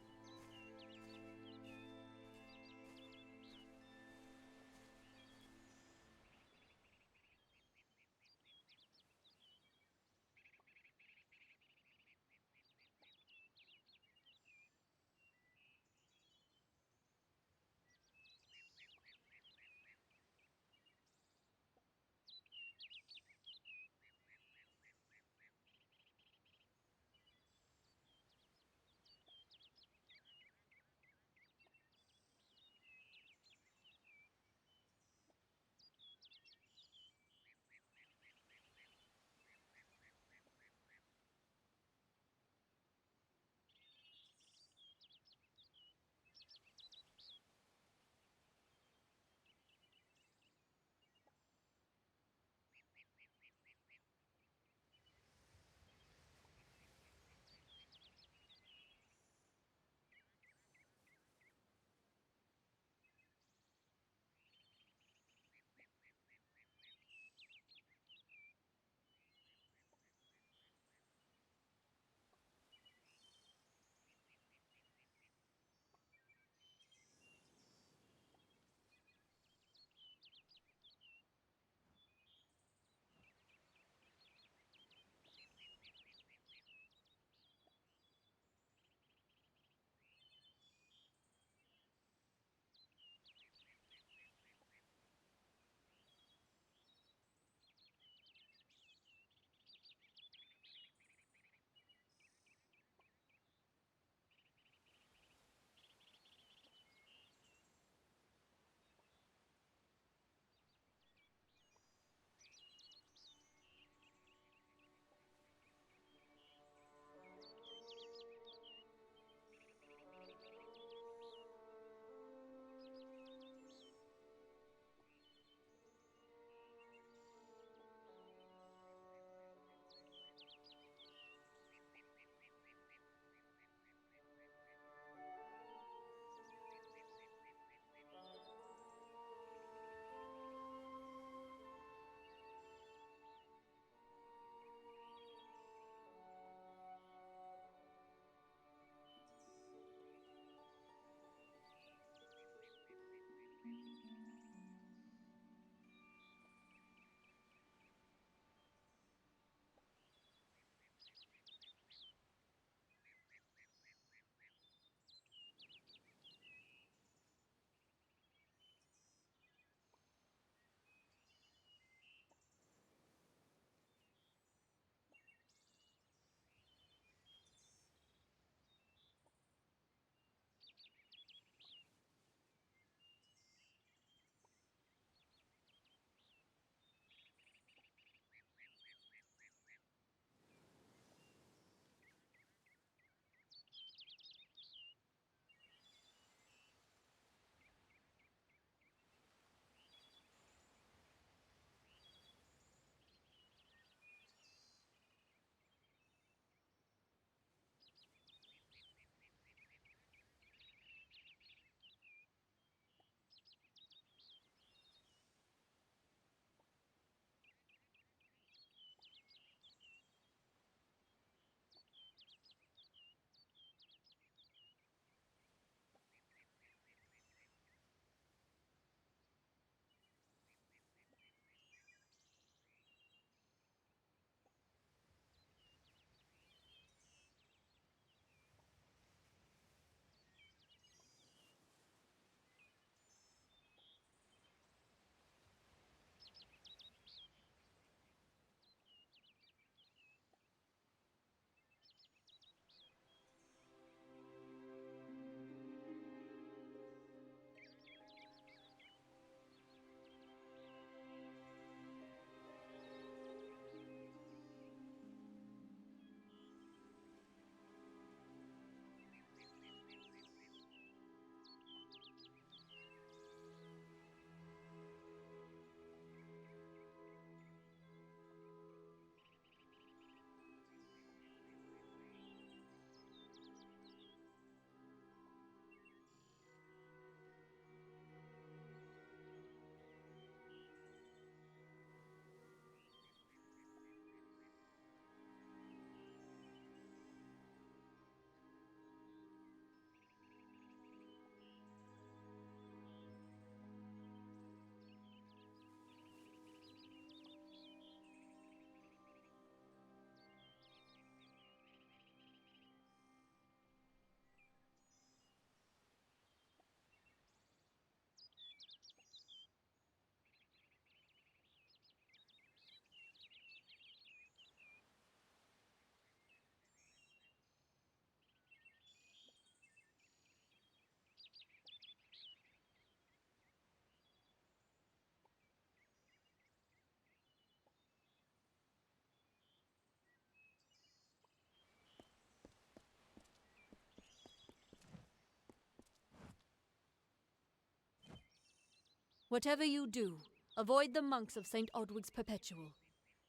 Whatever you do, avoid the monks of St. Odwig's Perpetual.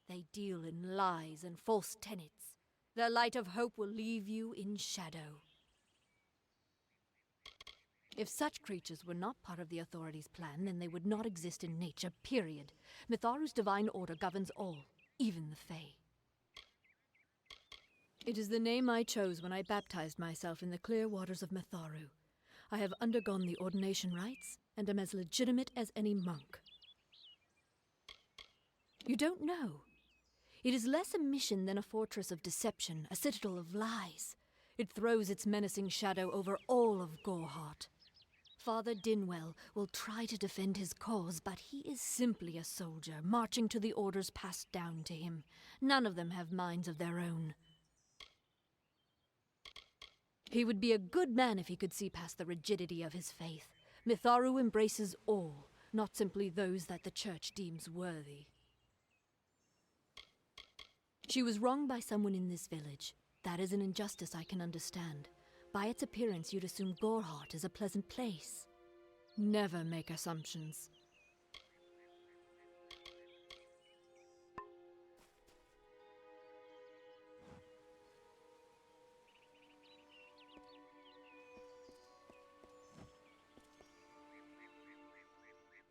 They deal in lies and false tenets. Their light of hope will leave you in shadow. If such creatures were not part of the authorities' plan, then they would not exist in nature, period. Mitharu's divine order governs all, even the Fae. It is the name I chose when I baptized myself in the clear waters of Mitharu. I have undergone the ordination rites, and am as legitimate as any monk. You don't know. It is less a mission than a fortress of deception, a citadel of lies. It throws its menacing shadow over all of Gorhart. Father Dinwell will try to defend his cause, but he is simply a soldier, marching to the orders passed down to him. None of them have minds of their own. He would be a good man if he could see past the rigidity of his faith. Mitharu embraces all, not simply those that the Church deems worthy. She was wronged by someone in this village. That is an injustice I can understand. By its appearance, you'd assume Gorhart is a pleasant place. Never make assumptions.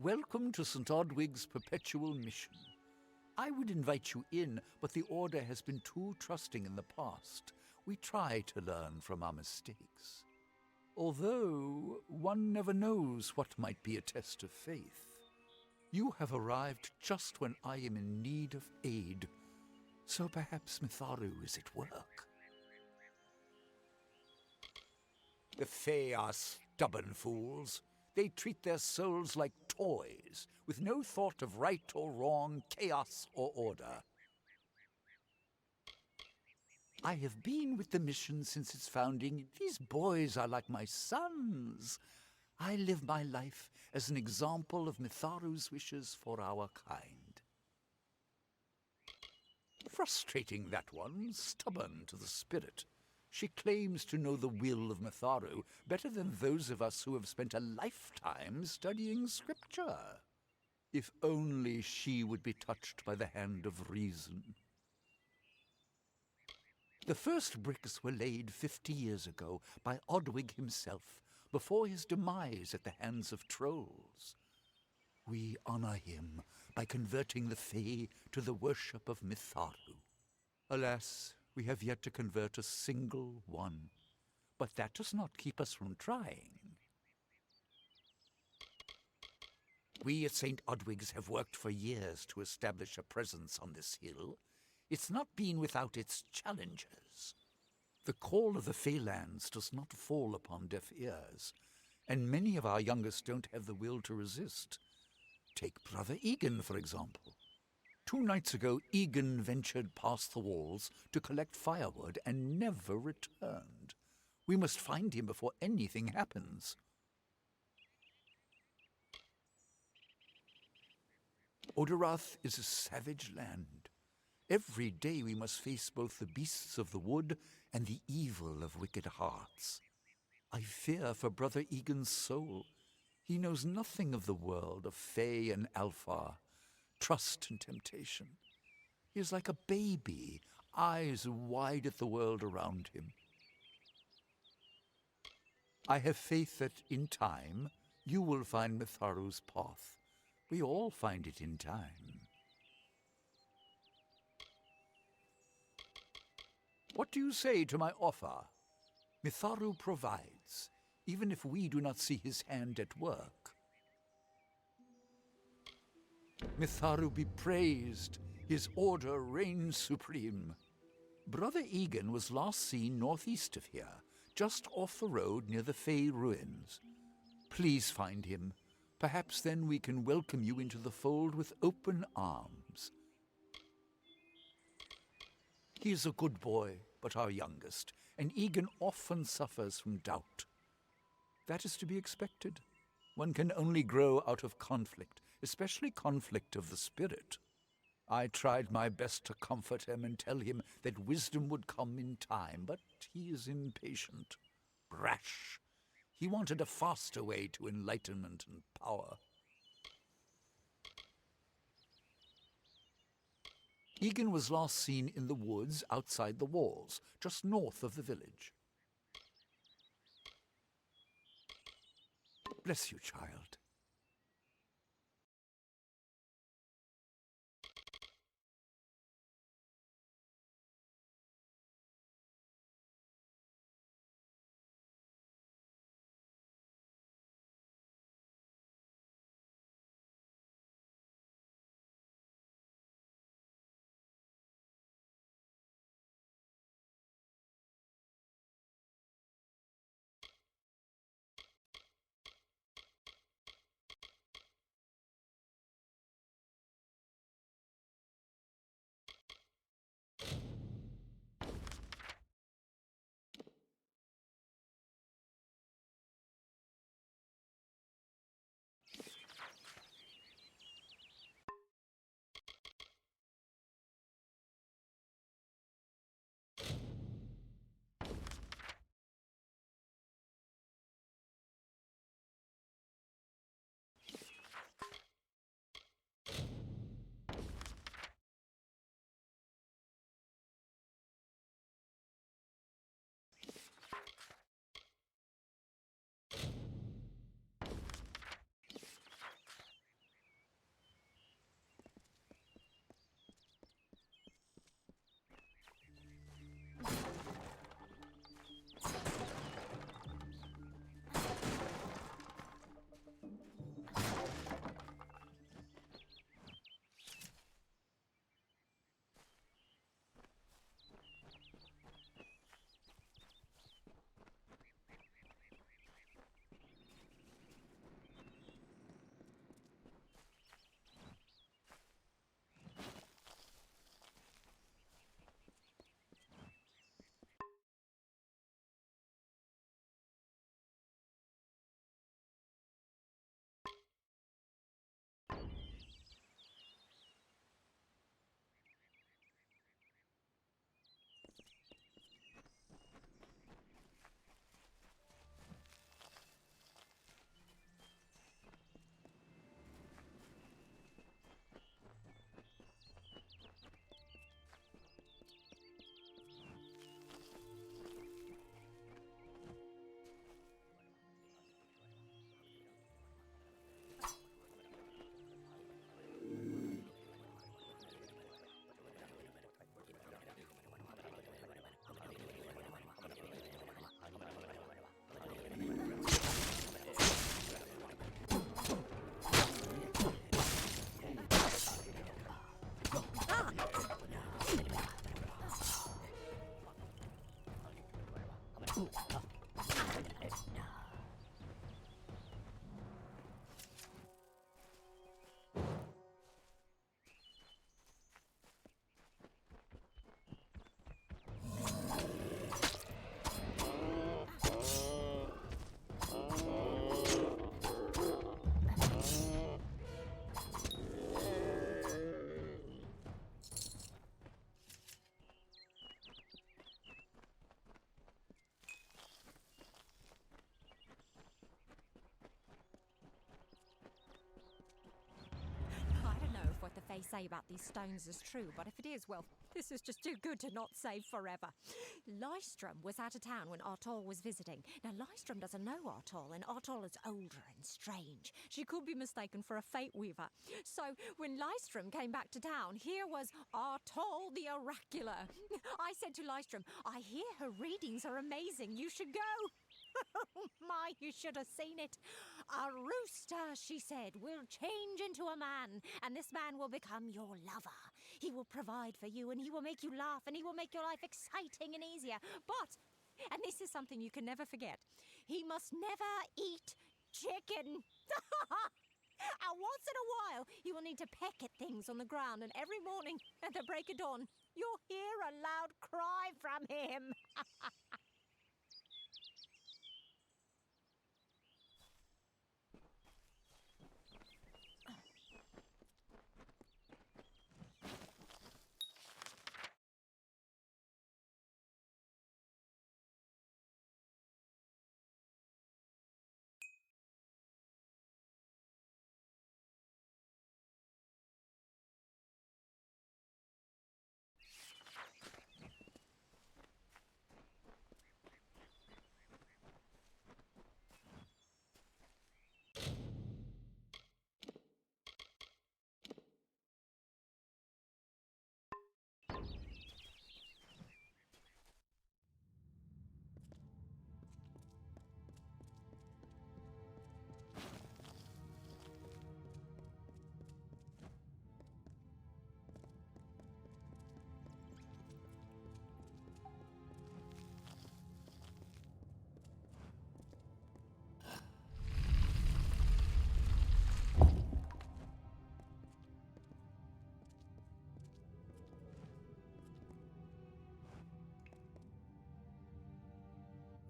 Welcome to St. Odwig's Perpetual Mission. I would invite you in, but the Order has been too trusting in the past. We try to learn from our mistakes. Although, one never knows what might be a test of faith. You have arrived just when I am in need of aid, so perhaps Mitharu is at work. The Fae are stubborn fools. They treat their souls like toys, with no thought of right or wrong, chaos or order. I have been with the mission since its founding. These boys are like my sons. I live my life as an example of Mitharu's wishes for our kind. Frustrating, that one, stubborn to the spirit. She claims to know the will of Mitharu better than those of us who have spent a lifetime studying scripture. If only she would be touched by the hand of reason. The first bricks were laid 50 years ago by Odwig himself, before his demise at the hands of trolls. We honor him by converting the Fae to the worship of Mitharu. Alas, we have yet to convert a single one, but that does not keep us from trying. We at St. Odwig's have worked for years to establish a presence on this hill. It's not been without its challenges. The call of the Feylands does not fall upon deaf ears, and many of our youngest don't have the will to resist. Take Brother Egan, for example. 2 nights ago, Egan ventured past the walls to collect firewood and never returned. We must find him before anything happens. Odarath is a savage land. Every day we must face both the beasts of the wood and the evil of wicked hearts. I fear for Brother Egan's soul. He knows nothing of the world of Fae and Alfar, trust and temptation. He is like a baby, eyes wide at the world around him. I have faith that in time you will find Mitharu's path. We all find it in time. What do you say to my offer? Mitharu provides, even if we do not see his hand at work. Mitharu be praised, his order reigns supreme. Brother Egan was last seen northeast of here, just off the road near the Fae ruins. Please find him. Perhaps then we can welcome you into the fold with open arms. He is a good boy, but our youngest, and Egan often suffers from doubt. That is to be expected. One can only grow out of conflict, especially conflict of the spirit. I tried my best to comfort him and tell him that wisdom would come in time, but he is impatient, brash. He wanted a faster way to enlightenment and power. Egan was last seen in the woods outside the walls, just north of the village. Bless you, child. What the Fae say about these stones is true, but if it is, well, this is just too good to not save forever. Lystrom was out of town when Artol was visiting. Now, Lystrom doesn't know Artol, and Artol is older and strange. She could be mistaken for a Fateweaver. So, when Lystrom came back to town, here was Artol the Oracular. I said to Lystrom, I hear her readings are amazing. You should go. Oh my, you should have seen it. A rooster, she said, will change into a man, and this man will become your lover. He will provide for you, and he will make you laugh, and he will make your life exciting and easier. But, and this is something you can never forget, he must never eat chicken. And once in a while, you will need to peck at things on the ground, and every morning at the break of dawn, you'll hear a loud cry from him.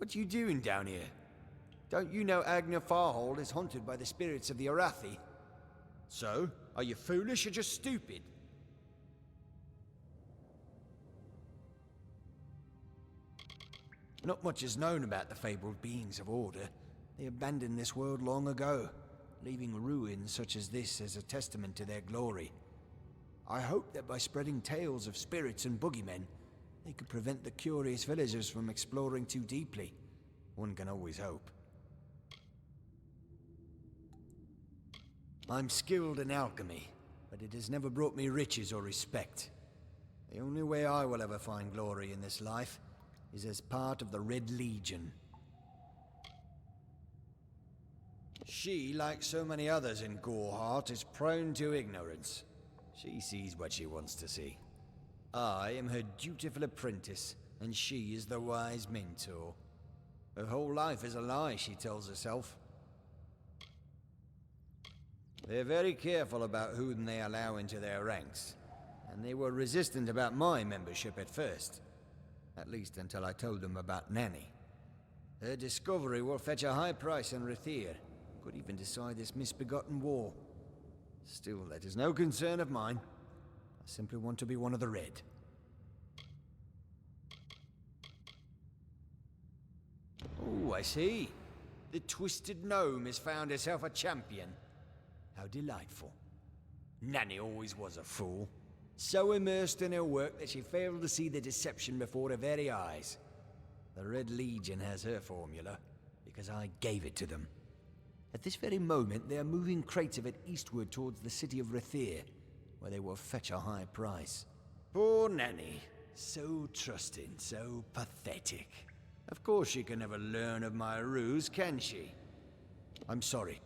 What you doing down here? Don't you know Agnur Farhal is haunted by the spirits of the Arathi? So, are you foolish or just stupid? Not much is known about the fabled beings of Order. They abandoned this world long ago, leaving ruins such as this as a testament to their glory. I hope that by spreading tales of spirits and boogeymen, they could prevent the curious villagers from exploring too deeply. One can always hope. I'm skilled in alchemy, but it has never brought me riches or respect. The only way I will ever find glory in this life is as part of the Red Legion. She, like so many others in Gorhart, is prone to ignorance. She sees what she wants to see. I am her dutiful apprentice, and she is the wise mentor. Her whole life is a lie, she tells herself. They're very careful about whom they allow into their ranks, and they were resistant about my membership at first. At least until I told them about Nanny. Her discovery will fetch a high price in Rathir. Could even decide this misbegotten war. Still, that is no concern of mine. I simply want to be one of the Red. Oh, I see. The Twisted Gnome has found herself a champion. How delightful. Nanny always was a fool. So immersed in her work that she failed to see the deception before her very eyes. The Red Legion has her formula, because I gave it to them. At this very moment, they are moving crates of it eastward towards the city of Rathir, where they will fetch a high price. Poor Nanny. So trusting, so pathetic. Of course she can never learn of my ruse, can she? I'm sorry.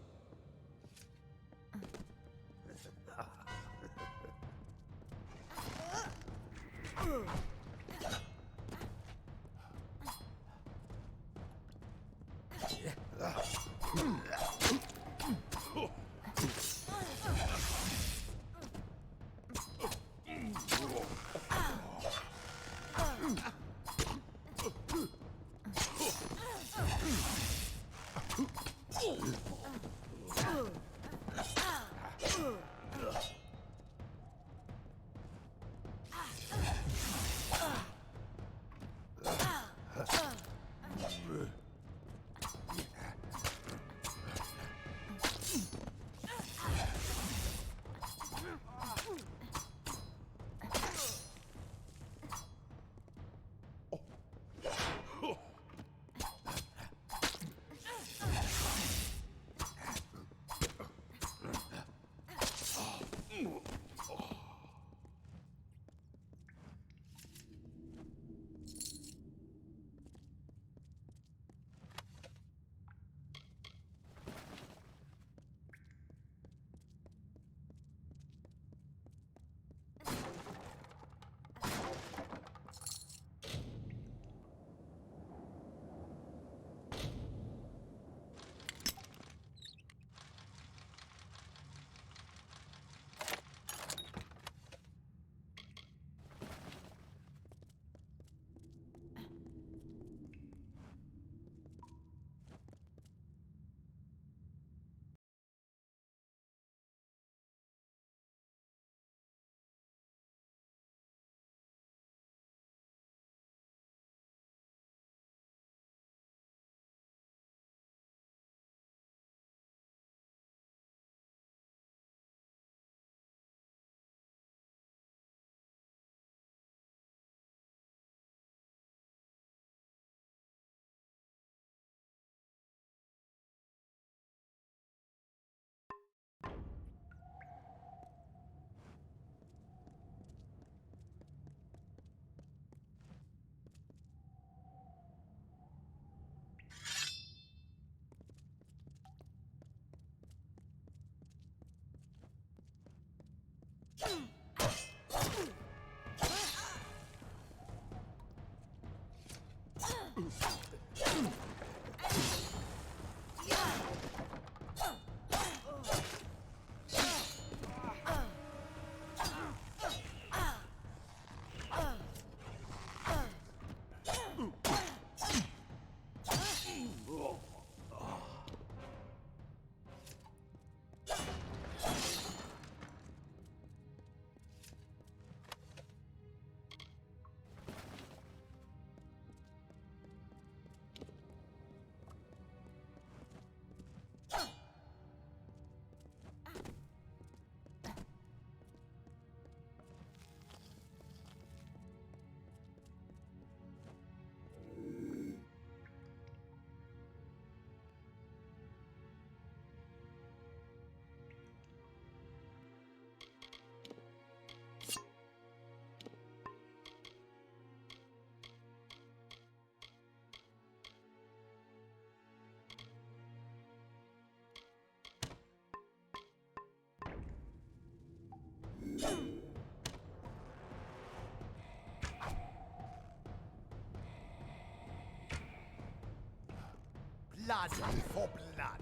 blood for blood.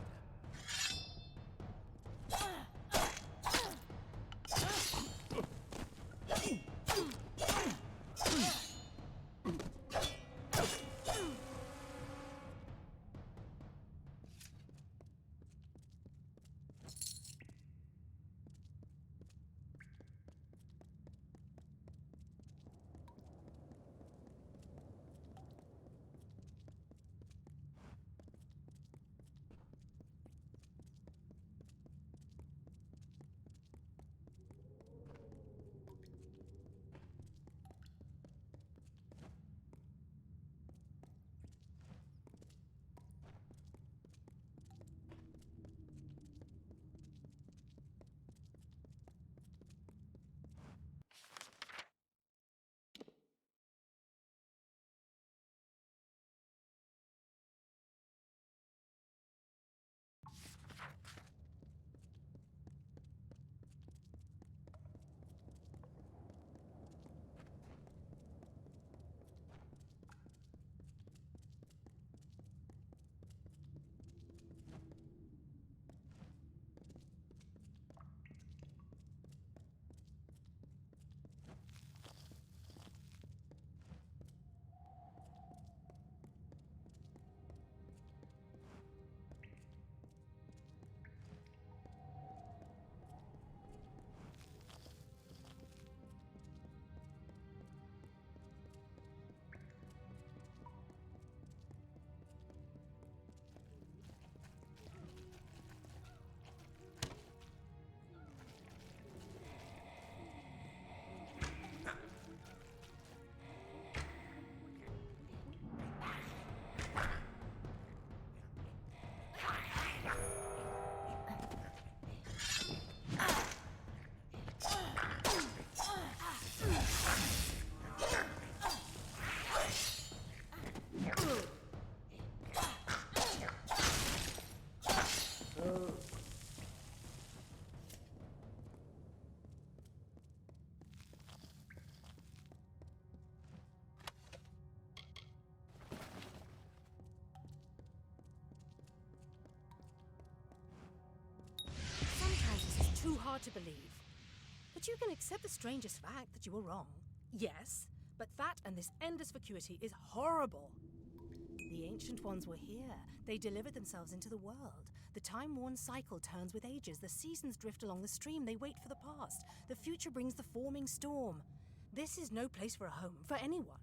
Too hard to believe. But you can accept the strangest fact that you were wrong. Yes, but that and this endless vacuity is horrible. The Ancient Ones were here. They delivered themselves into the world. The time-worn cycle turns with ages. The seasons drift along the stream. They wait for the past. The future brings the forming storm. This is no place for a home for anyone.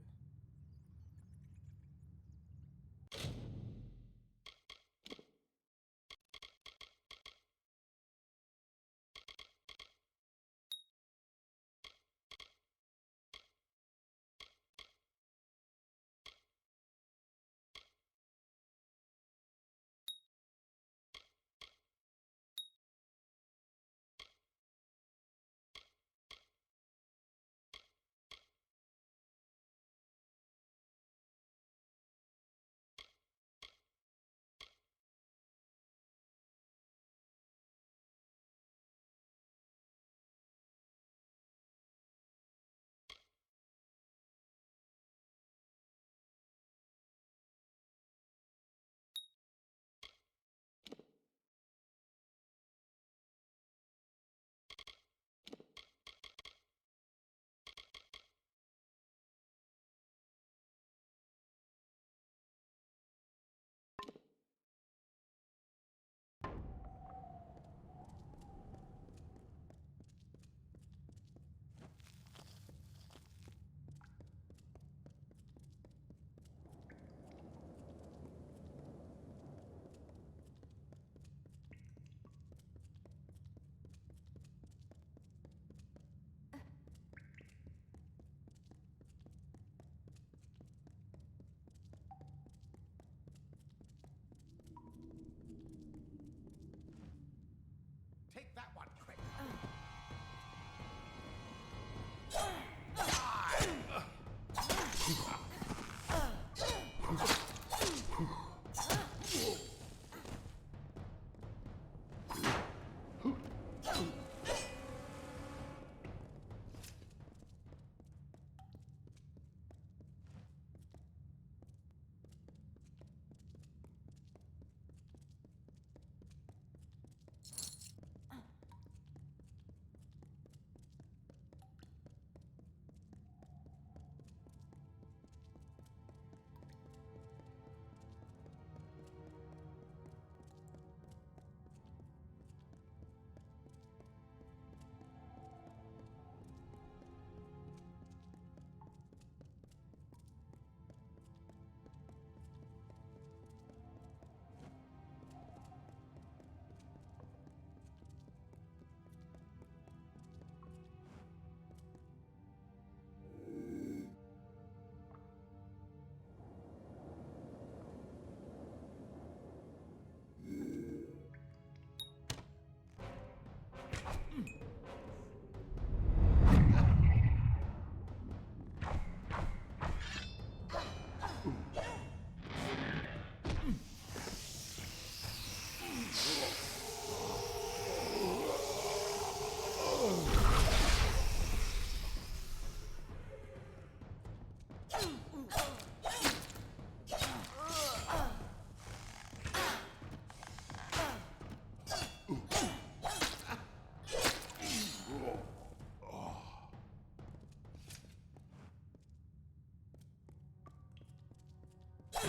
These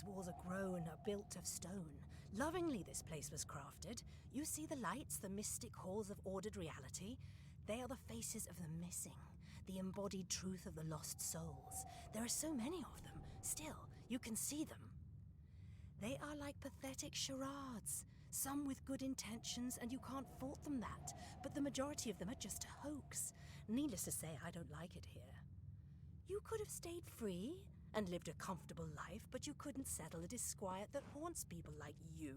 walls are grown, are built of stone. Lovingly this place was crafted. You see the lights, the mystic halls of ordered reality? They are the faces of the missing, the embodied truth of the lost souls. There are so many of them. Still, you can see them. They are like pathetic charades, some with good intentions, and you can't fault them that, but the majority of them are just a hoax. Needless to say, I don't like it here. You could have stayed free and lived a comfortable life, but you couldn't settle a disquiet that haunts people like you.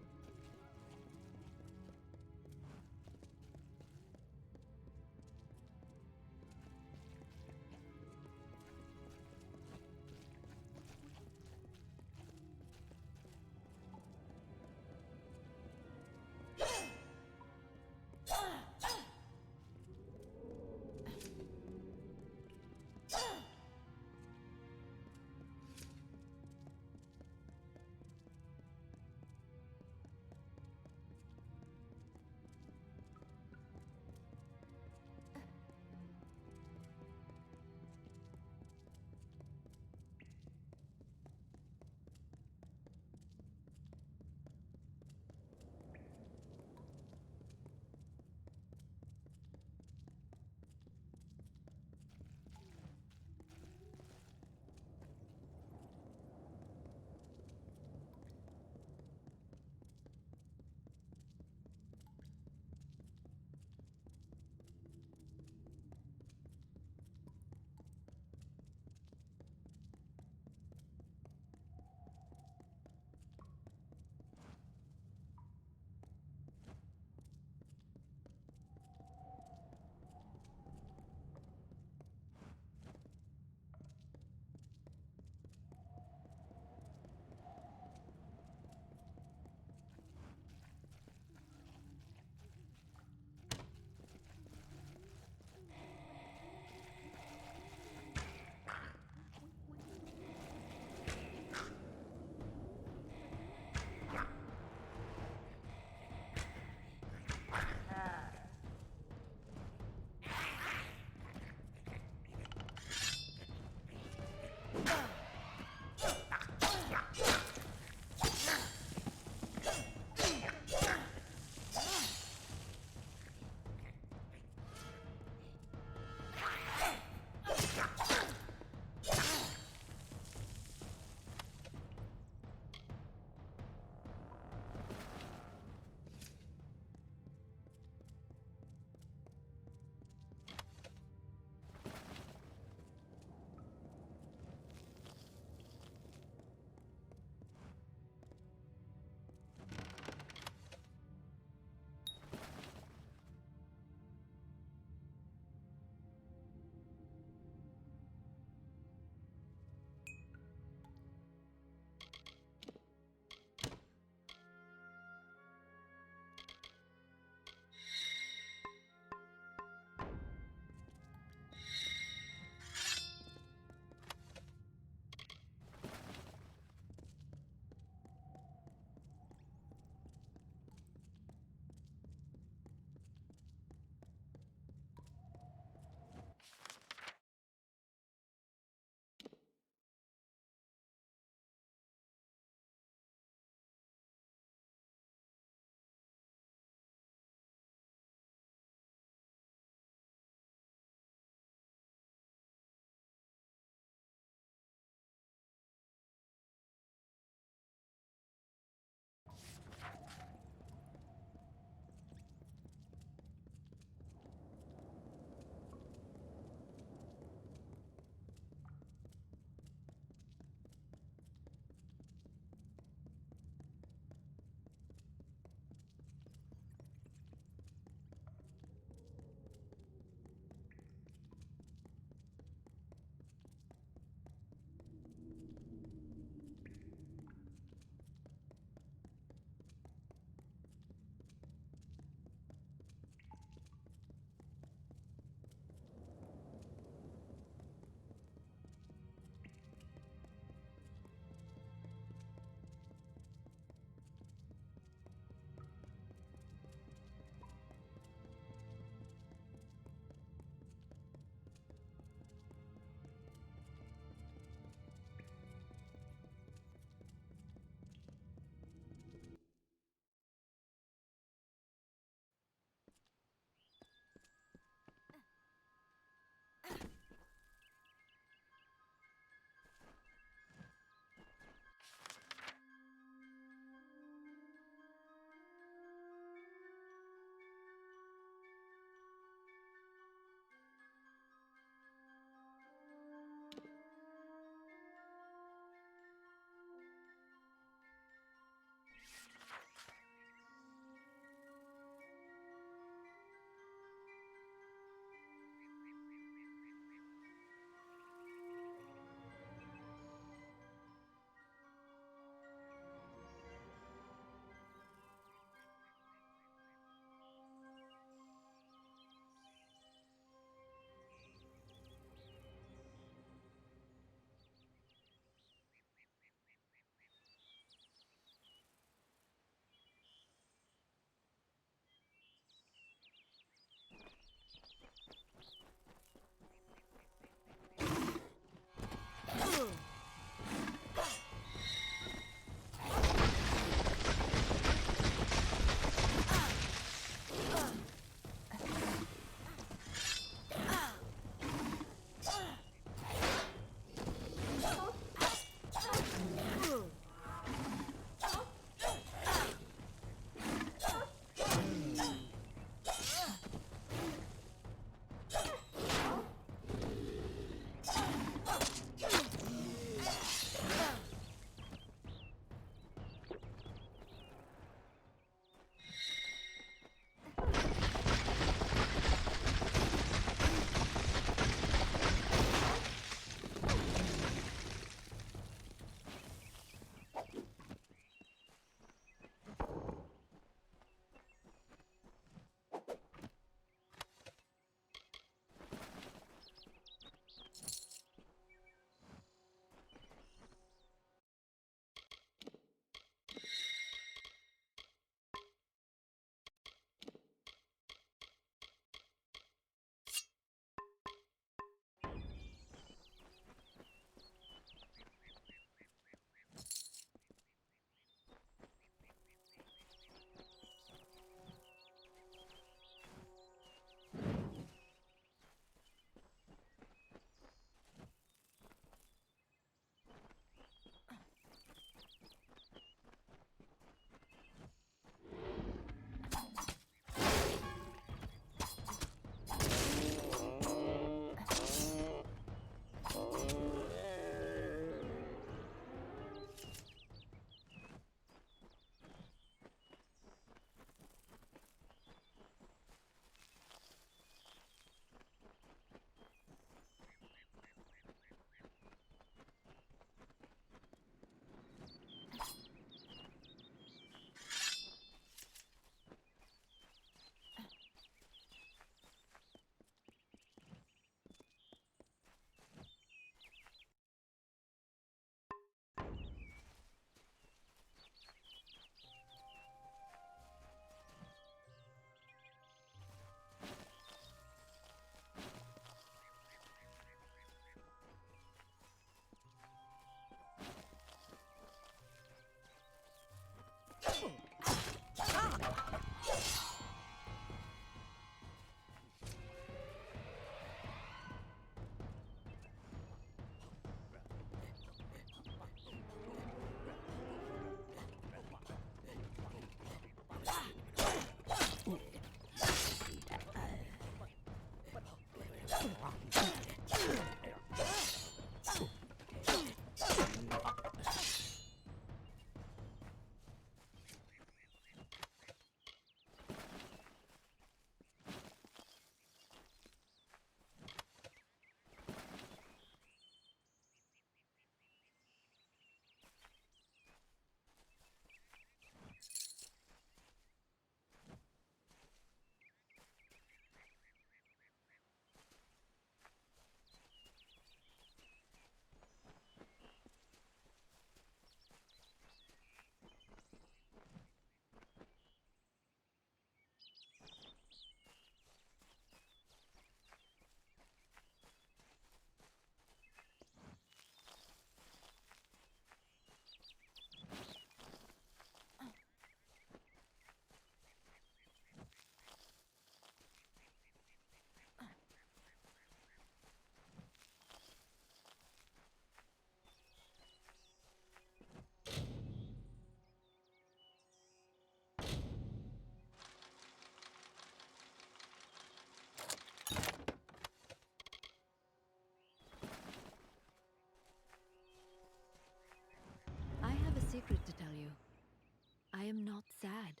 I am not sad.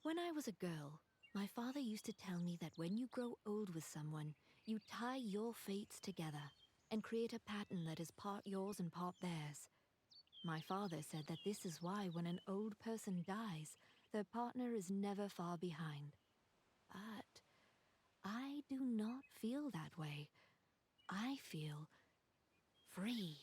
When I was a girl, my father used to tell me that when you grow old with someone, you tie your fates together and create a pattern that is part yours and part theirs. My father said that this is why when an old person dies, their partner is never far behind. But I do not feel that way. I feel free.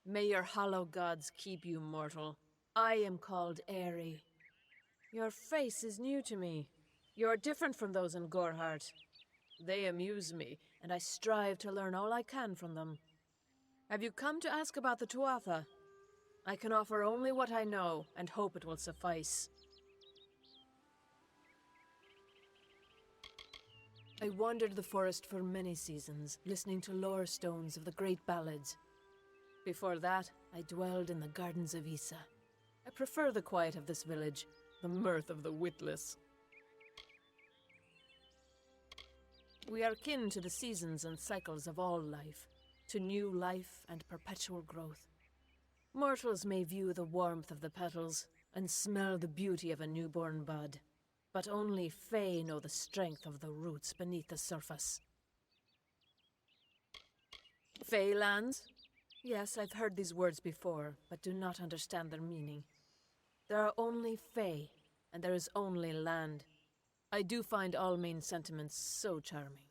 May your hollow gods keep you, mortal. I am called Aery. Your face is new to me. You are different from those in Gorhart. They amuse me, and I strive to learn all I can from them. Have you come to ask about the Tuatha? I can offer only what I know, and hope it will suffice. I wandered the forest for many seasons, listening to lore stones of the great ballads. Before that, I dwelled in the gardens of Issa. I prefer the quiet of this village, the mirth of the witless. We are kin to the seasons and cycles of all life, to new life and perpetual growth. Mortals may view the warmth of the petals and smell the beauty of a newborn bud, but only Fae know the strength of the roots beneath the surface. Fae lands? Yes, I've heard these words before, but do not understand their meaning. There are only Fae, and there is only land. I do find all main sentiments so charming.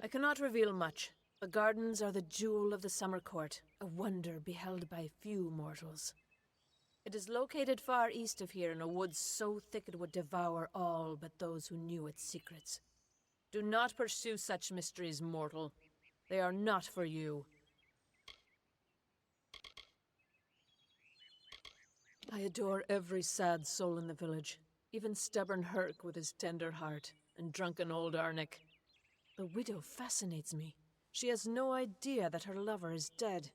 I cannot reveal much. The gardens are the jewel of the summer court, a wonder beheld by few mortals. It is located far east of here in a wood so thick it would devour all but those who knew its secrets. Do not pursue such mysteries, mortal. They are not for you. I adore every sad soul in the village, even stubborn Herc with his tender heart, and drunken old Arnick. The widow fascinates me. She has no idea that her lover is dead.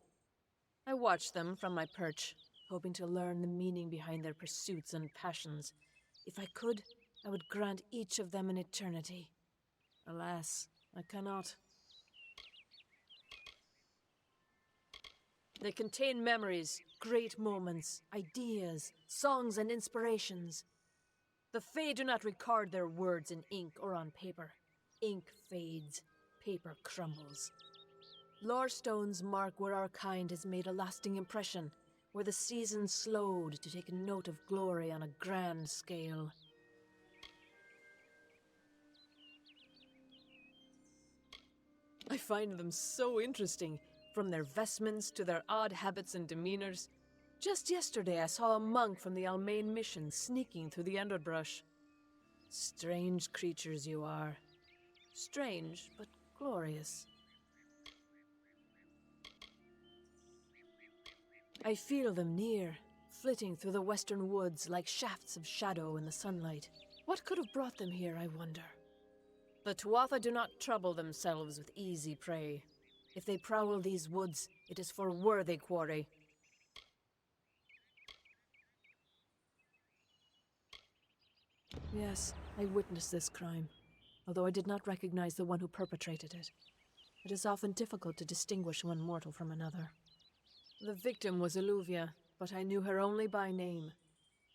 I watch them from my perch, hoping to learn the meaning behind their pursuits and passions. If I could, I would grant each of them an eternity. Alas, I cannot. They contain memories, great moments, ideas, songs, and inspirations. The Fae do not record their words in ink or on paper. Ink fades, paper crumbles. Lore stones mark where our kind has made a lasting impression, where the seasons slowed to take note of glory on a grand scale. I find them so interesting, from their vestments to their odd habits and demeanors. Just yesterday I saw a monk from the Almain mission sneaking through the underbrush. Strange creatures you are. Strange, but glorious. I feel them near, flitting through the western woods like shafts of shadow in the sunlight. What could have brought them here, I wonder? The Tuatha do not trouble themselves with easy prey. If they prowl these woods, it is for worthy quarry. Yes, I witnessed this crime, although I did not recognize the one who perpetrated it. It is often difficult to distinguish one mortal from another. The victim was Illuvia, but I knew her only by name.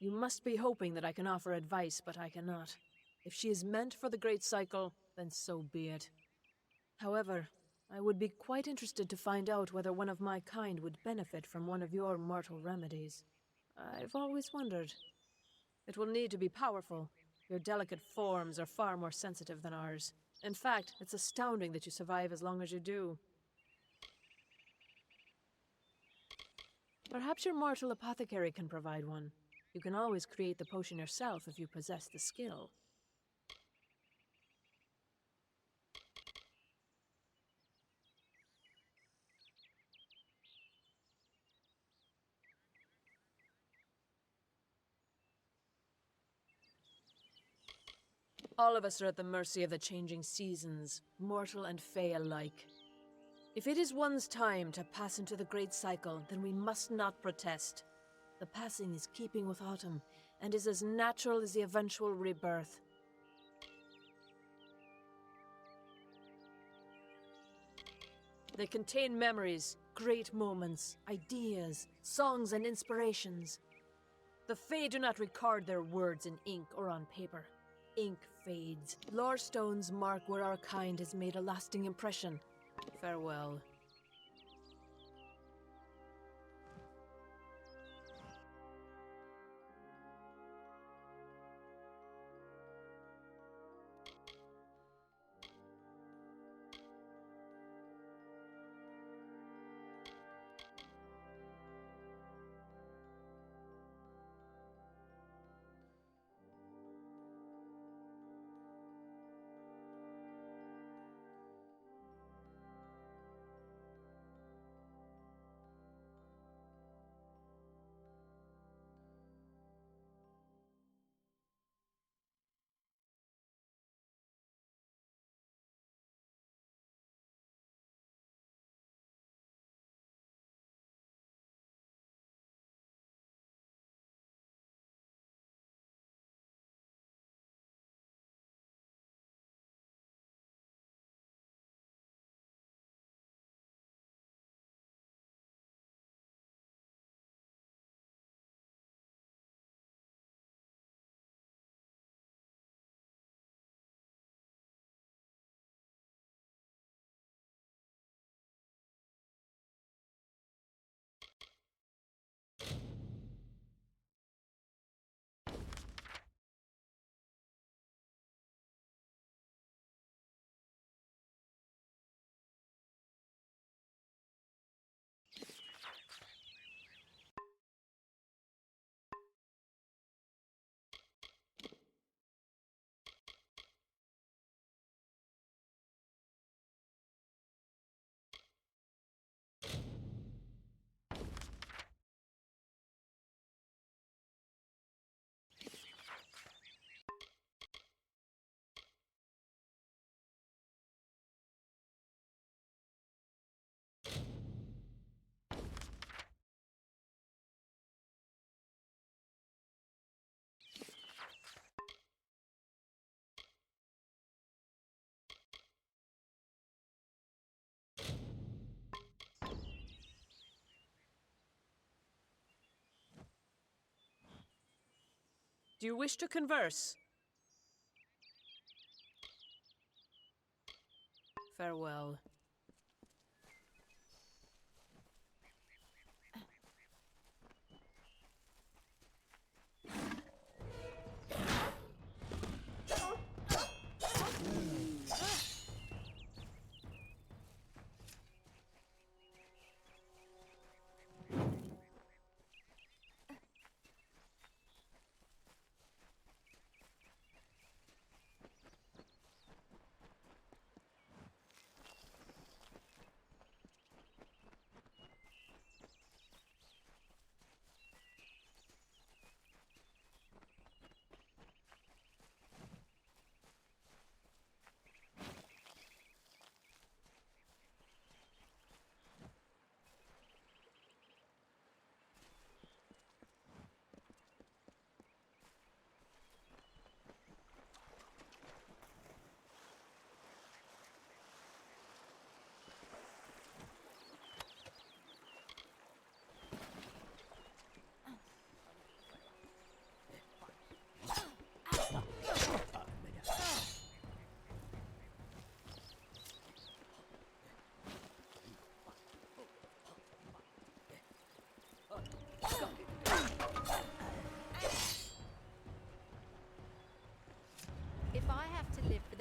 You must be hoping that I can offer advice, but I cannot. If she is meant for the Great Cycle, then so be it. However, I would be quite interested to find out whether one of my kind would benefit from one of your mortal remedies. I've always wondered. It will need to be powerful. Your delicate forms are far more sensitive than ours. In fact, it's astounding that you survive as long as you do. Perhaps your mortal apothecary can provide one. You can always create the potion yourself if you possess the skill. All of us are at the mercy of the changing seasons, mortal and fey alike. If it is one's time to pass into the Great Cycle, then we must not protest. The passing is keeping with autumn, and is as natural as the eventual rebirth. They contain memories, great moments, ideas, songs, and inspirations. The Fae do not record their words in ink or on paper. Ink fades. Lore stones mark where our kind has made a lasting impression. Farewell. Do you wish to converse? Farewell.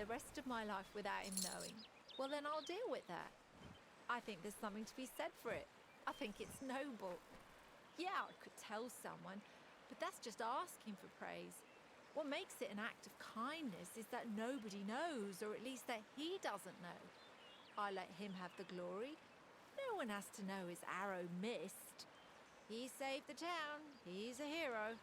the rest of my life without him knowing, well then I'll deal with that. I think there's something to be said for it. I think it's noble. Yeah, I could tell someone, but that's just asking for praise. What makes it an act of kindness is that nobody knows, or at least that he doesn't know. I let him have the glory. No one has to know his arrow missed. He saved the town. He's a hero.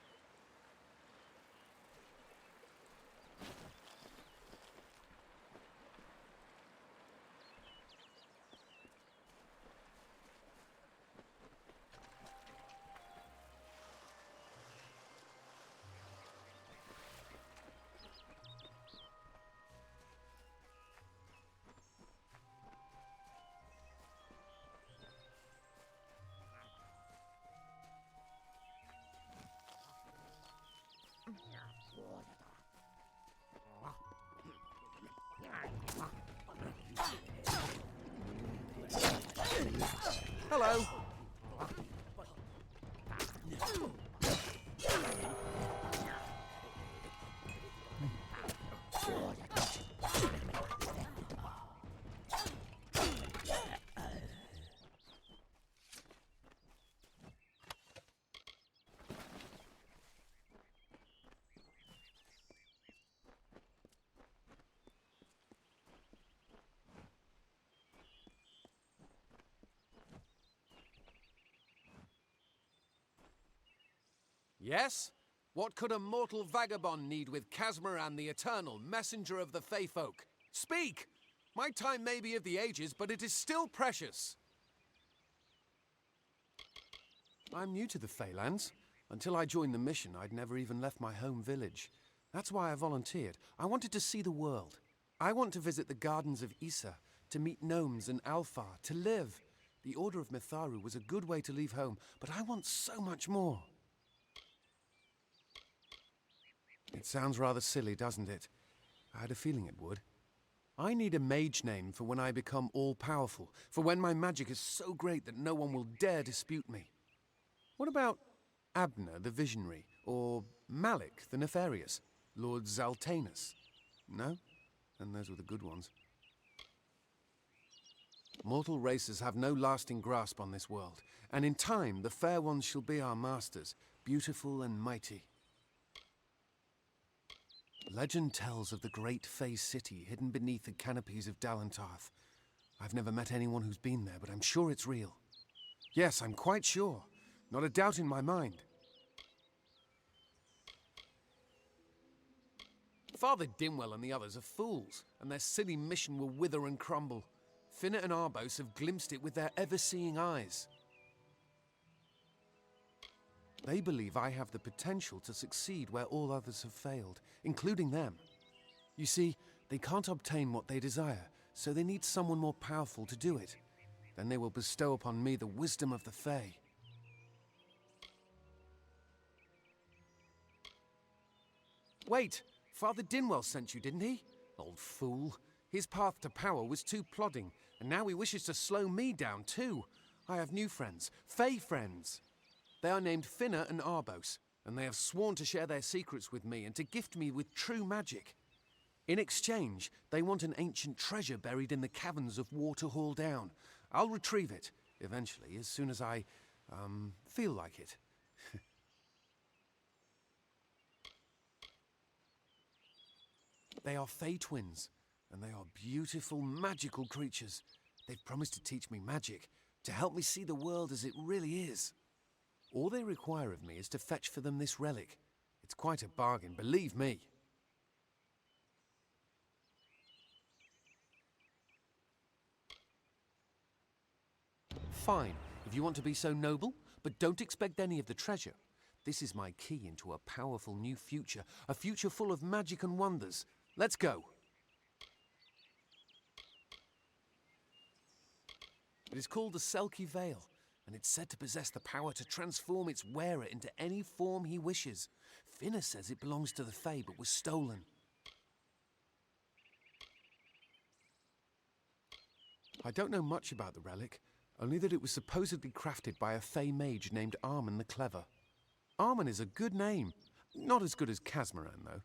Hello. Yes? What could a mortal vagabond need with Casmaran the Eternal, messenger of the Fae folk? Speak! My time may be of the ages, but it is still precious. I'm new to the Faelands. Until I joined the mission, I'd never even left my home village. That's why I volunteered. I wanted to see the world. I want to visit the gardens of Issa, to meet gnomes and Alfar, to live. The Order of Mitharu was a good way to leave home, but I want so much more. It sounds rather silly, doesn't it? I had a feeling it would. I need a mage name for when I become all-powerful, for when my magic is so great that no one will dare dispute me. What about Abner the Visionary, or Malik the Nefarious, Lord Zaltanus? No? Then those were the good ones. Mortal races have no lasting grasp on this world, and in time the fair ones shall be our masters, beautiful and mighty. Legend tells of the great Fae city hidden beneath the canopies of Dalentarth. I've never met anyone who's been there, but I'm sure it's real. Yes, I'm quite sure. Not a doubt in my mind. Father Dinwell and the others are fools, and their silly mission will wither and crumble. Finna and Arbos have glimpsed it with their ever-seeing eyes. They believe I have the potential to succeed where all others have failed, including them. You see, they can't obtain what they desire, so they need someone more powerful to do it. Then they will bestow upon me the wisdom of the Fae. Wait, Father Dinwell sent you, didn't he? Old fool. His path to power was too plodding, and now he wishes to slow me down too. I have new friends, Fae friends. They are named Finna and Arbos, and they have sworn to share their secrets with me and to gift me with true magic. In exchange, they want an ancient treasure buried in the caverns of Waterhall Down. I'll retrieve it, eventually, as soon as I, feel like it. They are Fae twins, and they are beautiful, magical creatures. They've promised to teach me magic, to help me see the world as it really is. All they require of me is to fetch for them this relic. It's quite a bargain, believe me. Fine, if you want to be so noble, but don't expect any of the treasure. This is my key into a powerful new future, a future full of magic and wonders. Let's go. It is called the Selkie Veil, and it's said to possess the power to transform its wearer into any form he wishes. Finna says it belongs to the Fae, but was stolen. I don't know much about the relic, only that it was supposedly crafted by a Fae mage named Amman the Clever. Amman is a good name. Not as good as Casmaran, though.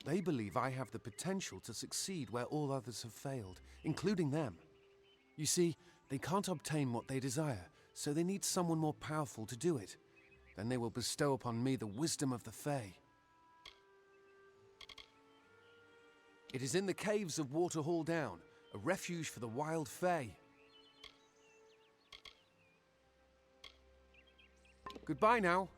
They believe I have the potential to succeed where all others have failed, including them. You see, they can't obtain what they desire, so they need someone more powerful to do it. Then they will bestow upon me the wisdom of the Fae. It is in the caves of Waterhall Down, a refuge for the wild Fae. Goodbye now.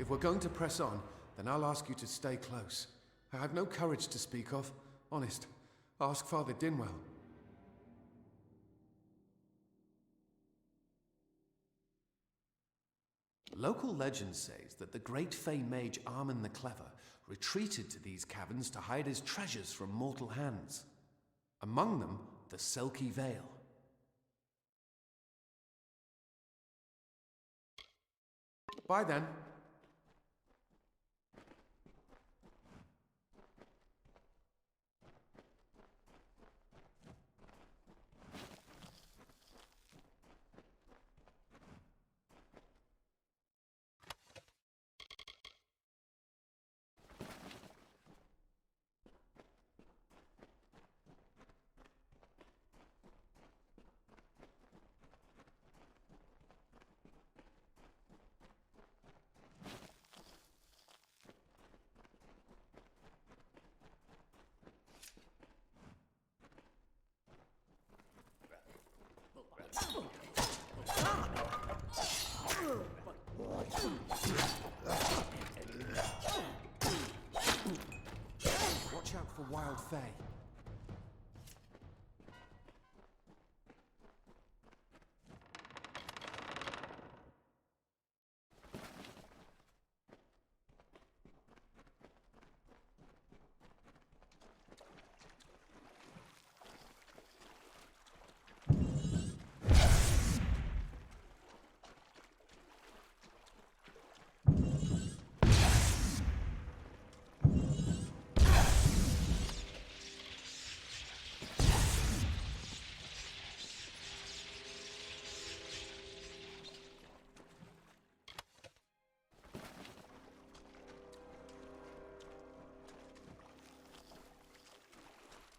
If we're going to press on, then I'll ask you to stay close. I have no courage to speak of. Honest. Ask Father Dinwell. Local legend says that the great Fey mage Amman the Clever retreated to these caverns to hide his treasures from mortal hands. Among them, the Selkie Veil. Bye then. Watch out for wild Fae.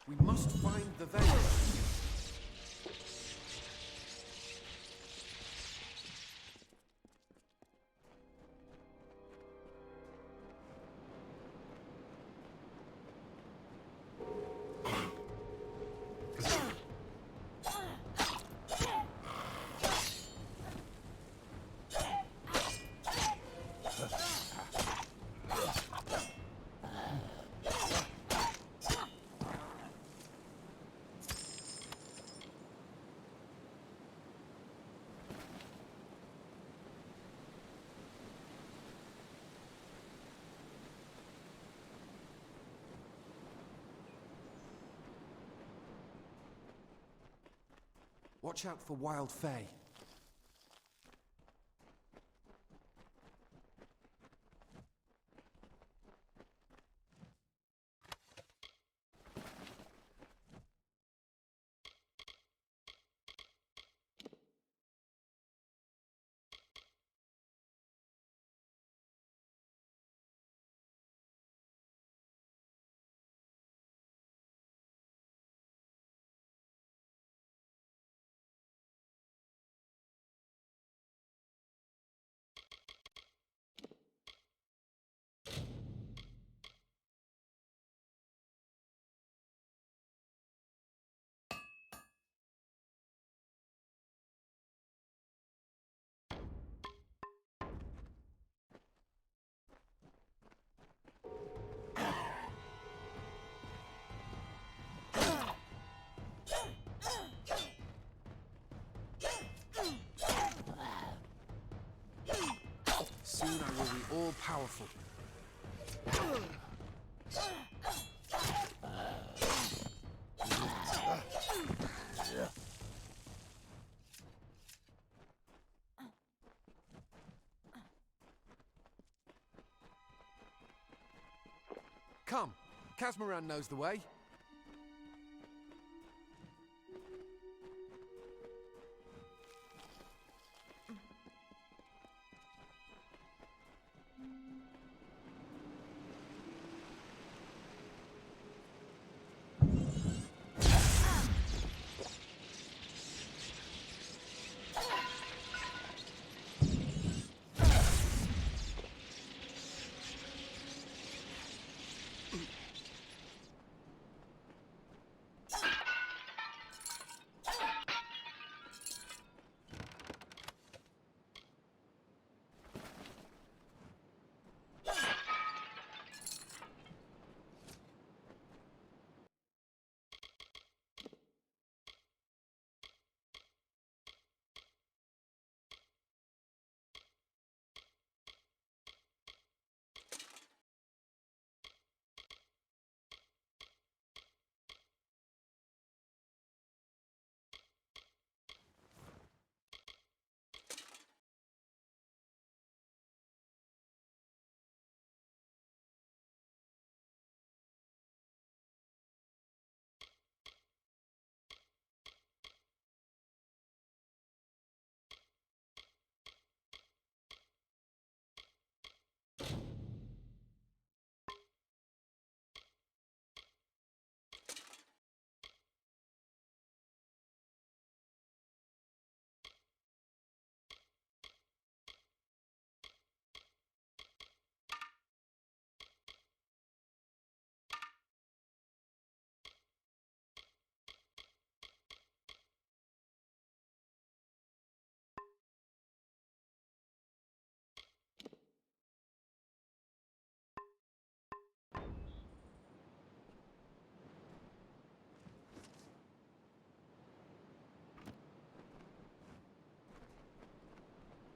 We must find the veil. Watch out for wild fae. Soon I will be all-powerful. Come, Casmaran knows the way.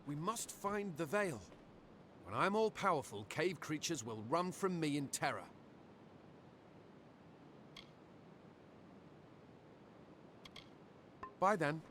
We must find the veil. When I'm all-powerful, cave creatures will run from me in terror. Bye then.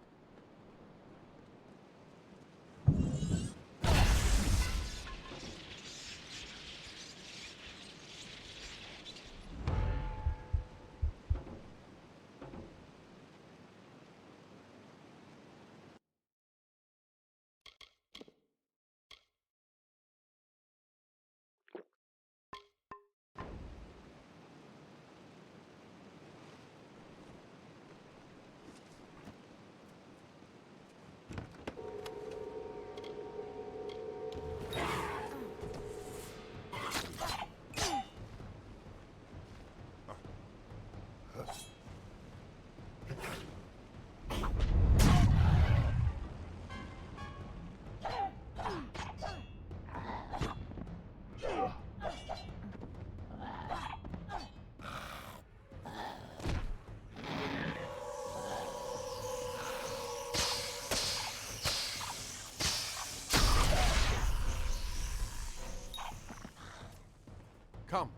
Come.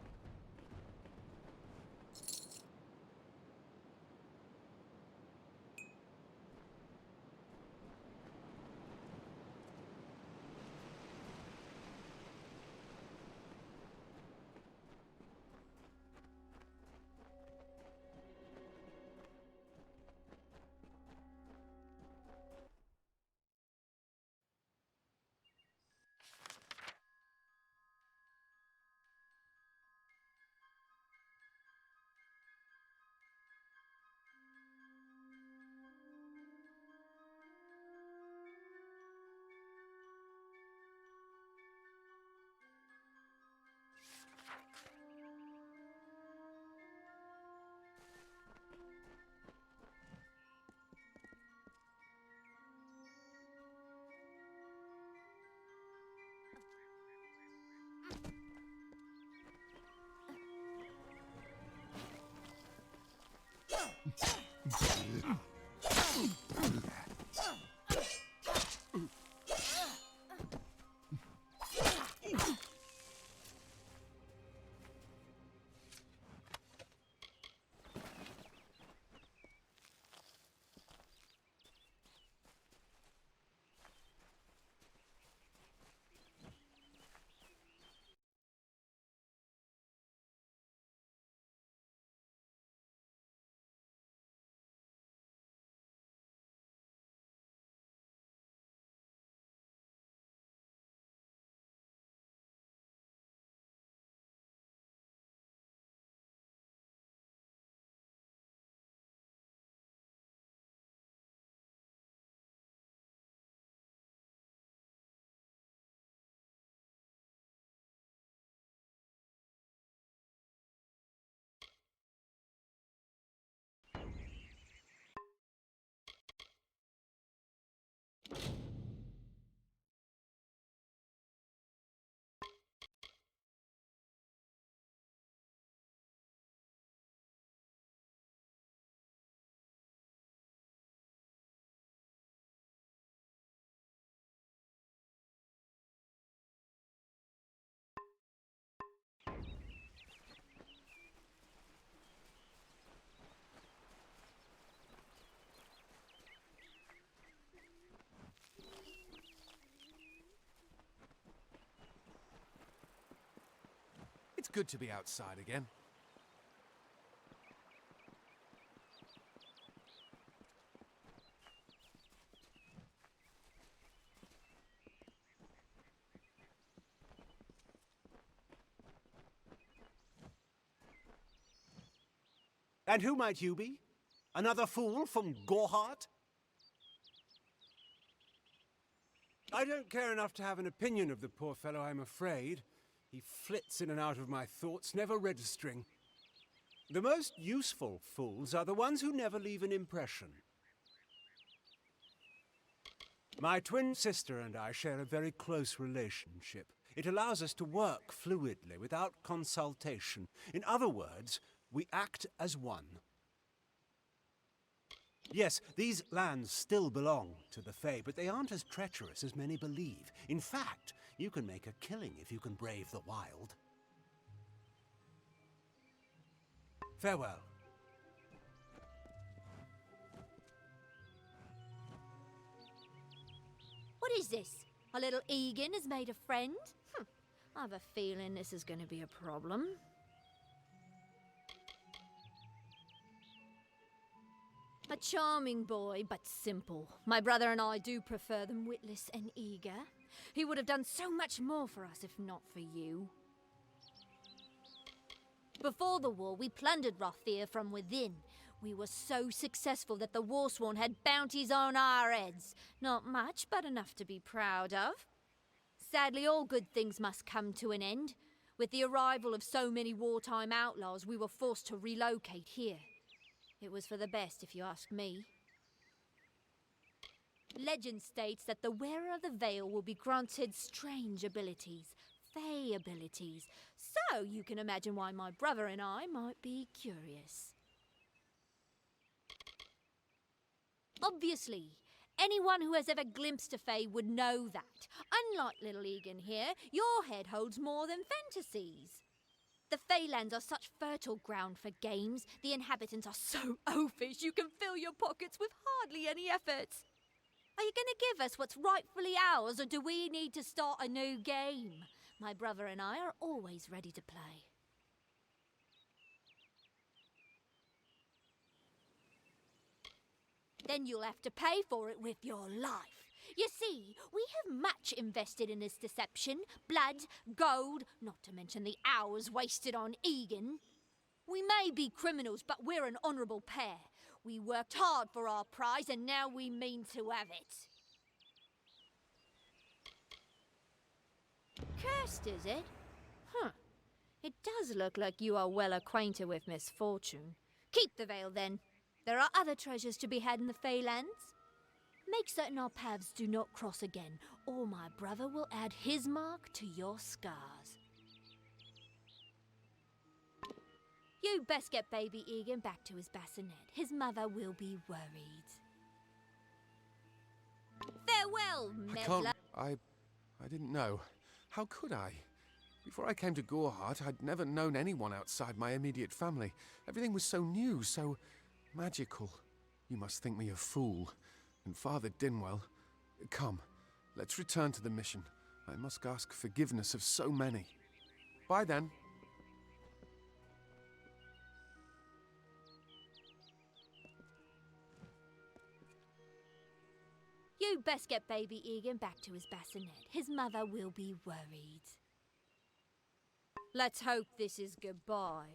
good to be outside again. And who might you be? Another fool from Gorhart? I don't care enough to have an opinion of the poor fellow, I'm afraid. He flits in and out of my thoughts, never registering. The most useful fools are the ones who never leave an impression. My twin sister and I share a very close relationship. It allows us to work fluidly, without consultation. In other words, we act as one. Yes, these lands still belong to the Fae, but they aren't as treacherous as many believe. In fact, you can make a killing if you can brave the wild. Farewell. What is this? Our little Egan has made a friend? I have a feeling this is going to be a problem. A charming boy, but simple. My brother and I do prefer them witless and eager. He would have done so much more for us if not for you. Before the war, we plundered Rathier from within. We were so successful that the Warsworn had bounties on our heads. Not much, but enough to be proud of. Sadly, all good things must come to an end. With the arrival of so many wartime outlaws, we were forced to relocate here. It was for the best, if you ask me. Legend states that the wearer of the veil will be granted strange abilities, Fae abilities. So you can imagine why my brother and I might be curious. Obviously, anyone who has ever glimpsed a Fae would know that. Unlike little Egan here, your head holds more than fantasies. The Feylands are such fertile ground for games. The inhabitants are so oafish you can fill your pockets with hardly any effort. Are you going to give us what's rightfully ours, or do we need to start a new game? My brother and I are always ready to play. Then you'll have to pay for it with your life. You see, we have much invested in this deception. Blood, gold, not to mention the hours wasted on Egan. We may be criminals, but we're an honourable pair. We worked hard for our prize, and now we mean to have it. Cursed, is it? It does look like you are well acquainted with misfortune. Keep the veil, then. There are other treasures to be had in the Feylands. Make certain our paths do not cross again, or my brother will add his mark to your scars. You best get baby Egan back to his bassinet. His mother will be worried. Farewell, meddler. I didn't know. How could I? Before I came to Gorhart, I'd never known anyone outside my immediate family. Everything was so new, so magical. You must think me a fool. And Father Dinwell, come, let's return to the mission. I must ask forgiveness of so many. Bye then. You best get baby Egan back to his bassinet. His mother will be worried. Let's hope this is goodbye.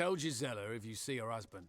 Tell Gisela if you see her husband.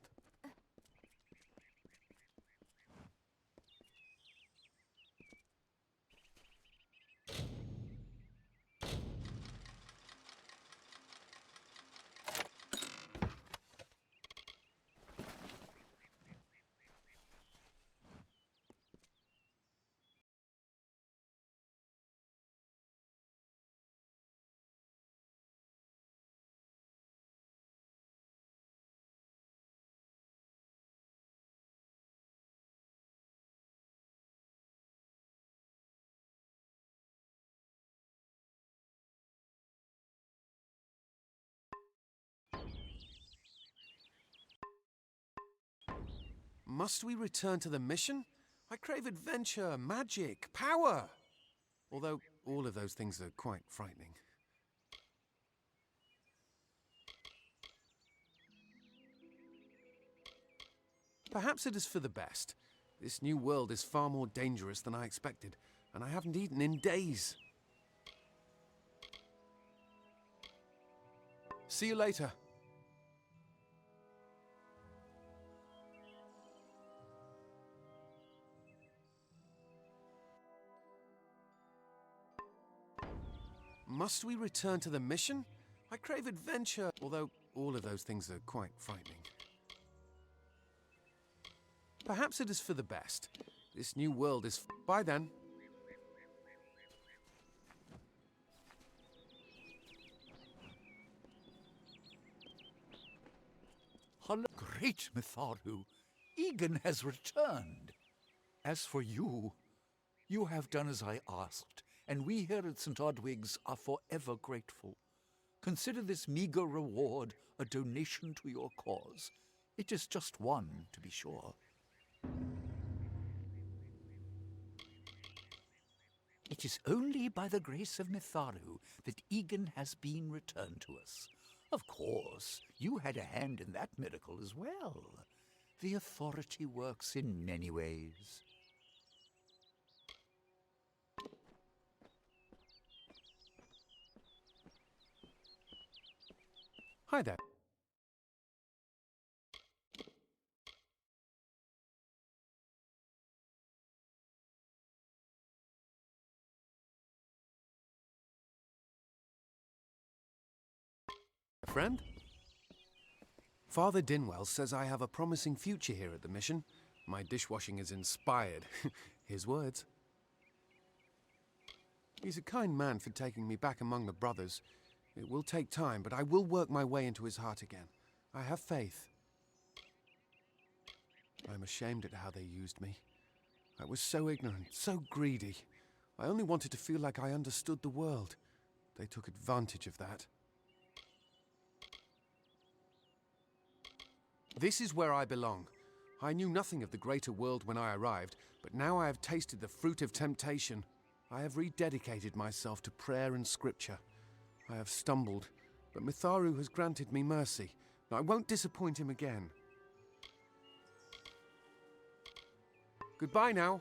Must we return to the mission? I crave adventure, magic, power. Although all of those things are quite frightening. Perhaps it is for the best. This new world is far more dangerous than I expected, and I haven't eaten in days. See you later. Must we return to the mission? I crave adventure, although all of those things are quite frightening. Perhaps it is for the best. This new world is... Bye then. Hello, great Mitharu. Egan has returned. As for you, you have done as I asked, and we here at St. Odwig's are forever grateful. Consider this meager reward a donation to your cause. It is just one, to be sure. It is only by the grace of Mitharu that Egan has been returned to us. Of course, you had a hand in that miracle as well. The authority works in many ways. Hi there. Friend? Father Dinwell says I have a promising future here at the mission. My dishwashing is inspired. His words. He's a kind man for taking me back among the brothers. It will take time, but I will work my way into his heart again. I have faith. I'm ashamed at how they used me. I was so ignorant, so greedy. I only wanted to feel like I understood the world. They took advantage of that. This is where I belong. I knew nothing of the greater world when I arrived, but now I have tasted the fruit of temptation. I have rededicated myself to prayer and scripture. I have stumbled, but Mitharu has granted me mercy. I won't disappoint him again. Goodbye now.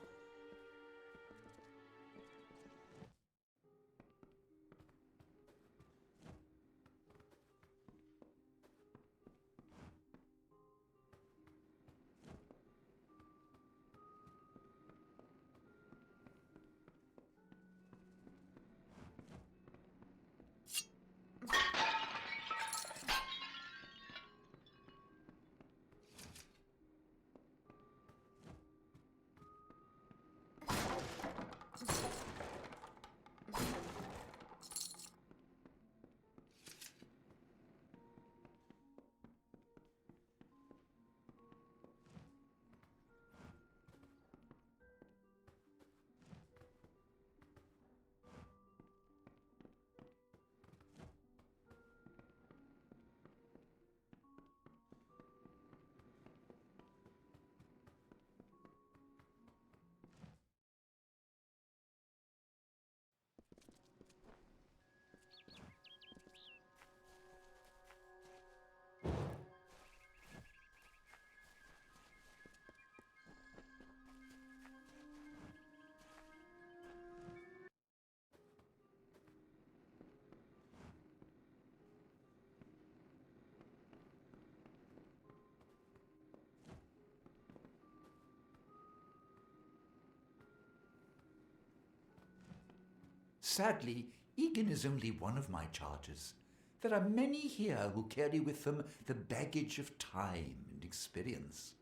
Sadly, Egan is only one of my charges. There are many here who carry with them the baggage of time and experience.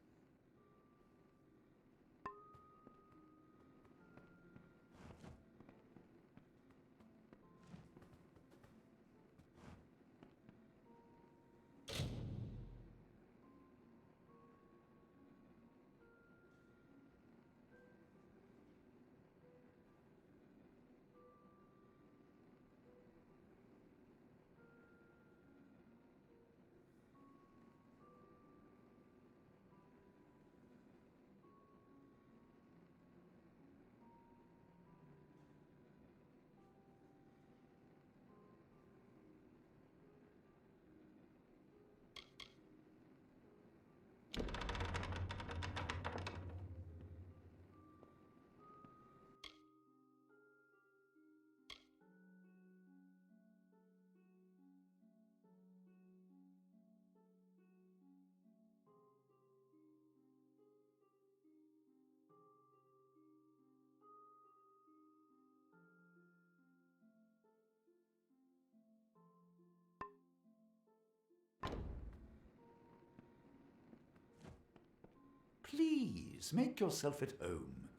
Please, make yourself at home.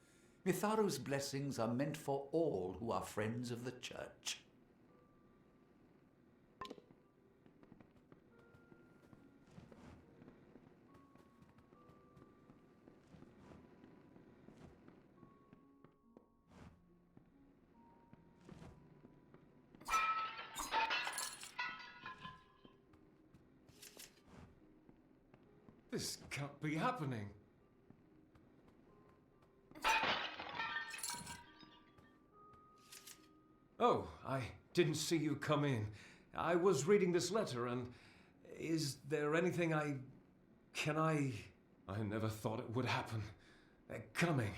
Mitharu's blessings are meant for all who are friends of the Church. This can't be happening. Oh, I didn't see you come in. I was reading this letter, and is there anything I never thought it would happen. They're coming.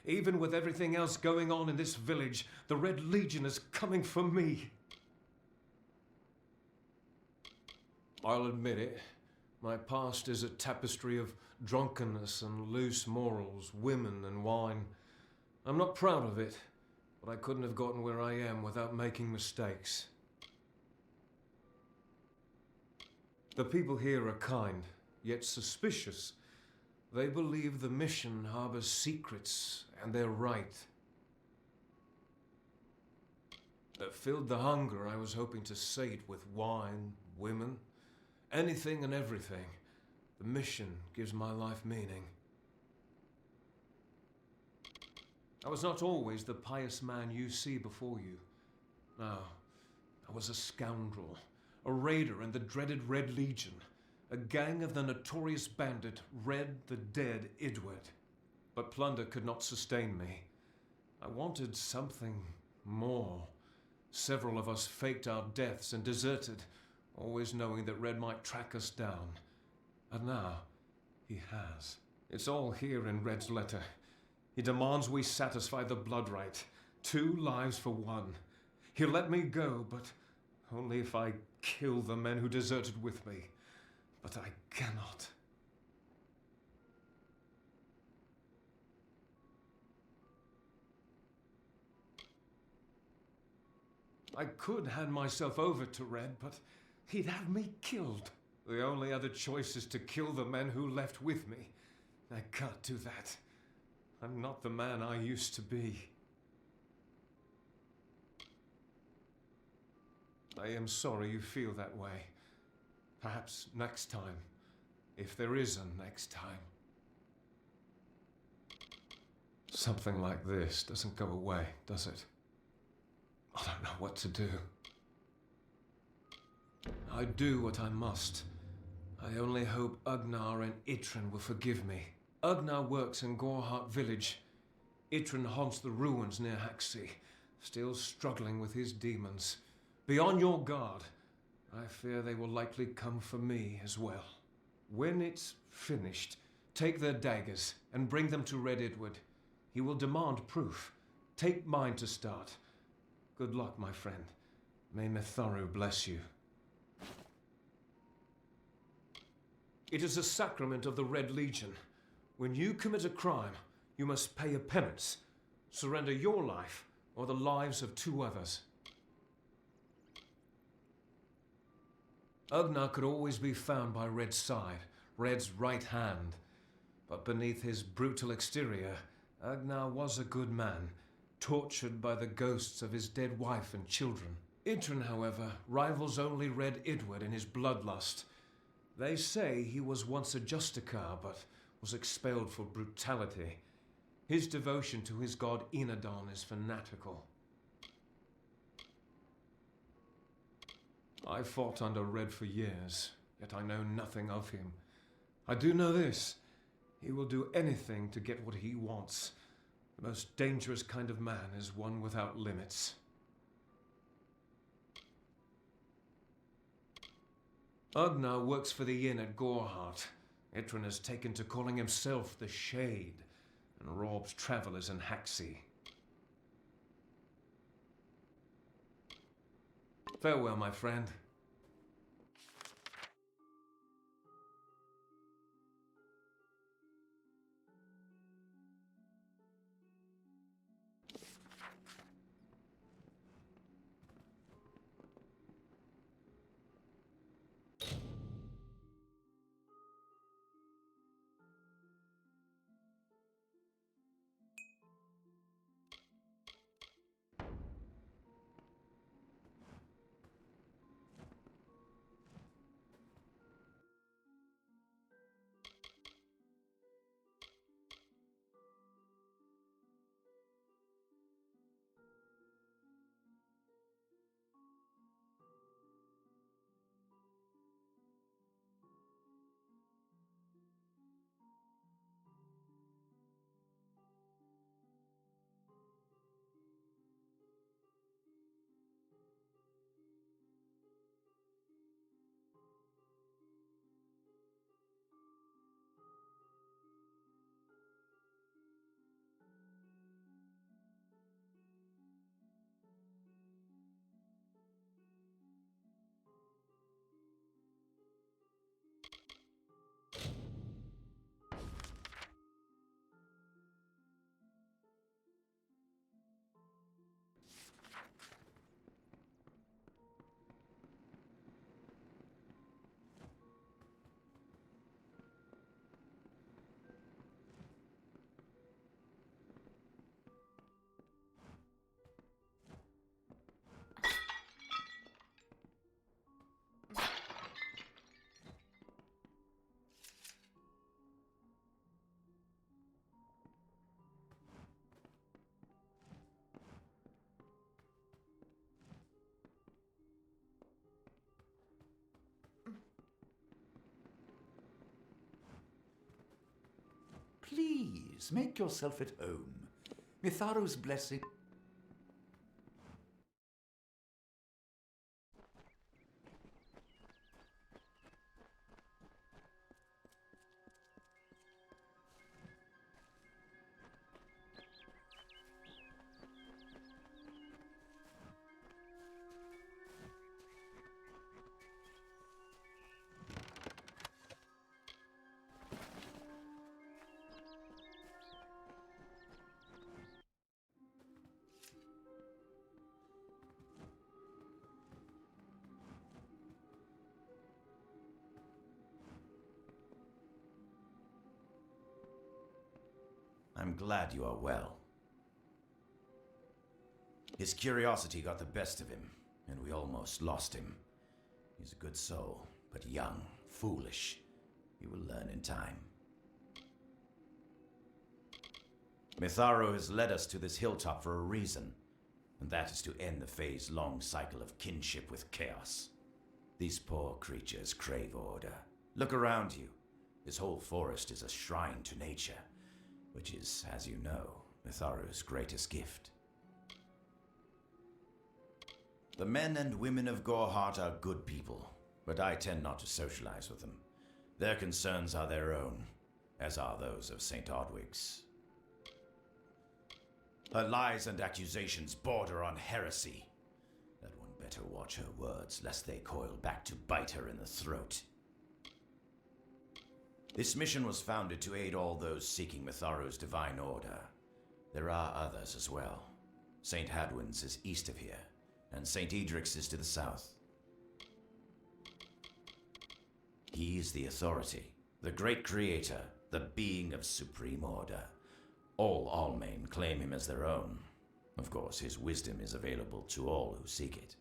Even with everything else going on in this village, the Red Legion is coming for me. I'll admit it. My past is a tapestry of drunkenness and loose morals, women and wine. I'm not proud of it. But I couldn't have gotten where I am without making mistakes. The people here are kind, yet suspicious. They believe the mission harbors secrets, and they're right. That filled the hunger I was hoping to sate with wine, women, anything and everything. The mission gives my life meaning. I was not always the pious man you see before you. No, I was a scoundrel, a raider in the dreaded Red Legion, a gang of the notorious bandit Red the Dead Idward. But plunder could not sustain me. I wanted something more. Several of us faked our deaths and deserted, always knowing that Red might track us down. And now, he has. It's all here in Red's letter. He demands we satisfy the blood rite. 2 lives for 1. He'll let me go, but only if I kill the men who deserted with me. But I cannot. I could hand myself over to Red, but he'd have me killed. The only other choice is to kill the men who left with me. I can't do that. I'm not the man I used to be. I am sorry you feel that way. Perhaps next time, if there is a next time. Something like this doesn't go away, does it? I don't know what to do. I do what I must. I only hope Agnar and Itrin will forgive me. Agnar works in Gorhart village. Itrin haunts the ruins near Haxi, still struggling with his demons. Be on your guard. I fear they will likely come for me as well. When it's finished, take their daggers and bring them to Red Idward. He will demand proof. Take mine to start. Good luck, my friend. May Mitharu bless you. It is a sacrament of the Red Legion. When you commit a crime, you must pay a penance. Surrender your life, or the lives of 2 others. Agnur could always be found by Red's side, Red's right hand. But beneath his brutal exterior, Agnur was a good man, tortured by the ghosts of his dead wife and children. Idrun, however, rivals only Red Idward in his bloodlust. They say he was once a Justicar, but was expelled for brutality. His devotion to his god Enadon is fanatical. I fought under Red for years, yet I know nothing of him. I do know this. He will do anything to get what he wants. The most dangerous kind of man is one without limits. Agnur works for the inn at Gorhart. Idrun has taken to calling himself the Shade, and robs travellers in Haxi. Farewell, my friend. Please, make yourself at home. Mitharu's blessing... I'm glad you are well. His curiosity got the best of him, and we almost lost him. He's a good soul, but young, foolish. He will learn in time. Mitharu has led us to this hilltop for a reason, and that is to end the Fae's long cycle of kinship with chaos. These poor creatures crave order. Look around you. This whole forest is a shrine to nature, which is, as you know, Mitharu's greatest gift. The men and women of Gorhart are good people, but I tend not to socialize with them. Their concerns are their own, as are those of St. Odwig's. Her lies and accusations border on heresy. Let one better watch her words, lest they coil back to bite her in the throat. This mission was founded to aid all those seeking Mitharu's divine order. There are others as well. St. Hadwin's is east of here, and St. Edric's is to the south. He is the authority, the great creator, the being of supreme order. All Almain claim him as their own. Of course, his wisdom is available to all who seek it.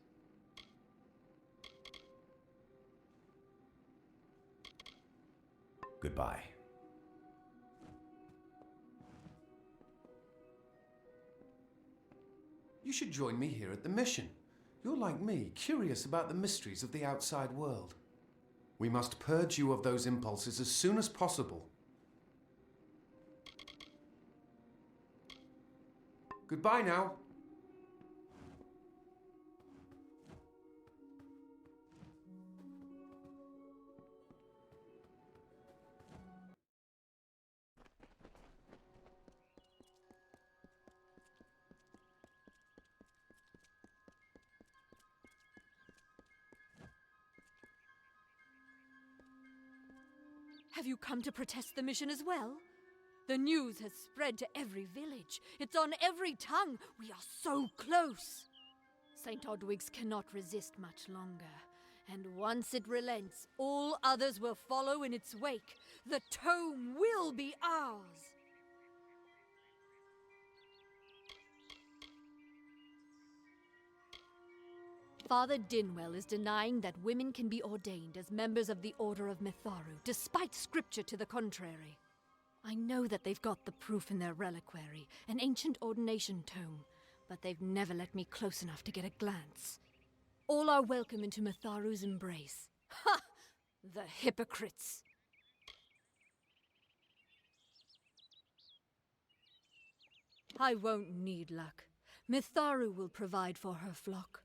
Goodbye. You should join me here at the mission. You're like me, curious about the mysteries of the outside world. We must purge you of those impulses as soon as possible. Goodbye now. Have you come to protest the mission as well? The news has spread to every village. It's on every tongue. We are so close. St. Odwig's cannot resist much longer. And once it relents, all others will follow in its wake. The tome will be ours. Father Dinwell is denying that women can be ordained as members of the Order of Mitharu, despite scripture to the contrary. I know that they've got the proof in their reliquary, an ancient ordination tome, but they've never let me close enough to get a glance. All are welcome into Mitharu's embrace. Ha! The hypocrites! I won't need luck. Mitharu will provide for her flock.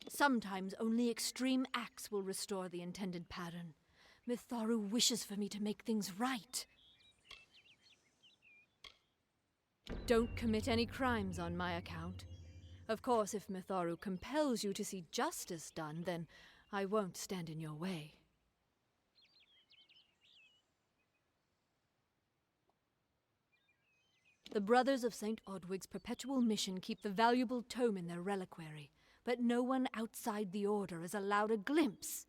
Sometimes only extreme acts will restore the intended pattern. Mitharu wishes for me to make things right. Don't commit any crimes on my account. Of course, if Mitharu compels you to see justice done, then I won't stand in your way. The Brothers of St. Odwig's perpetual mission keep the valuable tome in their reliquary, but no one outside the Order is allowed a glimpse.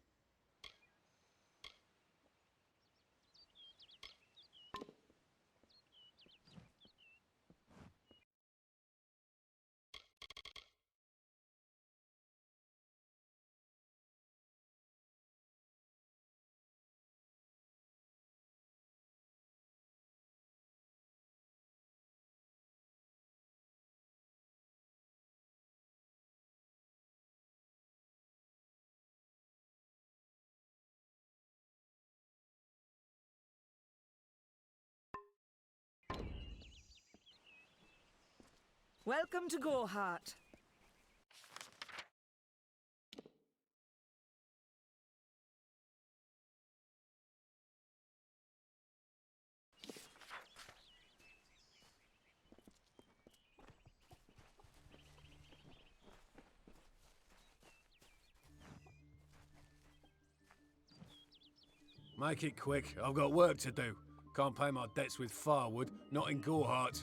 Welcome to Gorhart. Make it quick. I've got work to do. Can't pay my debts with firewood, not in Gorhart.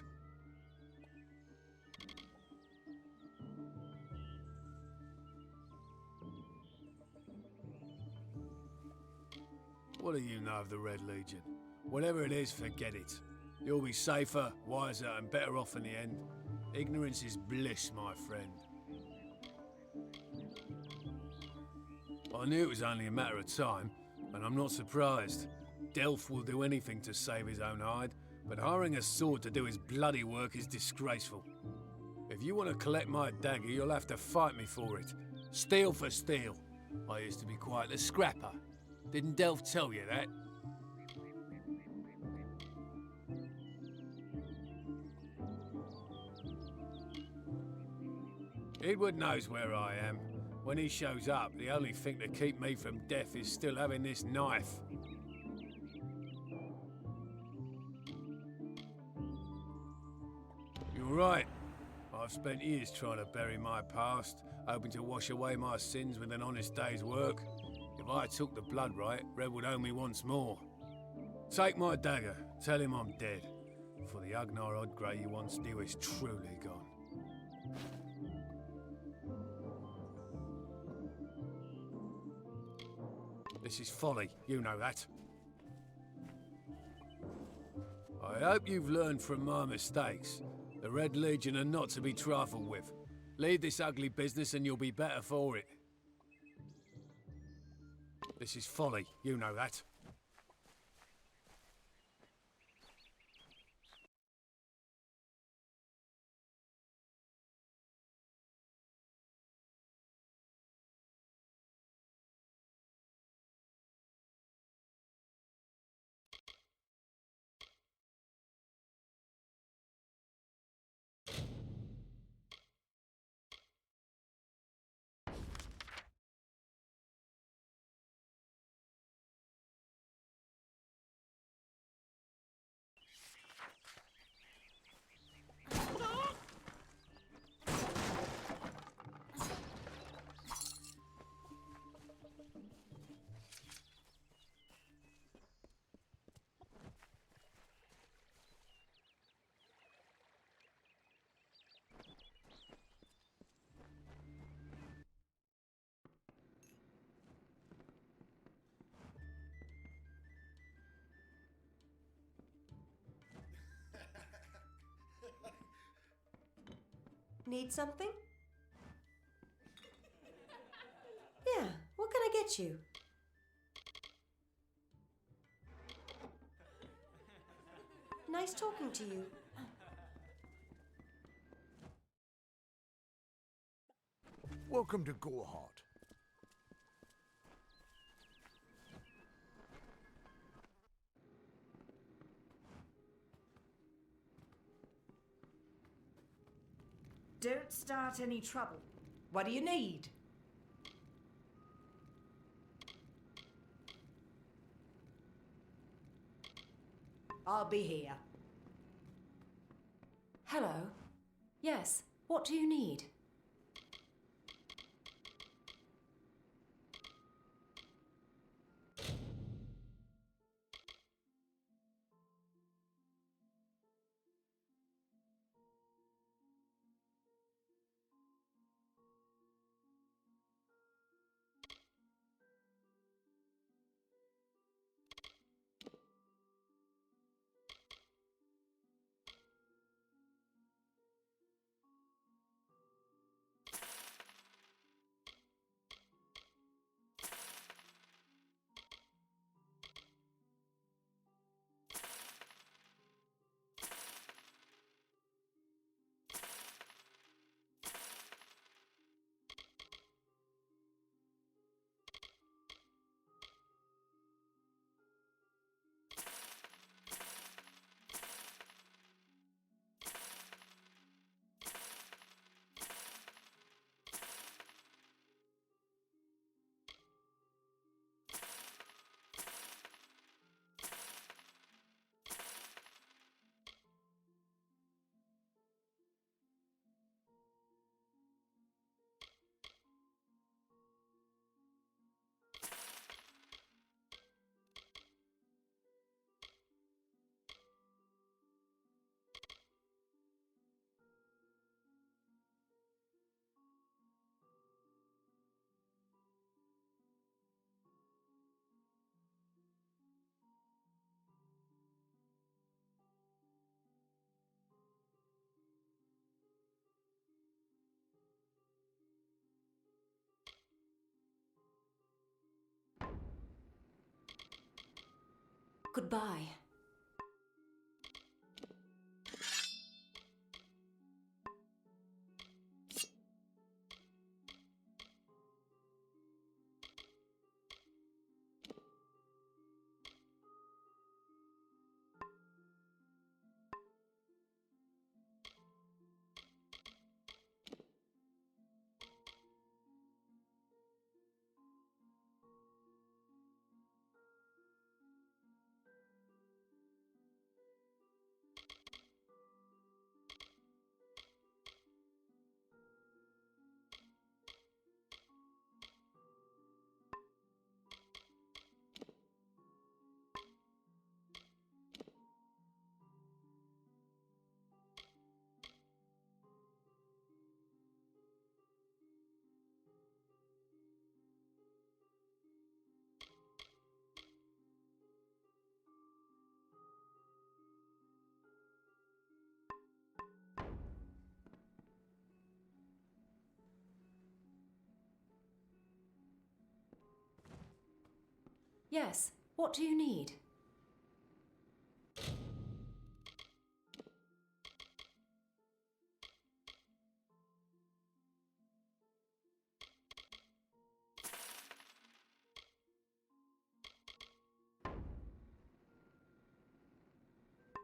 What do you know of the Red Legion? Whatever it is, forget it. You'll be safer, wiser, and better off in the end. Ignorance is bliss, my friend. I knew it was only a matter of time, and I'm not surprised. Delph will do anything to save his own hide, but hiring a sword to do his bloody work is disgraceful. If you want to collect my dagger, you'll have to fight me for it. Steel for steel. I used to be quite a scrapper. Didn't Delph tell you that? Edward knows where I am. When he shows up, the only thing to keep me from death is still having this knife. You're right. I've spent years trying to bury my past, hoping to wash away my sins with an honest day's work. If I took the blood right, Red would owe me once more. Take my dagger, tell him I'm dead. For the Agnur Odgrey you once knew is truly gone. This is folly, you know that. I hope you've learned from my mistakes. The Red Legion are not to be trifled with. Leave this ugly business and you'll be better for it. This is folly, you know that. Need something? Yeah, what can I get you? Nice talking to you. Welcome to Gorhart. Don't start any trouble. What do you need? I'll be here. Hello. Yes, what do you need? Goodbye. Yes, what do you need?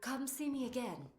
Come see me again.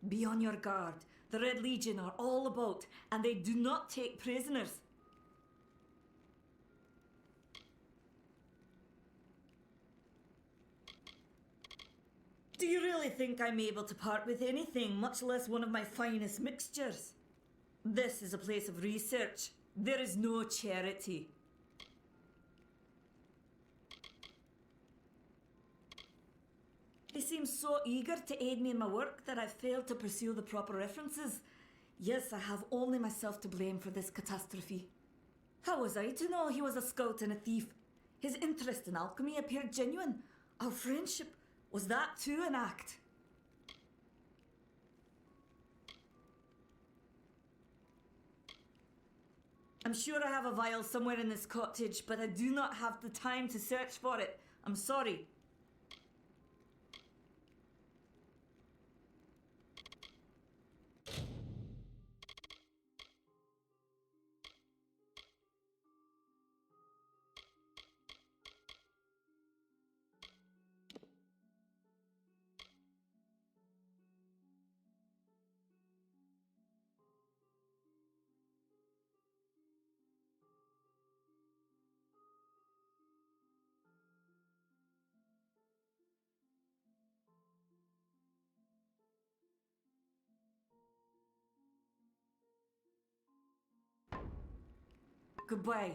Be on your guard. The Red Legion are all about, and they do not take prisoners. Do you really think I'm able to part with anything, much less one of my finest mixtures? This is a place of research. There is no charity. They seem so eager to aid me in my work that I've failed to pursue the proper references. Yes, I have only myself to blame for this catastrophe. How was I to know he was a scout and a thief? His interest in alchemy appeared genuine. Our friendship, was that too an act? I'm sure I have a vial somewhere in this cottage, but I do not have the time to search for it. I'm sorry. Goodbye.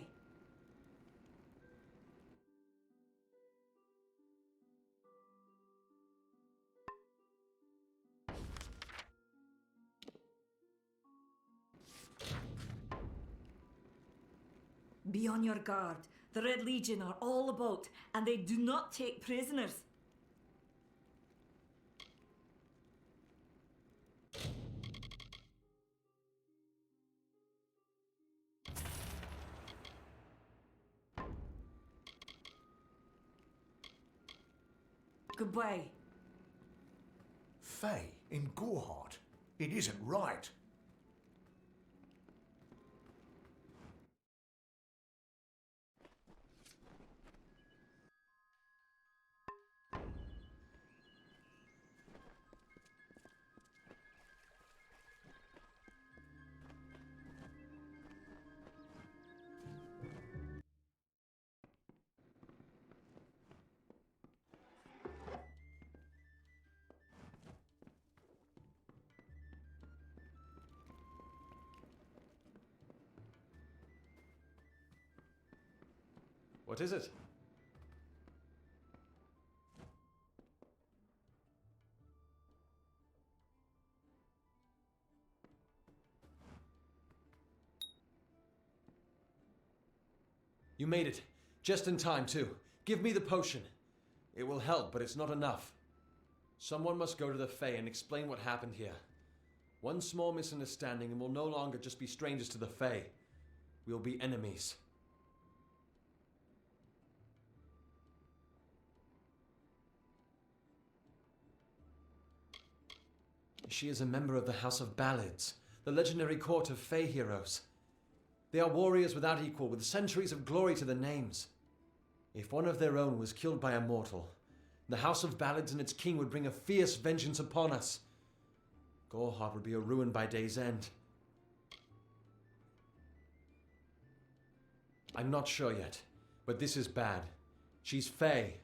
Be on your guard. The Red Legion are all about, and they do not take prisoners. Goodbye. Fae in Gorhart? It isn't right. What is it? You made it. Just in time, too. Give me the potion. It will help, but it's not enough. Someone must go to the Fae and explain what happened here. One small misunderstanding and we'll no longer just be strangers to the Fae. We'll be enemies. She is a member of the House of Ballads, the legendary court of Fae heroes. They are warriors without equal, with centuries of glory to their names. If one of their own was killed by a mortal, the House of Ballads and its king would bring a fierce vengeance upon us. Gorhart would be a ruin by day's end. I'm not sure yet, but this is bad. She's Fae.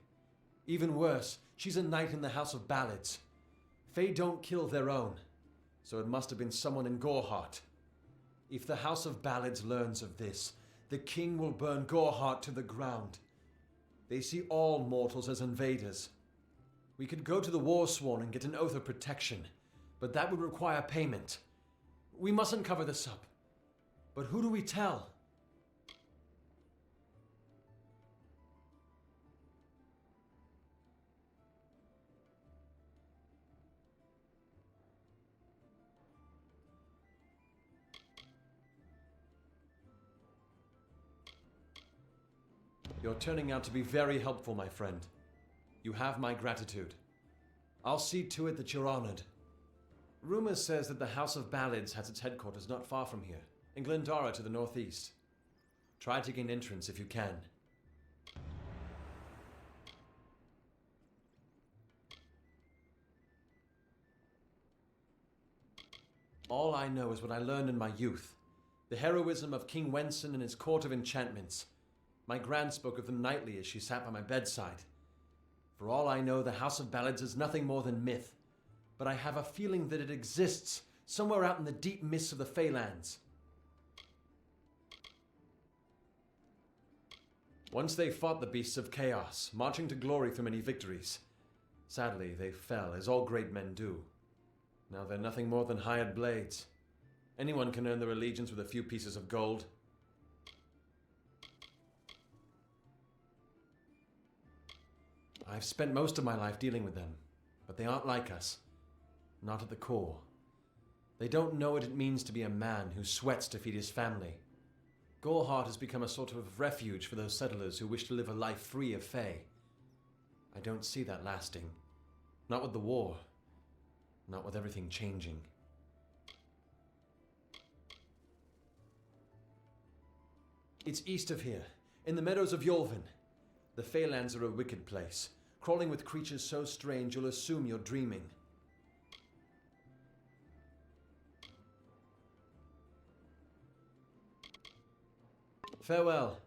Even worse, she's a knight in the House of Ballads. Fae don't kill their own, so it must have been someone in Gorhart. If the House of Ballads learns of this, the king will burn Gorhart to the ground. They see all mortals as invaders. We could go to the Warsworn and get an oath of protection, but that would require payment. We mustn't cover this up. But who do we tell? You're turning out to be very helpful, my friend. You have my gratitude. I'll see to it that you're honored. Rumor says that the House of Ballads has its headquarters not far from here, in Glendara to the northeast. Try to gain entrance if you can. All I know is what I learned in my youth. The heroism of King Wenson and his court of enchantments. My gran spoke of them nightly as she sat by my bedside. For all I know, the House of Ballads is nothing more than myth. But I have a feeling that it exists somewhere out in the deep mists of the Feylands. Once they fought the beasts of chaos, marching to glory through many victories. Sadly, they fell, as all great men do. Now they're nothing more than hired blades. Anyone can earn their allegiance with a few pieces of gold. I've spent most of my life dealing with them, but they aren't like us. Not at the core. They don't know what it means to be a man who sweats to feed his family. Gorhart has become a sort of refuge for those settlers who wish to live a life free of Fae. I don't see that lasting. Not with the war. Not with everything changing. It's east of here, in the meadows of Yolvin. The Feylands are a wicked place, crawling with creatures so strange you'll assume you're dreaming. Farewell.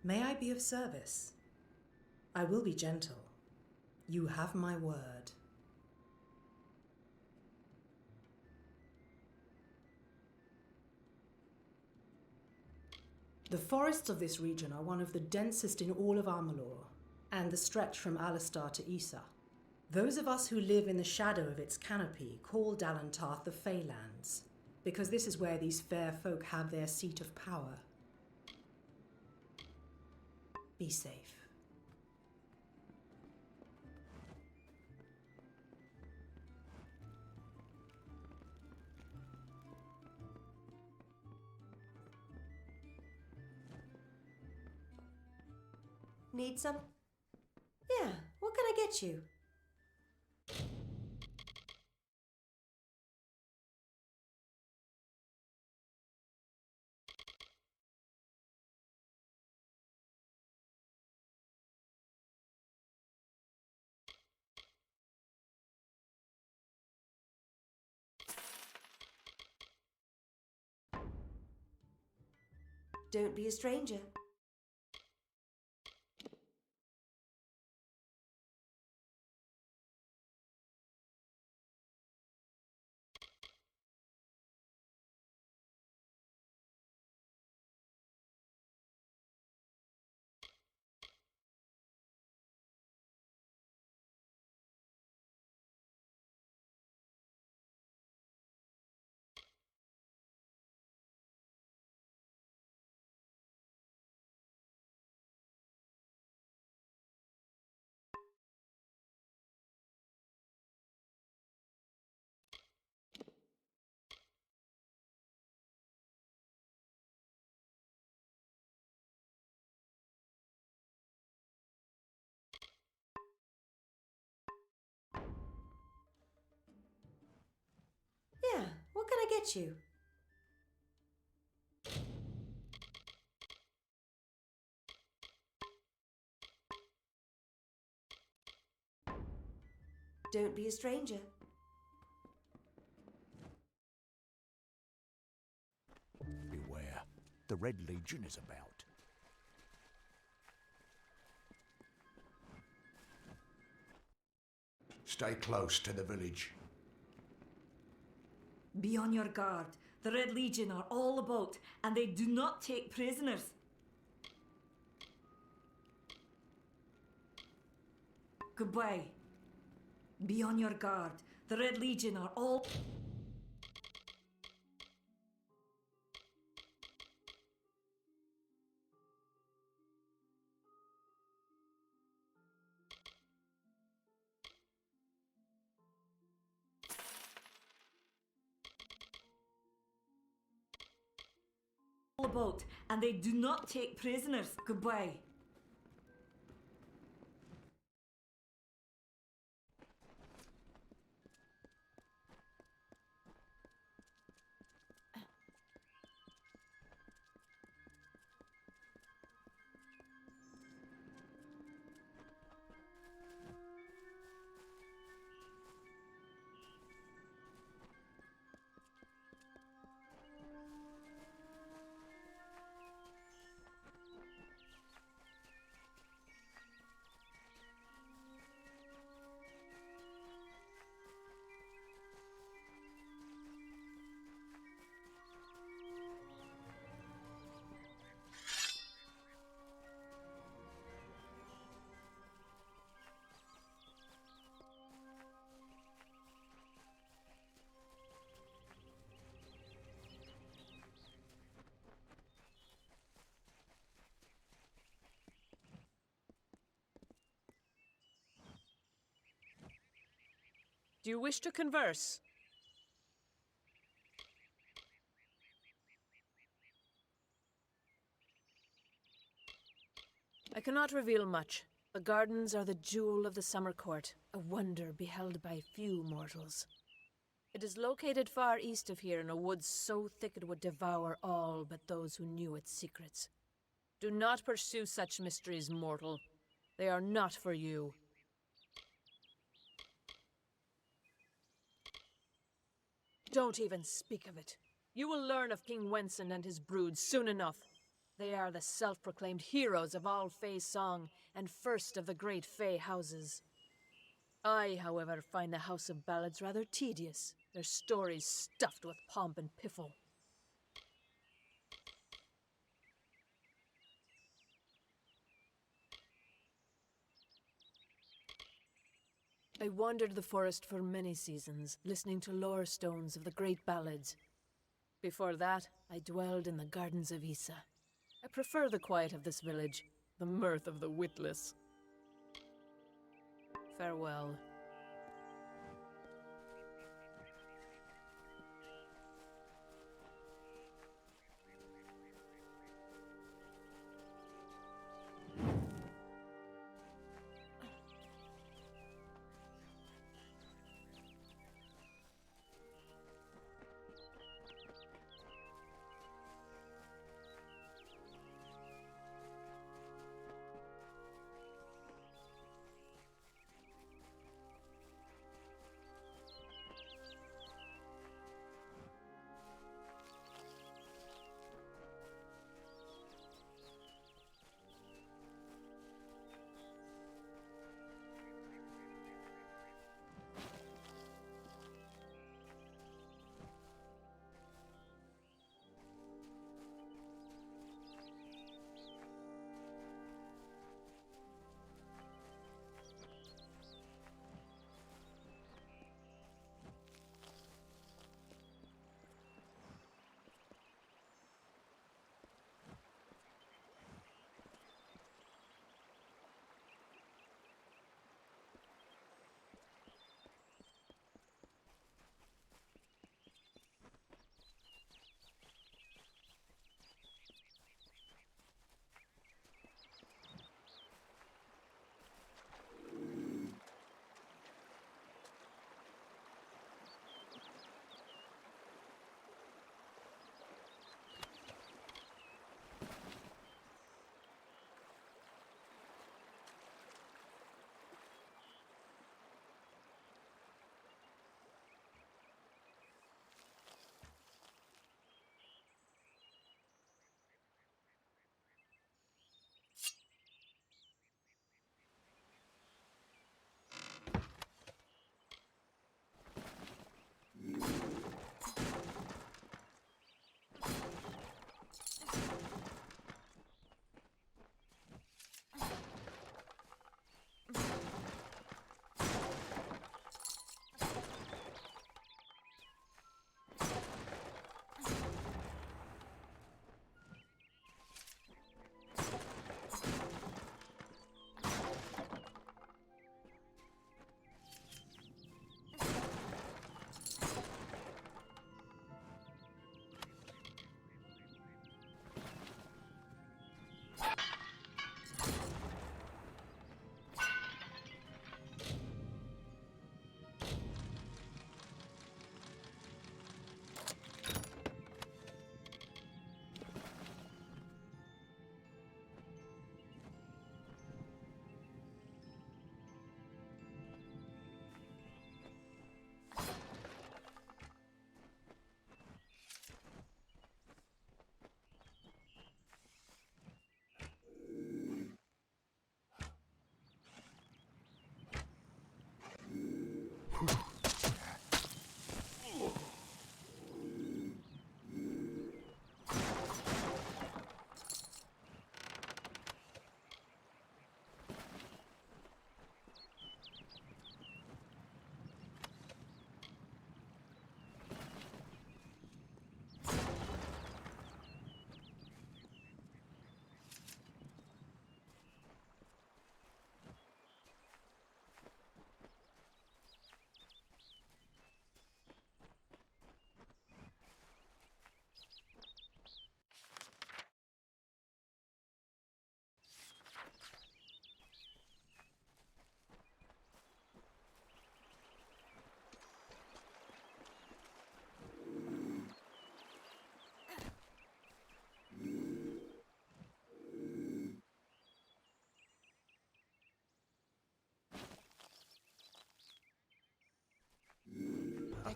May I be of service? I will be gentle. You have my word. The forests of this region are one of the densest in all of Amalur, and the stretch from Allestar to Issa. Those of us who live in the shadow of its canopy call Dalentarth the Feylands, because this is where these fair folk have their seat of power. Be safe. Need some? Yeah, what can I get you? Don't be a stranger. Yeah, what can I get you? Don't be a stranger. Beware, the Red Legion is about. Stay close to the village. Be on your guard. The Red Legion are all about, and they do not take prisoners. Goodbye. Be on your guard. The Red Legion are all... about, and they do not take prisoners. Goodbye. Do you wish to converse? I cannot reveal much. The gardens are the jewel of the summer court, a wonder beheld by few mortals. It is located far east of here in a wood so thick it would devour all but those who knew its secrets. Do not pursue such mysteries, mortal. They are not for you. Don't even speak of it. You will learn of King Wenson and his brood soon enough. They are the self-proclaimed heroes of all Fae song, and first of the great Fae houses. I, however, find the House of Ballads rather tedious, their stories stuffed with pomp and piffle. I wandered the forest for many seasons, listening to lore stones of the great ballads. Before that, I dwelled in the gardens of Issa. I prefer the quiet of this village, the mirth of the witless. Farewell.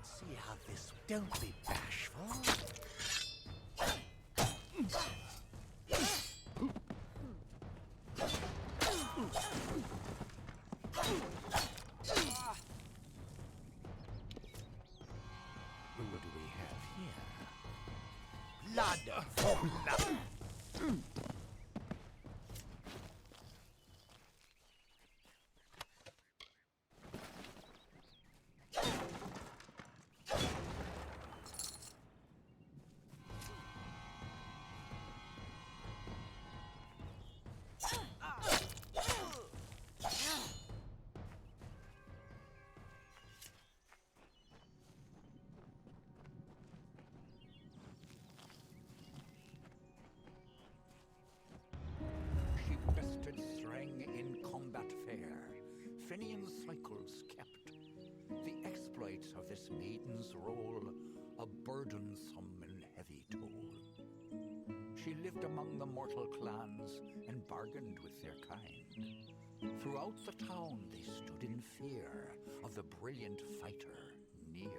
See how this... Don't be bashful. What do we have here? Blood for blood. She bested Strang in combat fair. Finian's cycles kept. The exploits of this maiden's role, a burdensome and heavy toll. She lived among the mortal clans and bargained with their kind. Throughout the town they stood in fear of the brilliant fighter near.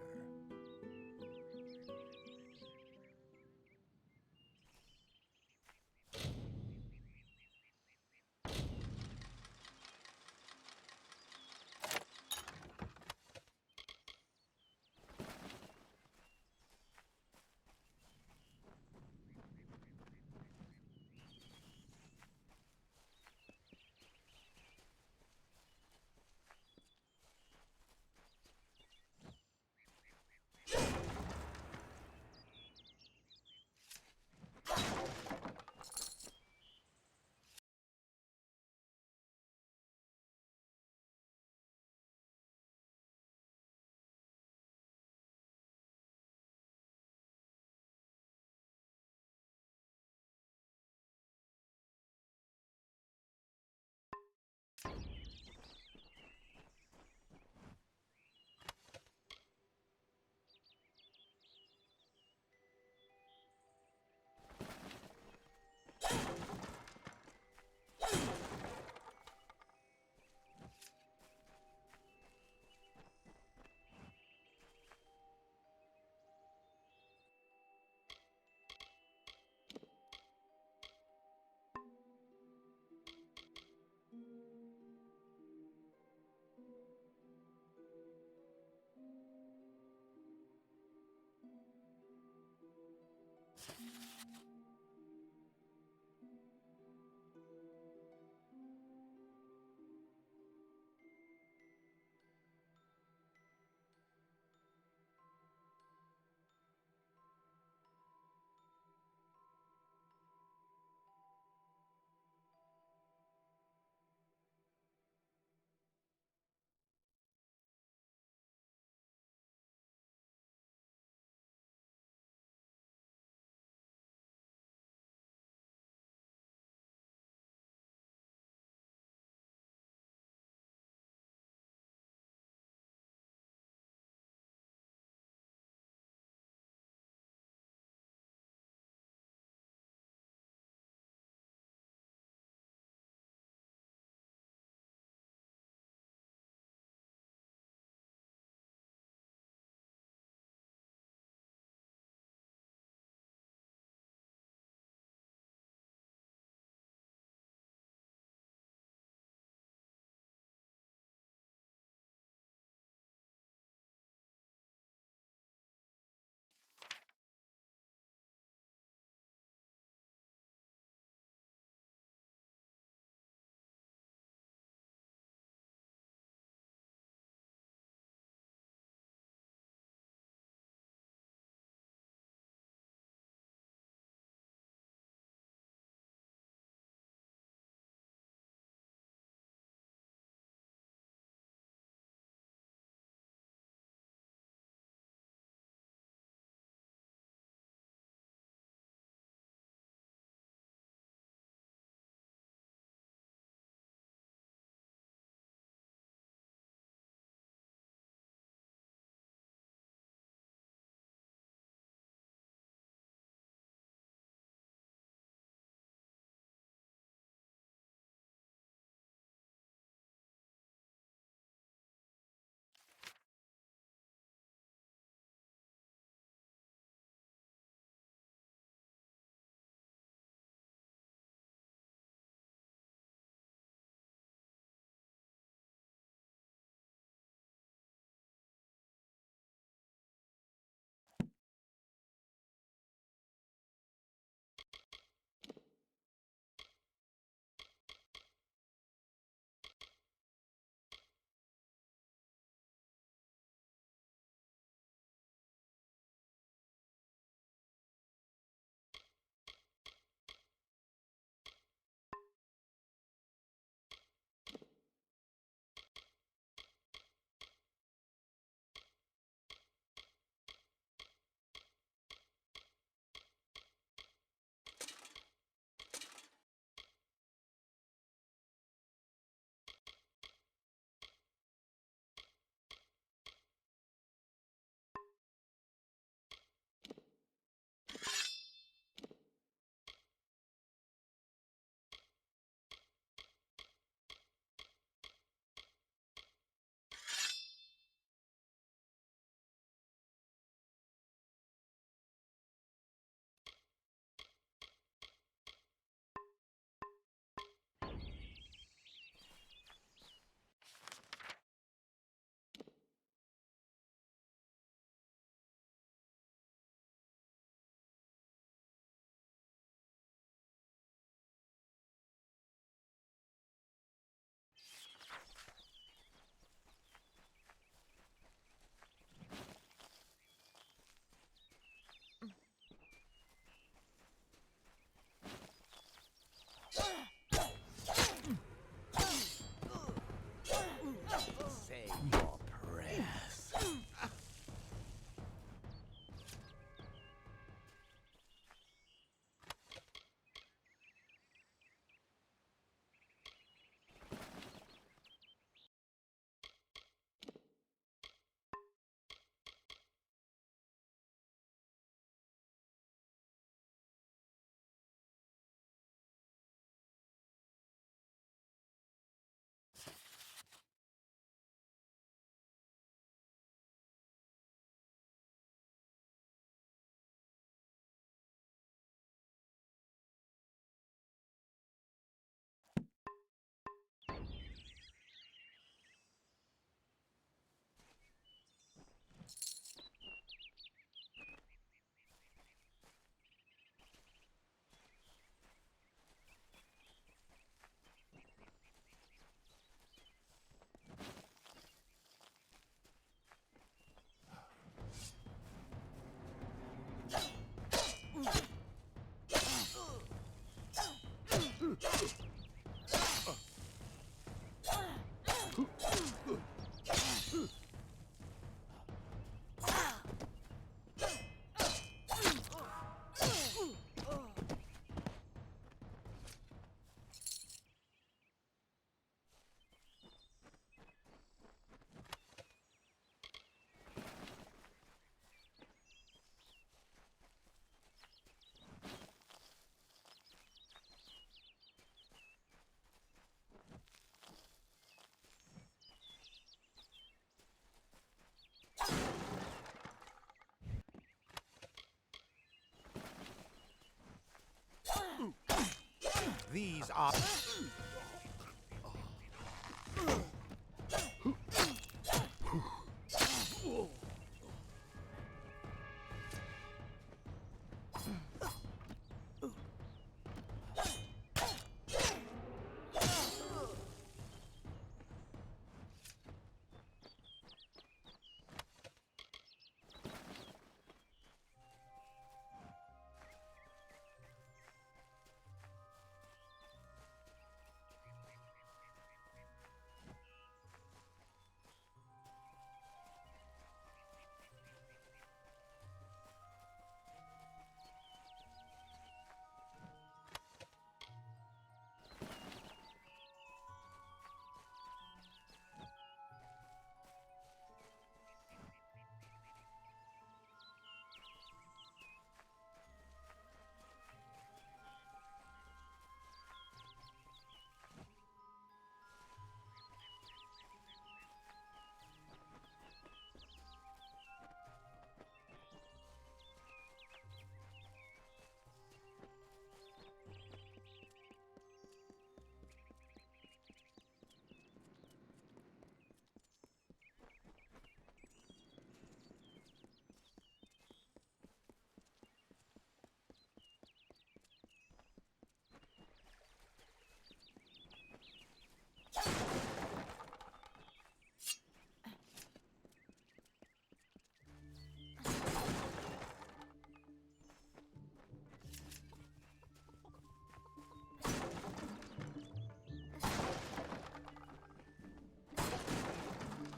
These are...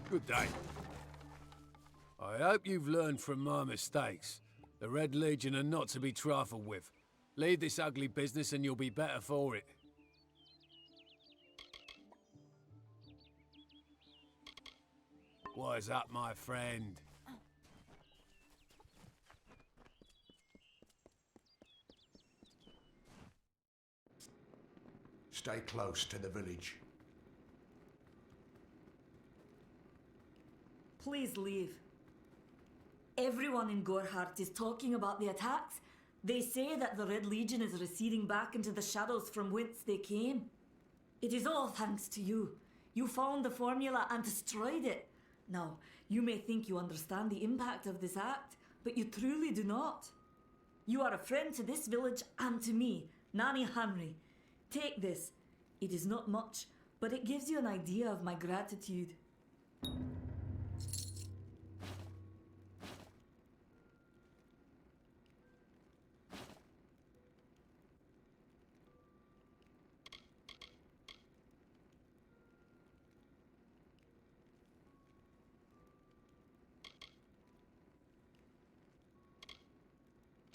Good day. I hope you've learned from my mistakes. The Red Legion are not to be trifled with. Leave this ugly business and you'll be better for it. Wise up, my friend. Stay close to the village. Please leave. Everyone in Gorhart is talking about the attacks. They say that the Red Legion is receding back into the shadows from whence they came. It is all thanks to you. You found the formula and destroyed it. Now, you may think you understand the impact of this act, but you truly do not. You are a friend to this village and to me, Nanny Henry. Take this. It is not much, but it gives you an idea of my gratitude.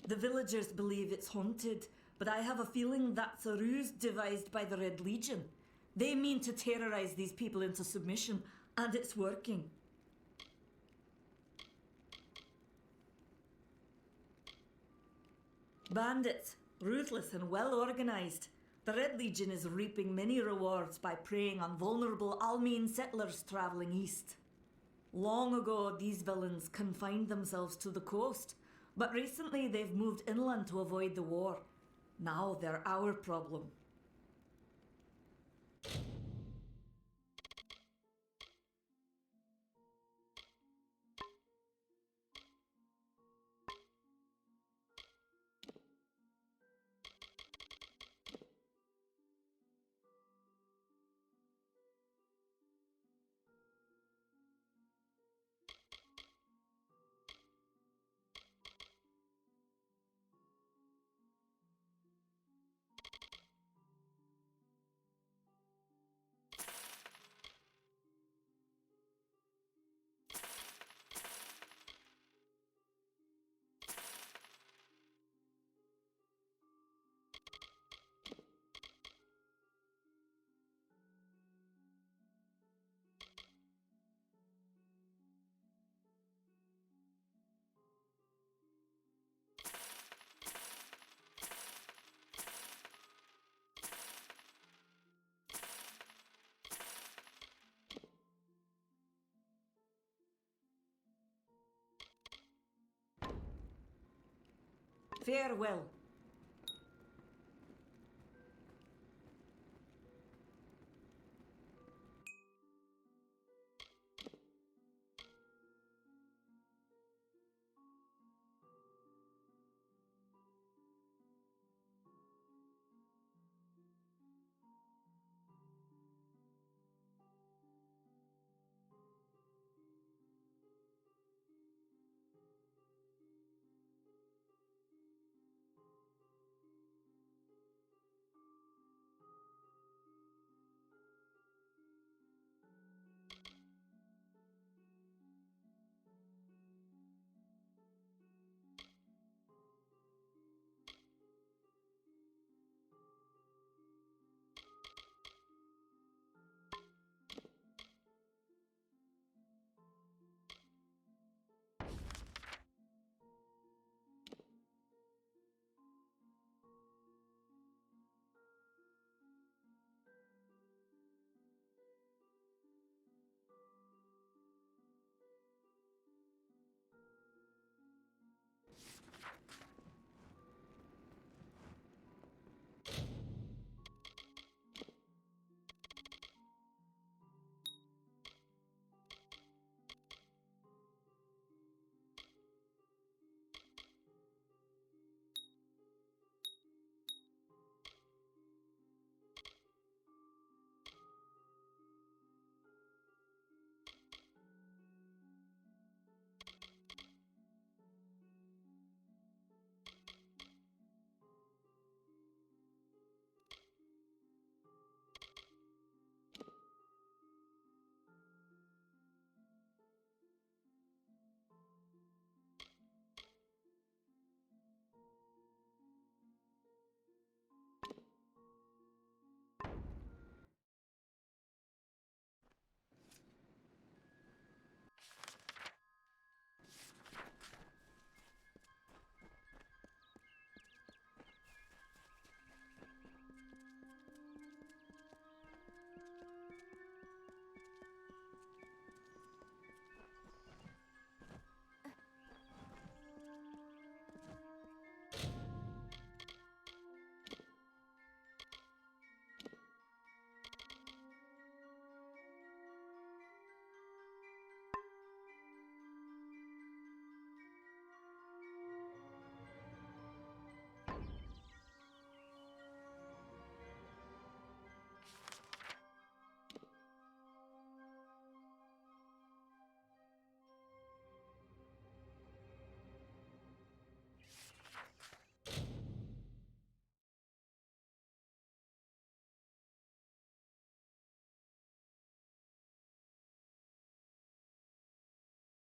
The villagers believe it's haunted, but I have a feeling that's a ruse devised by the Red Legion. They mean to terrorize these people into submission, and it's working. Bandits, ruthless and well organized. The Red Legion is reaping many rewards by preying on vulnerable Almine settlers traveling east. Long ago, these villains confined themselves to the coast, but recently they've moved inland to avoid the war. Now they're our problem. Farewell.